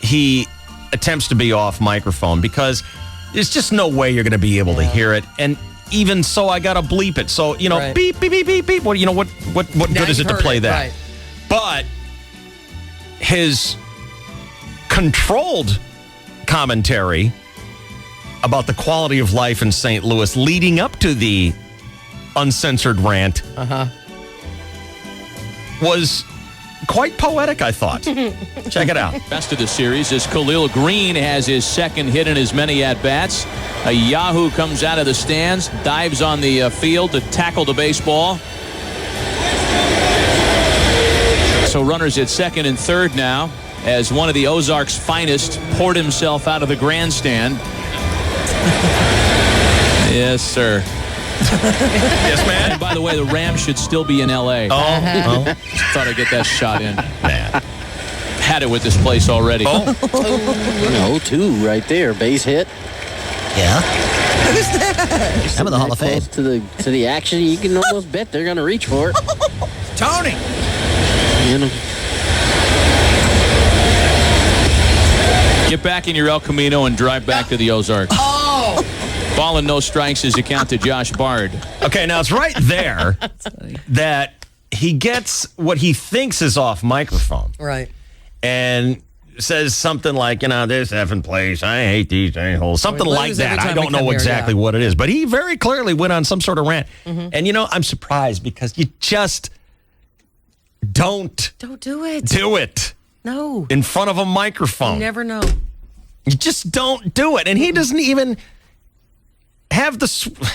he attempts to be off microphone because there's just no way you're going to be able to hear it. And even so, I got to bleep it. So, Right. beep, beep, beep, beep, beep. What good is it to play that? Right. But his controlled commentary about the quality of life in St. Louis leading up to the uncensored rant was quite poetic, I thought. Check it out. Best of the series as Khalil Green has his second hit in as many at-bats. A Yahoo comes out of the stands, dives on the field to tackle the baseball. So runners at second and third now as one of the Ozarks' finest poured himself out of the grandstand. Yes, sir. Yes, man. And by the way, the Rams should still be in L.A. Oh. Just thought I'd get that shot in. Had it with this place already. No, 2 right there. Base hit. Yeah. Who's that? Some of the Hall of Fame. To the action, you can almost bet they're going to reach for it. Tony. You know. Get back in your El Camino and drive back to the Ozarks. Oh! Ball and no strikes is account to Josh Bard. Okay, now it's right there that he gets what he thinks is off microphone. Right. And says something like, this effing place, I hate these a-holes. Something We like lose that. every time I we don't know come here, exactly yeah. what it is. But he very clearly went on some sort of rant. Mm-hmm. And, I'm surprised because you just don't do it. do it No. in front of a microphone. You never know. You just don't do it. And he doesn't even have the...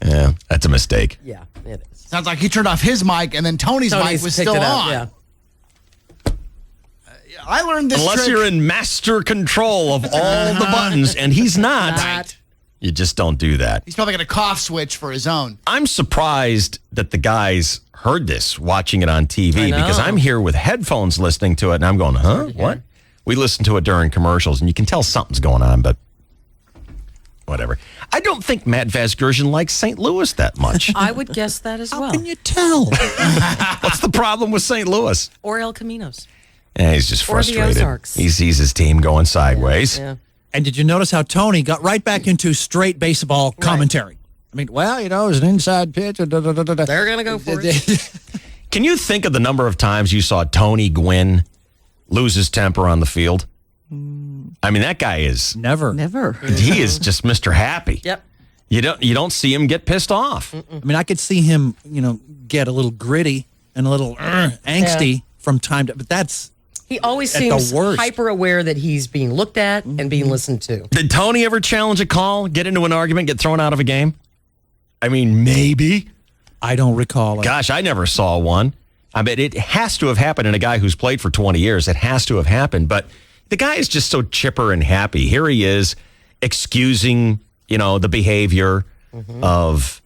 Yeah, that's a mistake. Yeah, it is. Sounds like he turned off his mic and then Tony's mic was picked still it up, on. yeah. I learned this Unless trick. you're in master control of all the buttons, and he's not. You just don't do that. He's probably got a cough switch for his own. I'm surprised that the guys heard this watching it on TV I know. because I'm here with headphones listening to it, and I'm going, huh? What? We listen to it during commercials, and you can tell something's going on, but whatever. I don't think Matt Vasgersian likes St. Louis that much. I would guess that as well. How can you tell? What's the problem with St. Louis? Or El Caminos. Yeah, he's just Or the frustrated. Ozarks. He sees his team going sideways. Yeah. And did you notice how Tony got right back into straight baseball commentary? I mean, it was an inside pitch. They're going to go for it. Can you think of the number of times you saw Tony Gwynn lose his temper on the field? I mean, that guy is Never. he is just Mr. Happy. Yep. You don't see him get pissed off. I mean, I could see him, get a little gritty and a little angsty from time to, but that's He always at seems the worst. hyper aware that he's being looked at and being listened to. Did Tony ever challenge a call, get into an argument, get thrown out of a game? I mean, maybe. I don't recall it. Gosh, I never saw one. I mean, it has to have happened in a guy who's played for 20 years. It has to have happened. But the guy is just so chipper and happy. Here he is excusing, the behavior of,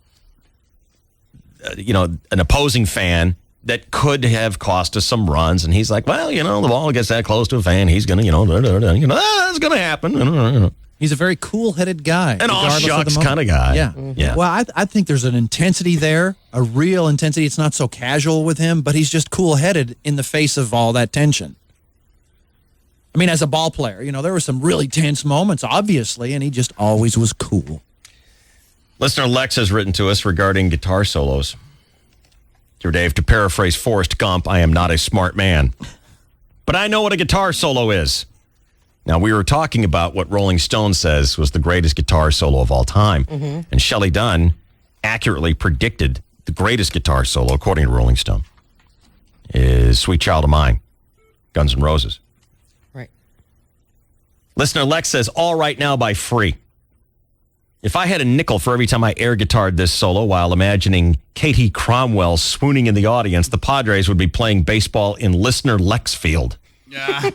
an opposing fan that could have cost us some runs. And he's like, well, the ball gets that close to a fan. He's going to, that's going to happen. He's a very cool-headed guy. An all regardless of the shucks moment. kind of guy. Yeah. Yeah. Well, I think there's an intensity there, a real intensity. It's not so casual with him, but he's just cool-headed in the face of all that tension. I mean, as a ball player, there were some really tense moments, obviously, and he just always was cool. Listener Lex has written to us regarding guitar solos. Dear Dave, to paraphrase Forrest Gump, I am not a smart man, but I know what a guitar solo is. Now, we were talking about what Rolling Stone says was the greatest guitar solo of all time. And Shelley Dunn accurately predicted the greatest guitar solo, according to Rolling Stone, is Sweet Child of Mine, Guns N' Roses. Right. Listener Lex says, All Right Now by Free. If I had a nickel for every time I air guitared this solo while imagining Katie Cromwell swooning in the audience, the Padres would be playing baseball in Listener Lex Field. Yeah.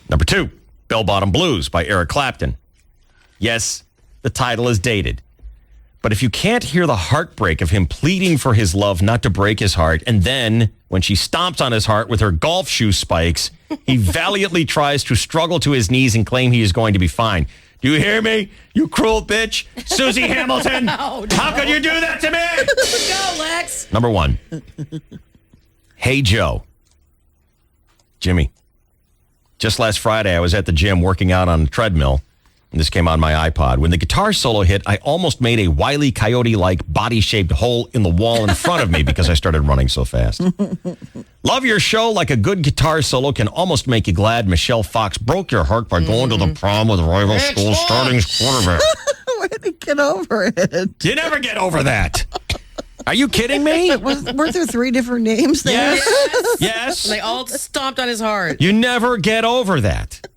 Number 2, Bell Bottom Blues by Eric Clapton. Yes, the title is dated. But if you can't hear the heartbreak of him pleading for his love not to break his heart, and then when she stomps on his heart with her golf shoe spikes, he valiantly tries to struggle to his knees and claim he is going to be fine. Do you hear me, you cruel bitch? Susie Hamilton, No. How could you do that to me? Go, Lex. Number 1, Hey Joe. Jimmy, just last Friday, I was at the gym working out on a treadmill, and this came on my iPod. When the guitar solo hit, I almost made a Wile E. Coyote-like body-shaped hole in the wall in front of me because I started running so fast. Love your show. Like a good guitar solo can almost make you glad Michelle Fox broke your heart by going to the prom with rival school starting quarterback. Where did he get over it? You never get over that. Are you kidding me? Weren't there 3 different names there? Yes. And they all stomped on his heart. You never get over that.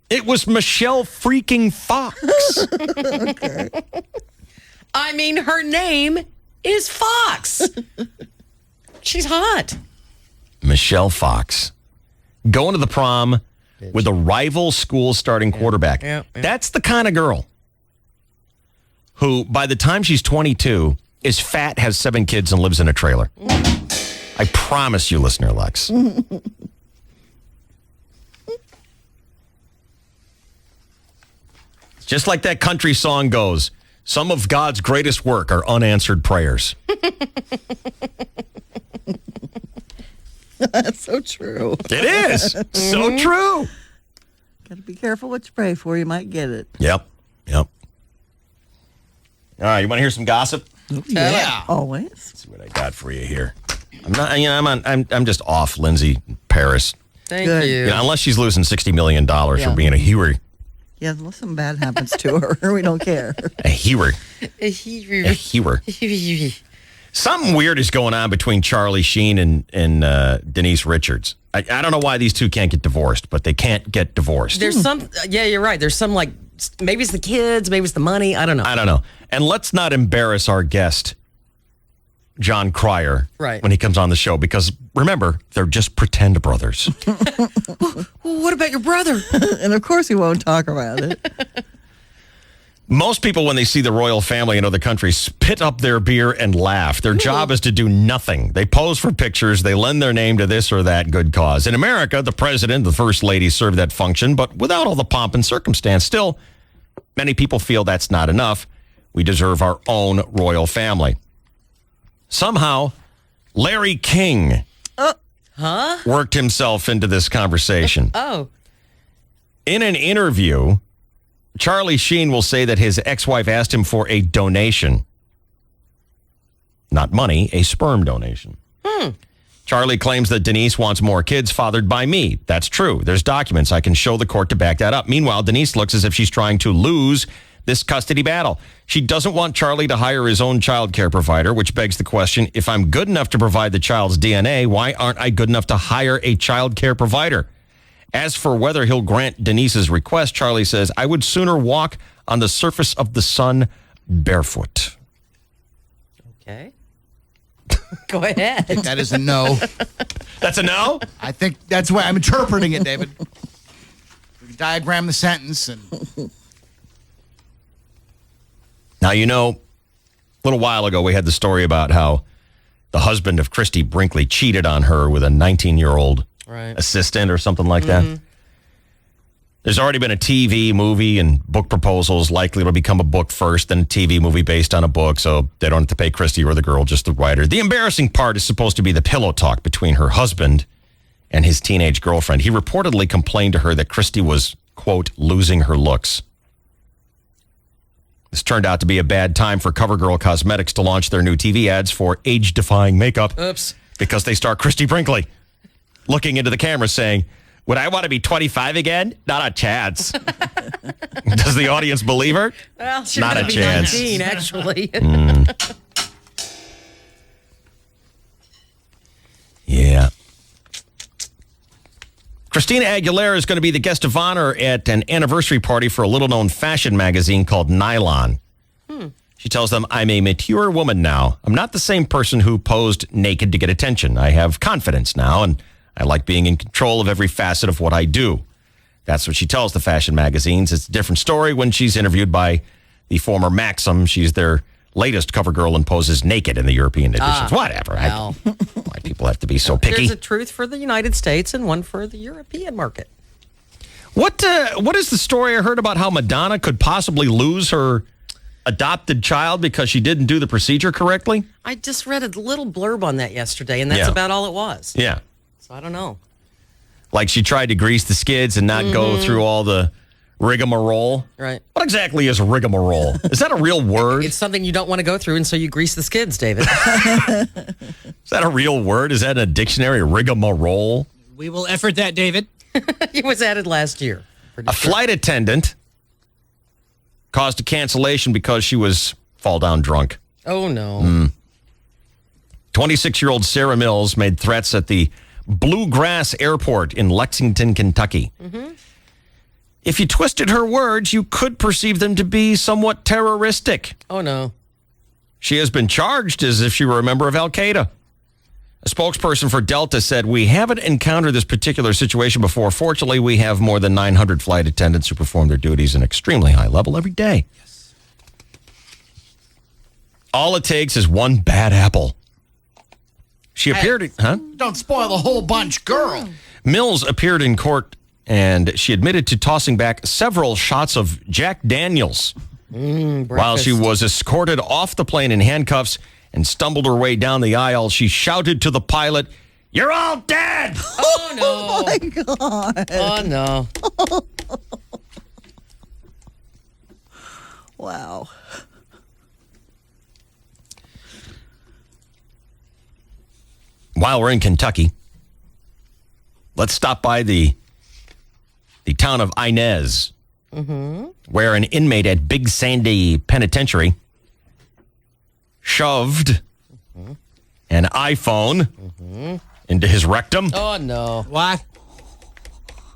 It was Michelle freaking Fox. Okay. I mean, her name is Fox. She's hot. Michelle Fox going to the prom with a rival school starting quarterback. Yeah. That's the kind of girl who, by the time she's 22, is fat, has 7 kids, and lives in a trailer. I promise you, listener Lex. Just like that country song goes, some of God's greatest work are unanswered prayers. That's so true. It is. So true. Got to be careful what you pray for. You might get it. Yep. All right, you want to hear some gossip? Yeah. Always. Let's see what I got for you here. I'm just off Lindsay Paris. Thank Good. you. You know, unless she's losing $60 million for being a hero. Yeah, unless something bad happens to her, we don't care. A hero. A hero. Something weird is going on between Charlie Sheen and Denise Richards. I don't know why these two can't get divorced, but they can't get divorced. There's some, yeah, you're right. There's some like, maybe it's the kids, maybe it's the money. I don't know. And let's not embarrass our guest, John Cryer, right, when he comes on the show, because remember, they're just pretend brothers. What about your brother? And of course he won't talk about it. Most people, when they see the royal family in other countries, spit up their beer and laugh. Their job is to do nothing. They pose for pictures. They lend their name to this or that good cause. In America, the president, the first lady serve that function, but without all the pomp and circumstance. Still, many people feel that's not enough. We deserve our own royal family. Somehow, Larry King worked himself into this conversation. In an interview, Charlie Sheen will say that his ex-wife asked him for a donation. Not money, a sperm donation. Charlie claims that Denise wants more kids fathered by me. That's true. There's documents. I can show the court to back that up. Meanwhile, Denise looks as if she's trying to lose this custody battle. She doesn't want Charlie to hire his own child care provider, which begs the question, if I'm good enough to provide the child's DNA, why aren't I good enough to hire a child care provider? As for whether he'll grant Denise's request, Charlie says, I would sooner walk on the surface of the sun barefoot. Okay. Go ahead. That is a no. That's a no? I think that's the way I'm interpreting it, David. We can diagram the sentence and... Now, you know, a little while ago, we had the story about how the husband of Christy Brinkley cheated on her with a 19-year-old assistant or something like that. There's already been a TV, movie, and book proposals. Likely it'll become a book first, then a TV movie based on a book, so they don't have to pay Christy or the girl, just the writer. The embarrassing part is supposed to be the pillow talk between her husband and his teenage girlfriend. He reportedly complained to her that Christy was, quote, losing her looks. This turned out to be a bad time for CoverGirl Cosmetics to launch their new TV ads for age-defying makeup. Oops. Because they star Christy Brinkley looking into the camera saying, would I want to be 25 again? Not a chance. Does the audience believe her? Well, she's not gonna a be chance. 19, actually. Yeah. Christina Aguilera is going to be the guest of honor at an anniversary party for a little-known fashion magazine called Nylon. She tells them, I'm a mature woman now. I'm not the same person who posed naked to get attention. I have confidence now, and I like being in control of every facet of what I do. That's what she tells the fashion magazines. It's a different story when she's interviewed by the former Maxim. She's their latest cover girl and poses naked in the European editions. Whatever. Well. Why people have to be so picky. There's a truth for the United States and one for the European market. What is the story I heard about how Madonna could possibly lose her adopted child because she didn't do the procedure correctly? I just read a little blurb on that yesterday, and that's about all it was. Yeah. So I don't know. Like she tried to grease the skids and not go through all the rigmarole. Right. What exactly is rigmarole? Is that a real word? It's something you don't want to go through, and so you grease the skids, David. Is that a real word? Is that in a dictionary, rigmarole? We will effort that, David. It was added last year. A flight attendant caused a cancellation because she was fall down drunk. Oh, no. 26-year-old Sarah Mills made threats at the Bluegrass Airport in Lexington, Kentucky. If you twisted her words, you could perceive them to be somewhat terroristic. Oh, no. She has been charged as if she were a member of Al-Qaeda. A spokesperson for Delta said, we haven't encountered this particular situation before. Fortunately, we have more than 900 flight attendants who perform their duties at an extremely high level every day. Yes. All it takes is one bad apple. She appeared... Don't spoil the whole bunch, girl. Mills appeared in court, and she admitted to tossing back several shots of Jack Daniels while she was escorted off the plane in handcuffs and stumbled her way down the aisle. She shouted to the pilot, "You're all dead!" Oh, no. Oh, my God. Oh, no. Wow. While we're in Kentucky, let's stop by the town of Inez, where an inmate at Big Sandy Penitentiary shoved an iPhone into his rectum. Oh, no. What?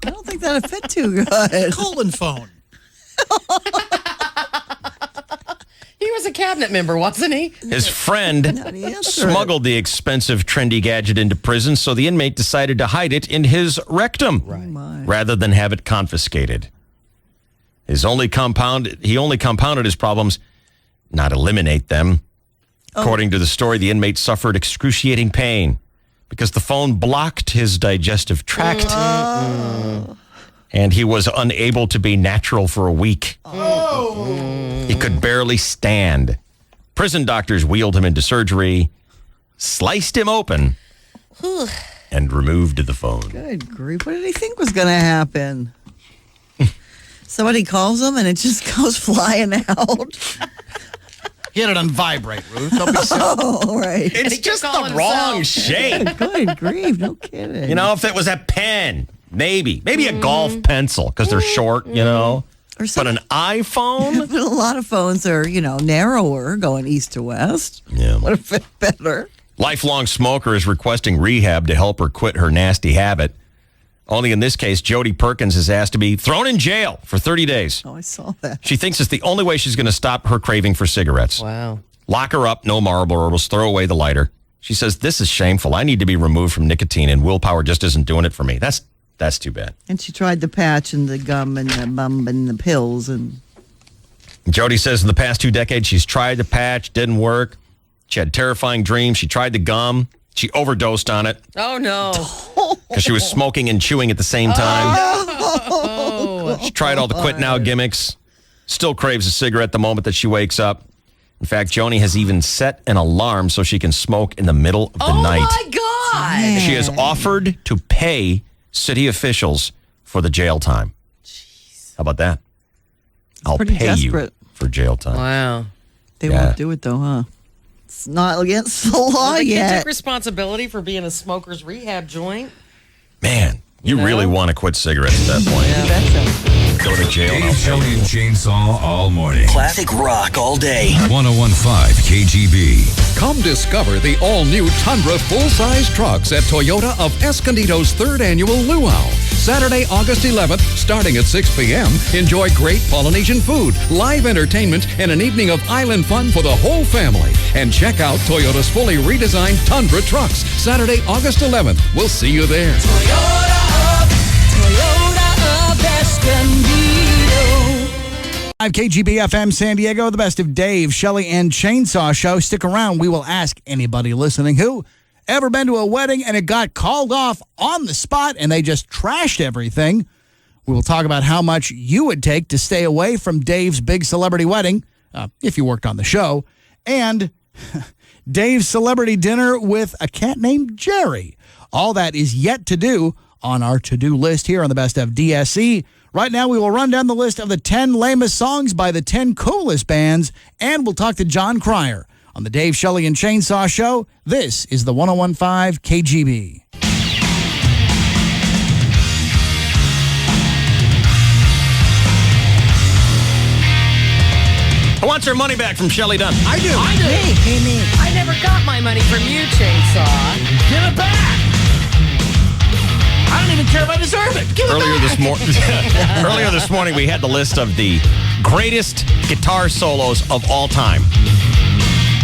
I don't think that'd fit too good. Colon phone. He was a cabinet member, wasn't he? His friend smuggled the expensive, trendy gadget into prison, so the inmate decided to hide it in his rectum rather than have it confiscated. He only compounded his problems, not eliminate them. According to the story, the inmate suffered excruciating pain because the phone blocked his digestive tract, and he was unable to be natural for a week. He could barely stand. Prison doctors wheeled him into surgery, sliced him open, and removed the phone. Good grief. What did he think was going to happen? Somebody calls him and it just goes flying out. He had it on vibrate, Ruth. Don't be silly. Oh, right. It's just the wrong shape. Good grief. No kidding. You know, if it was a pen, maybe a golf pencil because they're short, you know. But an iPhone? But a lot of phones are, narrower, going east to west. Yeah. Would have fit better. Lifelong smoker is requesting rehab to help her quit her nasty habit. Only in this case, Jody Perkins is asked to be thrown in jail for 30 days. Oh, I saw that. She thinks it's the only way she's going to stop her craving for cigarettes. Wow. Lock her up, no Marlboros, throw away the lighter. She says, this is shameful. I need to be removed from nicotine, and willpower just isn't doing it for me. That's too bad. And she tried the patch and the gum and the bum and the pills. And Jody says in the past 2 decades, she's tried the patch, didn't work. She had terrifying dreams. She tried the gum. She overdosed on it Oh, no. because she was smoking and chewing at the same time. Oh. She tried all the quit now gimmicks. Still craves a cigarette the moment that she wakes up. In fact, Joni has even set an alarm so she can smoke in the middle of the night. Oh, my God. She has offered to pay city officials for the jail time. Jeez. How about that? I'll pretty pay desperate. you for jail time. Wow. they won't do it, though, huh? It's not against the law They yet. take responsibility for being a smoker's rehab joint. Man, you really want to quit cigarettes at that point. Yeah, that's it. go to jail. Dave, Shelley, and Chainsaw all morning. Classic rock all day. 101.5 KGB. Come discover the all-new Tundra full-size trucks at Toyota of Escondido's 3rd annual Luau. Saturday, August 11th, starting at 6 p.m. Enjoy great Polynesian food, live entertainment, and an evening of island fun for the whole family. And check out Toyota's fully redesigned Tundra trucks. Saturday, August 11th. We'll see you there. Toyota of Escondido. 5 KGB FM San Diego, the best of Dave, Shelley, and Chainsaw Show. Stick around. We will ask anybody listening who ever been to a wedding and it got called off on the spot and they just trashed everything. We will talk about how much you would take to stay away from Dave's big celebrity wedding, if you worked on the show, and Dave's celebrity dinner with a cat named Jerry. All that is yet to do on our to-do list here on the best of DSC. Right now, we will run down the list of the 10 lamest songs by the 10 coolest bands, and we'll talk to John Cryer on the Dave, Shelley, and Chainsaw Show. This is the 101.5 KGB. Who wants her money back from Shelley Dunn? I do. Me. I never got my money from you, Chainsaw. Give it back. I don't even care if I deserve it. Give it back. Earlier this morning, we had the list of the greatest guitar solos of all time.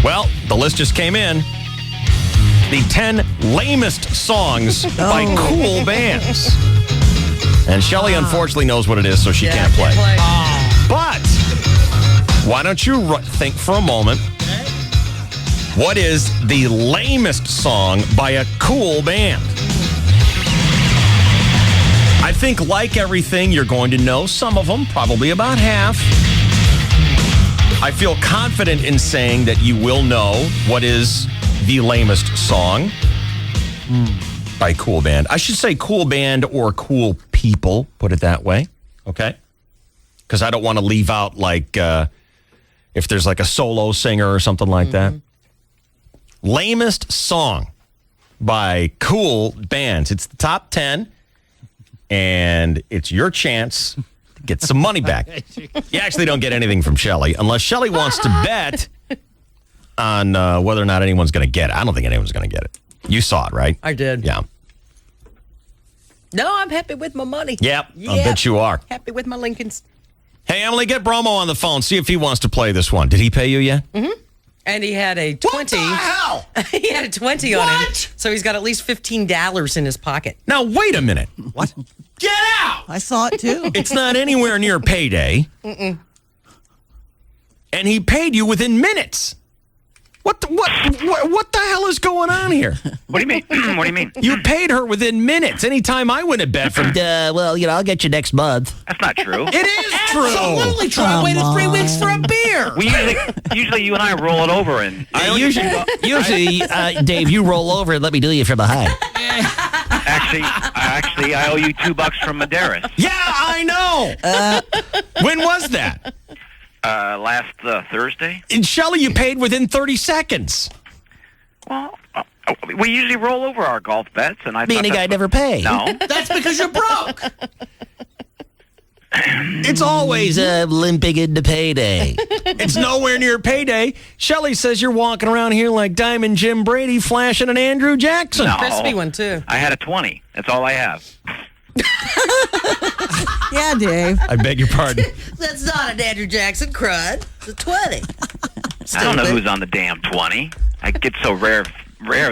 Well, the list just came in. The 10 lamest songs by cool bands. And Shelley unfortunately knows what it is, so she can't play. But why don't you think for a moment, what is the lamest song by a cool band? I think, like everything, you're going to know some of them, probably about half. I feel confident in saying that you will know what is the lamest song by cool band. I should say cool band or cool people, put it that way, okay? Because I don't want to leave out, like, if there's like a solo singer or something like that. Lamest song by cool bands. It's the top 10. And it's your chance to get some money back. You actually don't get anything from Shelley unless Shelley wants to bet on whether or not anyone's going to get it. I don't think anyone's going to get it. You saw it, right? I did. Yeah. No, I'm happy with my money. Yep. I bet you are. Happy with my Lincolns. Hey, Emily, get Bromo on the phone. See if he wants to play this one. Did he pay you yet? Mm-hmm. And he had a 20. What the hell? He had a 20 on him. So he's got at least $15 in his pocket. Now, wait a minute. What? Get out! I saw it too. It's not anywhere near payday. Mm-mm. And he paid you within minutes. What the hell is going on here? What do you mean? What do you mean? You paid her within minutes. Anytime I win a bet from... well, I'll get you next month. That's not true. It is true. Absolutely true. I waited 3 weeks for a beer. We usually you and I roll it over and... Usually, Dave, you roll over and let me do you from behind. Actually, I owe you $2 from Medeiros. Yeah, I know. When was that? Last Thursday. And Shelley, you paid within 30 seconds. Well, we usually roll over our golf bets, and I Meaning I never pay. No. That's because you're broke. It's always limping into payday. It's nowhere near payday. Shelley says you're walking around here like Diamond Jim Brady flashing an Andrew Jackson. No. Crispy one, too. I had a 20. That's all I have. Yeah, Dave. I beg your pardon. That's not an Andrew Jackson crud. It's a 20. I don't know who's on the damn 20. I get so rare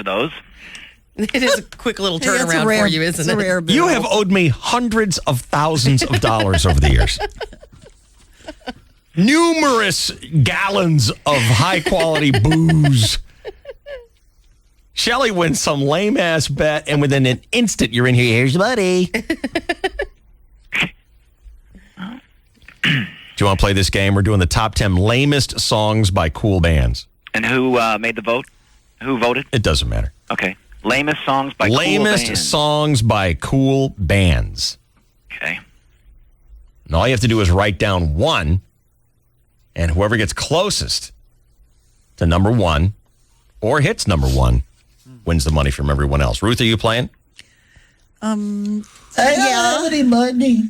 those. It is a quick little turnaround for you, isn't it? Rare bill. You have owed me hundreds of thousands of dollars over the years. Numerous gallons of high-quality booze. Shelley wins some lame-ass bet, and within an instant, you're in here. Here's the money. Do you want to play this game? We're doing the top 10 lamest songs by cool bands. And who made the vote? Who voted? It doesn't matter. Okay. Lamest songs by cool bands. Lamest songs by cool bands. Okay. And all you have to do is write down one, and whoever gets closest to number one or hits number one wins the money from everyone else. Ruth, are you playing? I don't have any money.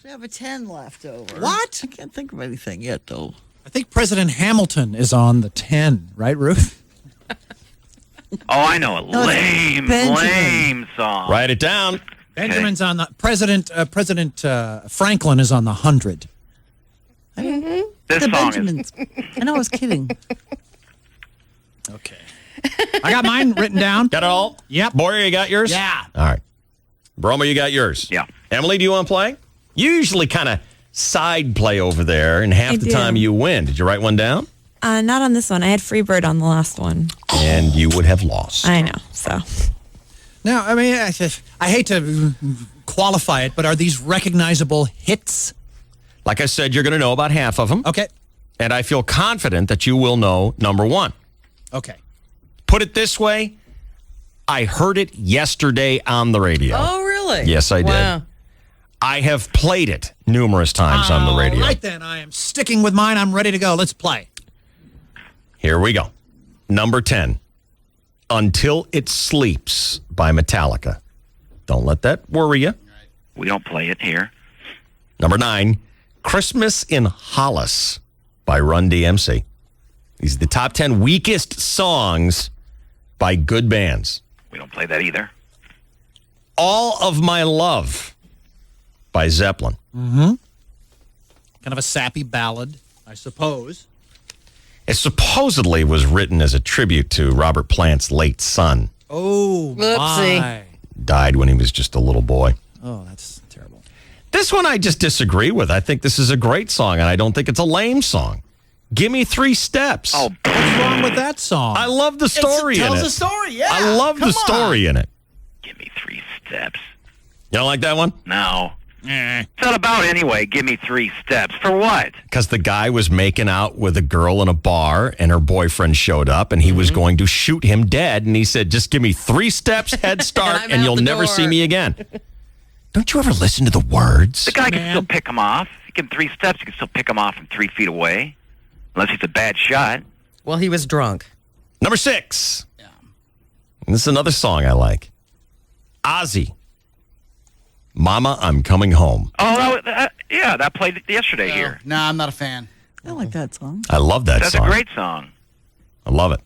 I have a 10 left over. What? I can't think of anything yet, though. I think President Hamilton is on the 10, right, Ruth? Oh, I know a No, it's lame song. Write it down. Benjamin's on the President Franklin is on the 100. This The song Benjamins. I know, I was kidding. Okay. I got mine written down. Got it all? Yep. Boyer, you got yours? Yeah. All right. Broma, you got yours? Yeah. Emily, do you want to play? You usually kind of side play over there, and half I the do. time you win. Did you write one down? Not on this one. I had Freebird on the last one. And you would have lost. I know. So Now, I mean, I hate to qualify it, but are these recognizable hits? Like I said, you're going to know about half of them. Okay. And I feel confident that you will know number one. Okay. Put it this way, I heard it yesterday on the radio. Oh, really? Yes, I did. Wow. I have played it numerous times on the radio. All right, then. I am sticking with mine. I'm ready to go. Let's play. Here we go. Number 10, Until It Sleeps by Metallica. Don't let that worry you. We don't play it here. Number 9, Christmas in Hollis by Run DMC. These are the top 10 weakest songs by good bands. We don't play that either. All of My Love by Zeppelin. Mm-hmm. Kind of a sappy ballad, I suppose. It supposedly was written as a tribute to Robert Plant's late son. Oh, Whoopsie. my. Died when he was just a little boy. Oh, that's terrible. This one I just disagree with. I think this is a great song, and I don't think it's a lame song. Give Me 3 Steps. Oh, What's wrong with that song? I love the story in it. Tells a story, yeah. I love the story in it. give me 3 steps. You don't like that one? No. What's that about anyway? Give me 3 steps. For what? Because the guy was making out with a girl in a bar, and her boyfriend showed up, and he was going to shoot him dead. And he said, just give me 3 steps head start, I'm and out you'll the never door. see me again. Don't you ever listen to the words? The guy can still pick him off. You give him 3 steps, you can still pick him off from 3 feet away. Unless he's a bad shot. Well, he was drunk. Number 6. And this is another song I like. Ozzy. Mama, I'm Coming Home. Oh, that played yesterday here. No, I'm not a fan. I like that song. I love that That's song. a great song. I love it.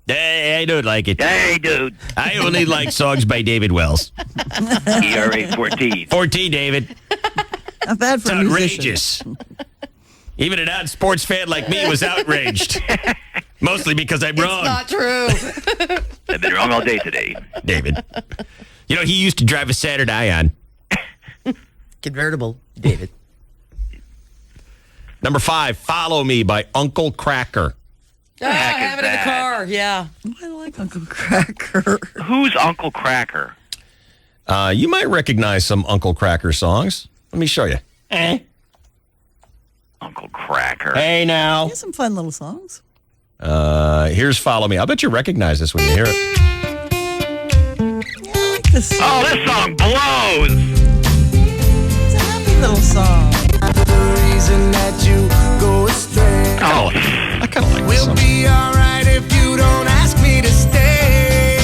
Hey, I don't like it. Hey, dude. I only like songs by David Wells. ERA 14. 14, David. Not bad It's for a musician. outrageous. Even a non-sports fan like me was outraged. Mostly because I'm wrong. Not true. I've been wrong all day today. David. You know, he used to drive a Saturn Ion. Convertible, David. Number 5, Follow Me by Uncle Kracker. I have it in the car. Yeah. I like Uncle Cracker. Who's Uncle Cracker? You might recognize some Uncle Kracker songs. Let me show you. Uncle Cracker. Hey, now. He has some fun little songs. Here's Follow Me. I bet you recognize this when you hear it. Yeah, I like this song. Oh, this song blows. It's a happy little song. Reason that you go astray. Oh, I kind of like this song. Be all right if you don't ask me to stay.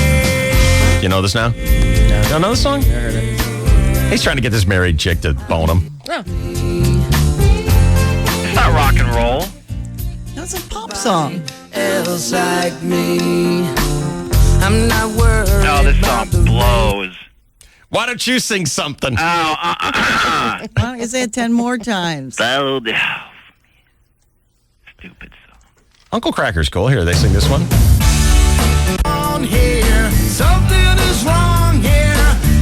You know this now? You don't know this song? He's trying to get this married chick to bone him. Oh. it's not rock and roll. That's a pop song. Else like me. I'm not worried. No, this song blows. Why don't you sing something? Oh, Why don't you say it 10 more times? Stupid song. Uncle Cracker's cool. Here, they sing this one. On here, something is wrong here.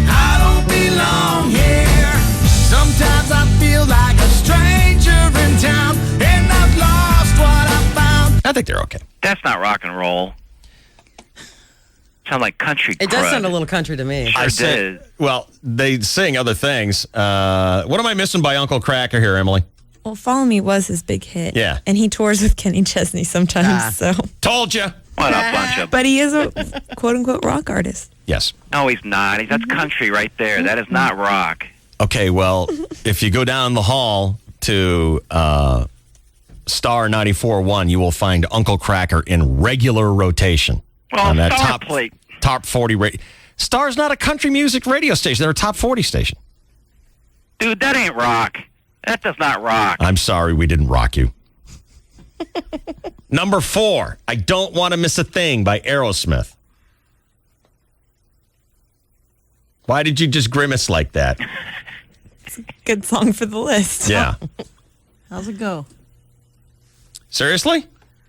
I don't belong here. Sometimes I feel like a stranger in town, and I've lost what I found. I think they're okay. That's not rock and roll. Sound like country It does crud. sound a little country to me. Sure said, did. well, they sing other things. What am I missing by Uncle Cracker here, Emily? Well, Follow Me was his big hit. Yeah. And he tours with Kenny Chesney sometimes. So, Told you. What a bunch of... but he is a quote unquote rock artist. Yes. No, he's not. That's country right there. That is not rock. Okay, well, if you go down the hall to Star 94.1, you will find Uncle Cracker in regular rotation. Well, on that Star plate. top 40 radio. Star's not a country music radio station. They're a top 40 station. Dude, that ain't rock. That does not rock. I'm sorry we didn't rock you. Number 4, I Don't Want to Miss a Thing by Aerosmith. Why did you just grimace like that? Good song for the list. Yeah. How's it go? Seriously?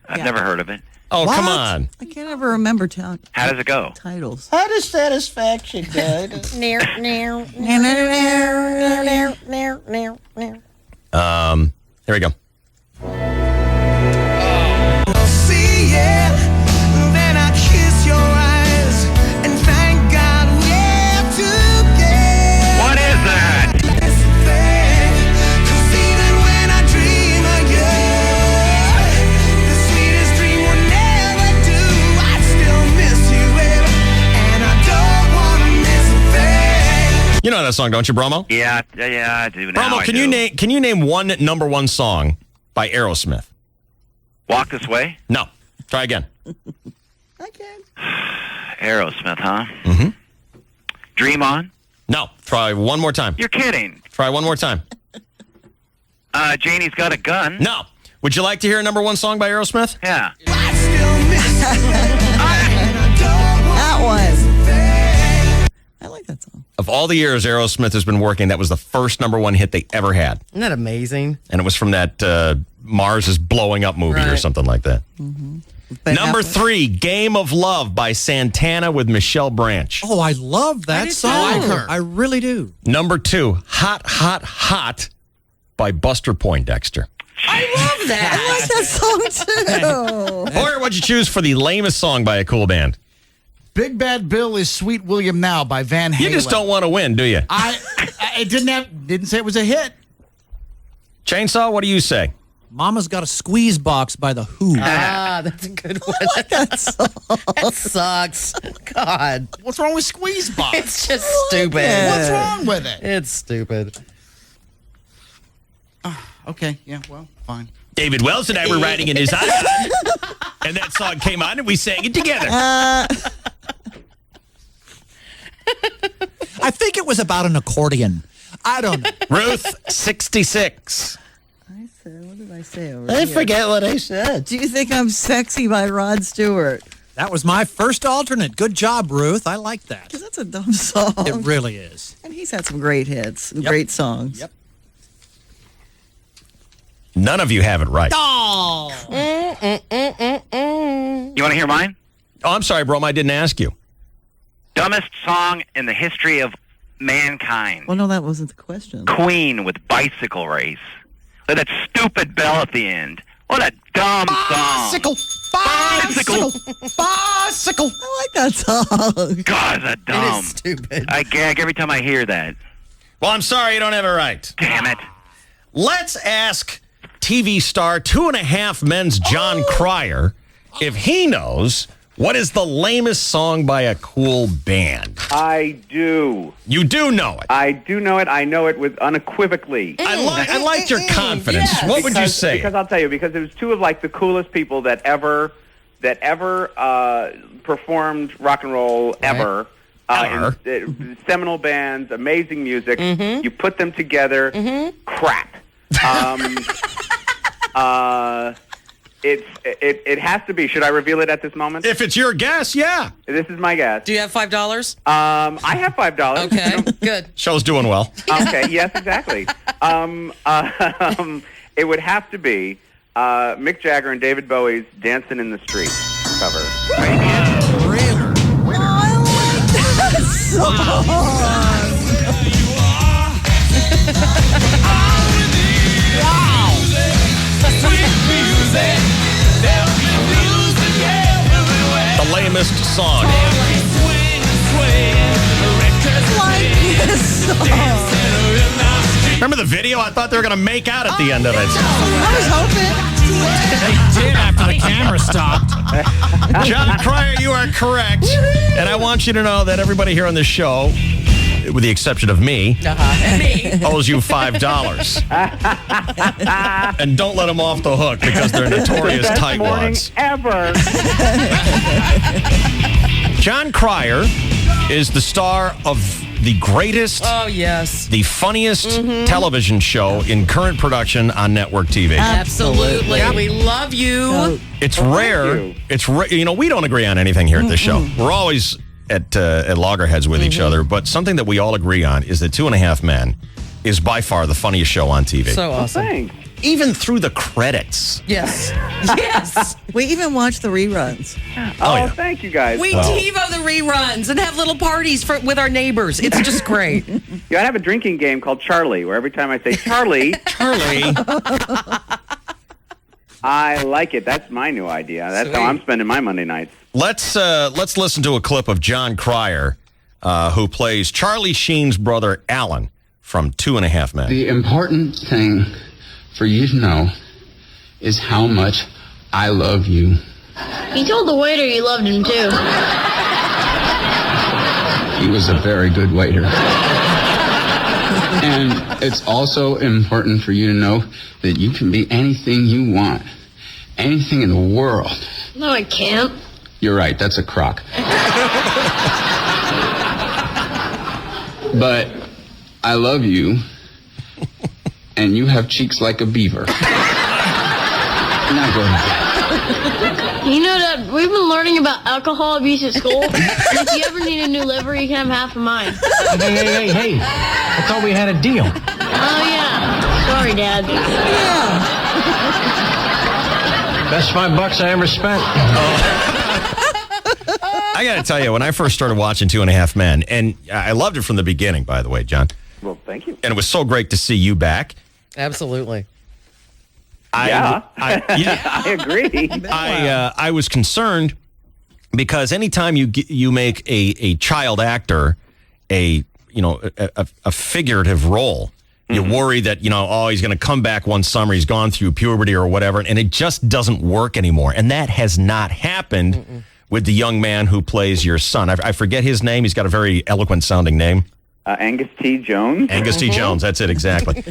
I've never heard of it. Oh, What? come on. I can't ever remember How does it go? titles. How does satisfaction go? Here we go. See, yeah, then I kiss your eyes and thank God we're together. What is that? That's the thing, 'cause even when I dream of you, the sweetest dream will never do. I still miss you, baby, and I don't want to miss a thing. You know that song, don't you, Bromo? Yeah, I do now. Bromo, I can do. you name one number 1 song by Aerosmith? Walk This Way? No. Try again. Aerosmith, huh? Mm-hmm. Dream On? No. Try one more time. You're kidding. Try one more time. Janie's Got a Gun? No. Would you like to hear a number 1 song by Aerosmith? Yeah. That one. I like that song. Of all the years Aerosmith has been working, that was the first number 1 hit they ever had. Isn't that amazing? And it was from that Mars is Blowing Up movie or Right. something like that. Ben Number Affleck. 3, Game of Love by Santana with Michelle Branch. Oh, I love that do song. too. I like her. I really do. Number 2, Hot, Hot, Hot by Buster Poindexter. I love that. I like that song too. Or what'd you choose for the lamest song by a cool band? Big Bad Bill is Sweet William Now by Van Halen. You just don't want to win, do you? It didn't say it was a hit. Chainsaw, what do you say? Mama's Got a Squeeze Box by The Who. That's a good one. That sucks. God. What's wrong with Squeeze Box? It's just stupid. What's wrong with it? It's stupid. Okay, yeah, well, fine. David Wells and I were riding in his iPod, and that song came on, and we sang it together. I think it was about an accordion. I don't know. Ruth, 66. What did I say over I here? forget what I said. Do you think I'm sexy by Rod Stewart? That was my first alternate. Good job, Ruth. I like that. Because that's a dumb song. It really is. And he's had some great hits and Yep. great songs. Yep. None of you have it right. Oh. You want to hear mine? Oh, I'm sorry, Brom. I didn't ask you. Dumbest song in the history of mankind. Well, no, that wasn't the question. Queen with Bicycle Race. With that stupid bell at the end. What a dumb Bicycle, Bicycle. bicycle. I like that song. God, that's dumb. It is stupid. I gag every time I hear that. Well, I'm sorry you don't have it right. Damn it. Let's ask TV star 2.5 Men's John Cryer if he knows what is the lamest song by a cool band. I do. You do know it. I do know it. I know it with unequivocally. I like your confidence. Yes. What would you Because- say? Because I'll tell you, because it was two of like the coolest people that ever performed rock and roll ever. Seminal bands, amazing music. You put them together, crap. It has to be. Should I reveal it at this moment? If it's your guess, yeah. This is my guess. Do you have $5? I have $5. Okay, good. Show's doing well. Okay, yes, exactly. It would have to be Mick Jagger and David Bowie's "Dancing in the Street" cover. The lamest song. Remember the video? I thought they were going to make out at the end of it. I was hoping. They did after the camera stopped. John Cryer, you are correct. And I want you to know that everybody here on this show, with the exception of me, owes you $5. And don't let them off the hook because they're notorious Best morning tightwads. ever. John Cryer is the star of the greatest, the funniest television show in current production on network TV. Absolutely. We love you. It's rare. It's we don't agree on anything here at this show. We're always at loggerheads with each other, but something that we all agree on is that 2.5 Men is by far the funniest show on TV. So awesome. Thanks. Even through the credits. Yes. Yes. We even watch the reruns. Oh, thank you guys. We TiVo the reruns and have little parties with our neighbors. It's just great. Yeah, I have a drinking game called Charlie, where every time I say Charlie, I like it. That's my new idea. That's how I'm spending my Monday nights. Let's listen to a clip of John Cryer, who plays Charlie Sheen's brother Alan from 2.5 Men. The important thing for you to know is how much I love you. You told the waiter you loved him too. He was a very good waiter. And it's also important for you to know that you can be anything you want. Anything in the world. No, I can't. You're right, that's a crock. But I love you, and you have cheeks like a beaver. Now go ahead. You know, Dad, we've been learning about alcohol abuse at school. And if you ever need a new liver, you can have half of mine. Hey. I thought we had a deal. Oh, yeah. Sorry, Dad. Best $5 I ever spent. I got to tell you, when I first started watching 2.5 Men, and I loved it from the beginning, by the way, John. Well, thank you. And it was so great to see you back. Absolutely. I agree. I was concerned because anytime you make a child actor a figurative role, you worry that he's going to come back one summer, he's gone through puberty or whatever, and it just doesn't work anymore. And that has not happened with the young man who plays your son. I forget his name. He's got a very eloquent sounding name. Angus T. Jones. Angus T. Jones, that's it, exactly.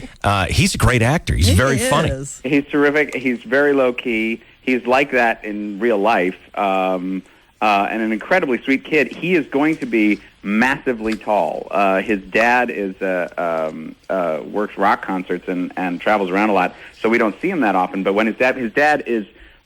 He's a great actor. He's very funny. He's terrific. He's very low-key. He's like that in real life, and an incredibly sweet kid. He is going to be massively tall. His dad is works rock concerts and travels around a lot, so we don't see him that often. But when his dad is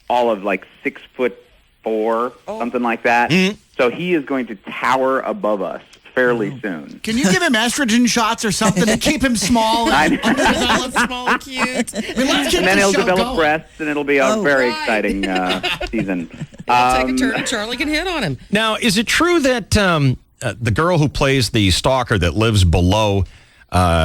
all of like 6'4", something like that. So he is going to tower above us fairly soon. Can you give him estrogen shots or something to keep him small and develop small and cute? I mean, let's get and then this he'll show develop going. breasts, and it'll be a very exciting season. He'll take a turn and Charlie can hit on him. Now, is it true that the girl who plays the stalker that lives below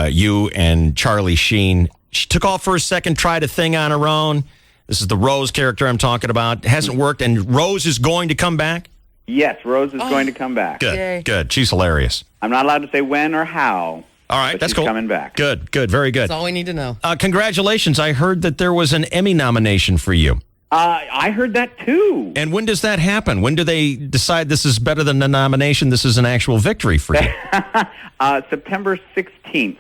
you and Charlie Sheen, she took off for a second, tried a thing on her own? This is the Rose character I'm talking about. It hasn't worked, and Rose is going to come back? Yes, Rose is going to come back. Good. She's hilarious. I'm not allowed to say when or how. All right, but that's she's cool. Coming back. Good, very good. That's all we need to know. Congratulations. I heard that there was an Emmy nomination for you. I heard that too. And when does that happen? When do they decide this is better than a nomination? This is an actual victory for you? September 16th.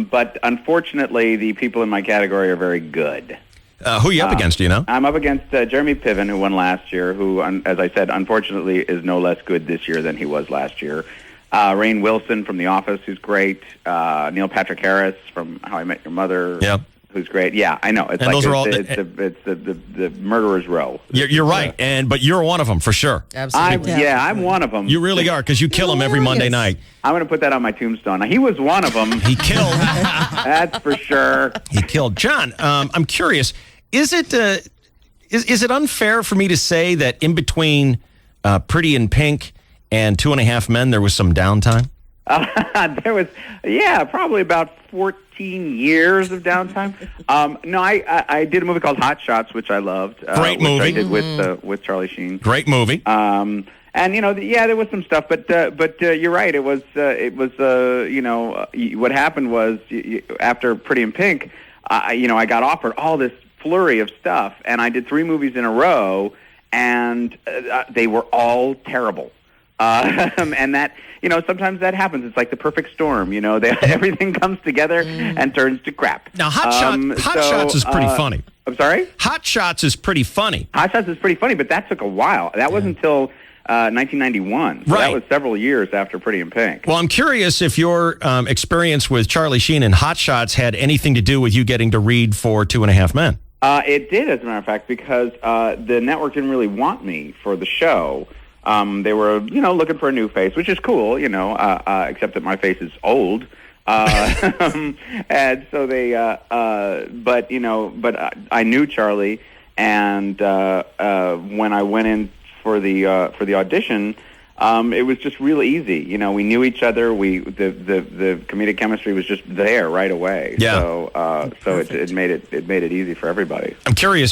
But unfortunately, the people in my category are very good. Who are you up against, do you know? I'm up against Jeremy Piven, who won last year, who, as I said, unfortunately is no less good this year than he was last year. Rainn Wilson from The Office, who's great. Neil Patrick Harris from How I Met Your Mother, who's great. Yeah, I know. It's and those are all it's the murderer's row. You're right, but you're one of them for sure. Absolutely. I'm one of them. You really are, because you kill them every Monday night. I'm going to put that on my tombstone. Now, he was one of them. He killed. That's for sure. He killed. John, I'm curious. Is it unfair for me to say that in between Pretty in Pink and 2.5 Men, there was some downtime? There was, probably about 14 years of downtime. No, I did a movie called Hot Shots, which I loved. Great movie. I did with Charlie Sheen. Great movie. And there was some stuff, but you're right. It was what happened was after Pretty in Pink, I got offered all this flurry of stuff, and I did 3 movies in a row, and they were all terrible. And that, sometimes that happens. It's like the perfect storm. Everything comes together and turns to crap. Now, Hot Shots is pretty funny. I'm sorry? Hot Shots is pretty funny. Hot Shots is pretty funny, but that took a while. That wasn't until 1991. So Right. that was several years after Pretty in Pink. Well, I'm curious if your experience with Charlie Sheen and Hot Shots had anything to do with you getting to read for 2.5 Men. It did, as a matter of fact, because the network didn't really want me for the show. They were, looking for a new face, which is cool, except that my face is old. And so they, but I knew Charlie, and when I went in for the audition, it was just real easy. We knew each other. The comedic chemistry was just there right away. Yeah. So it made it easy for everybody. I'm curious,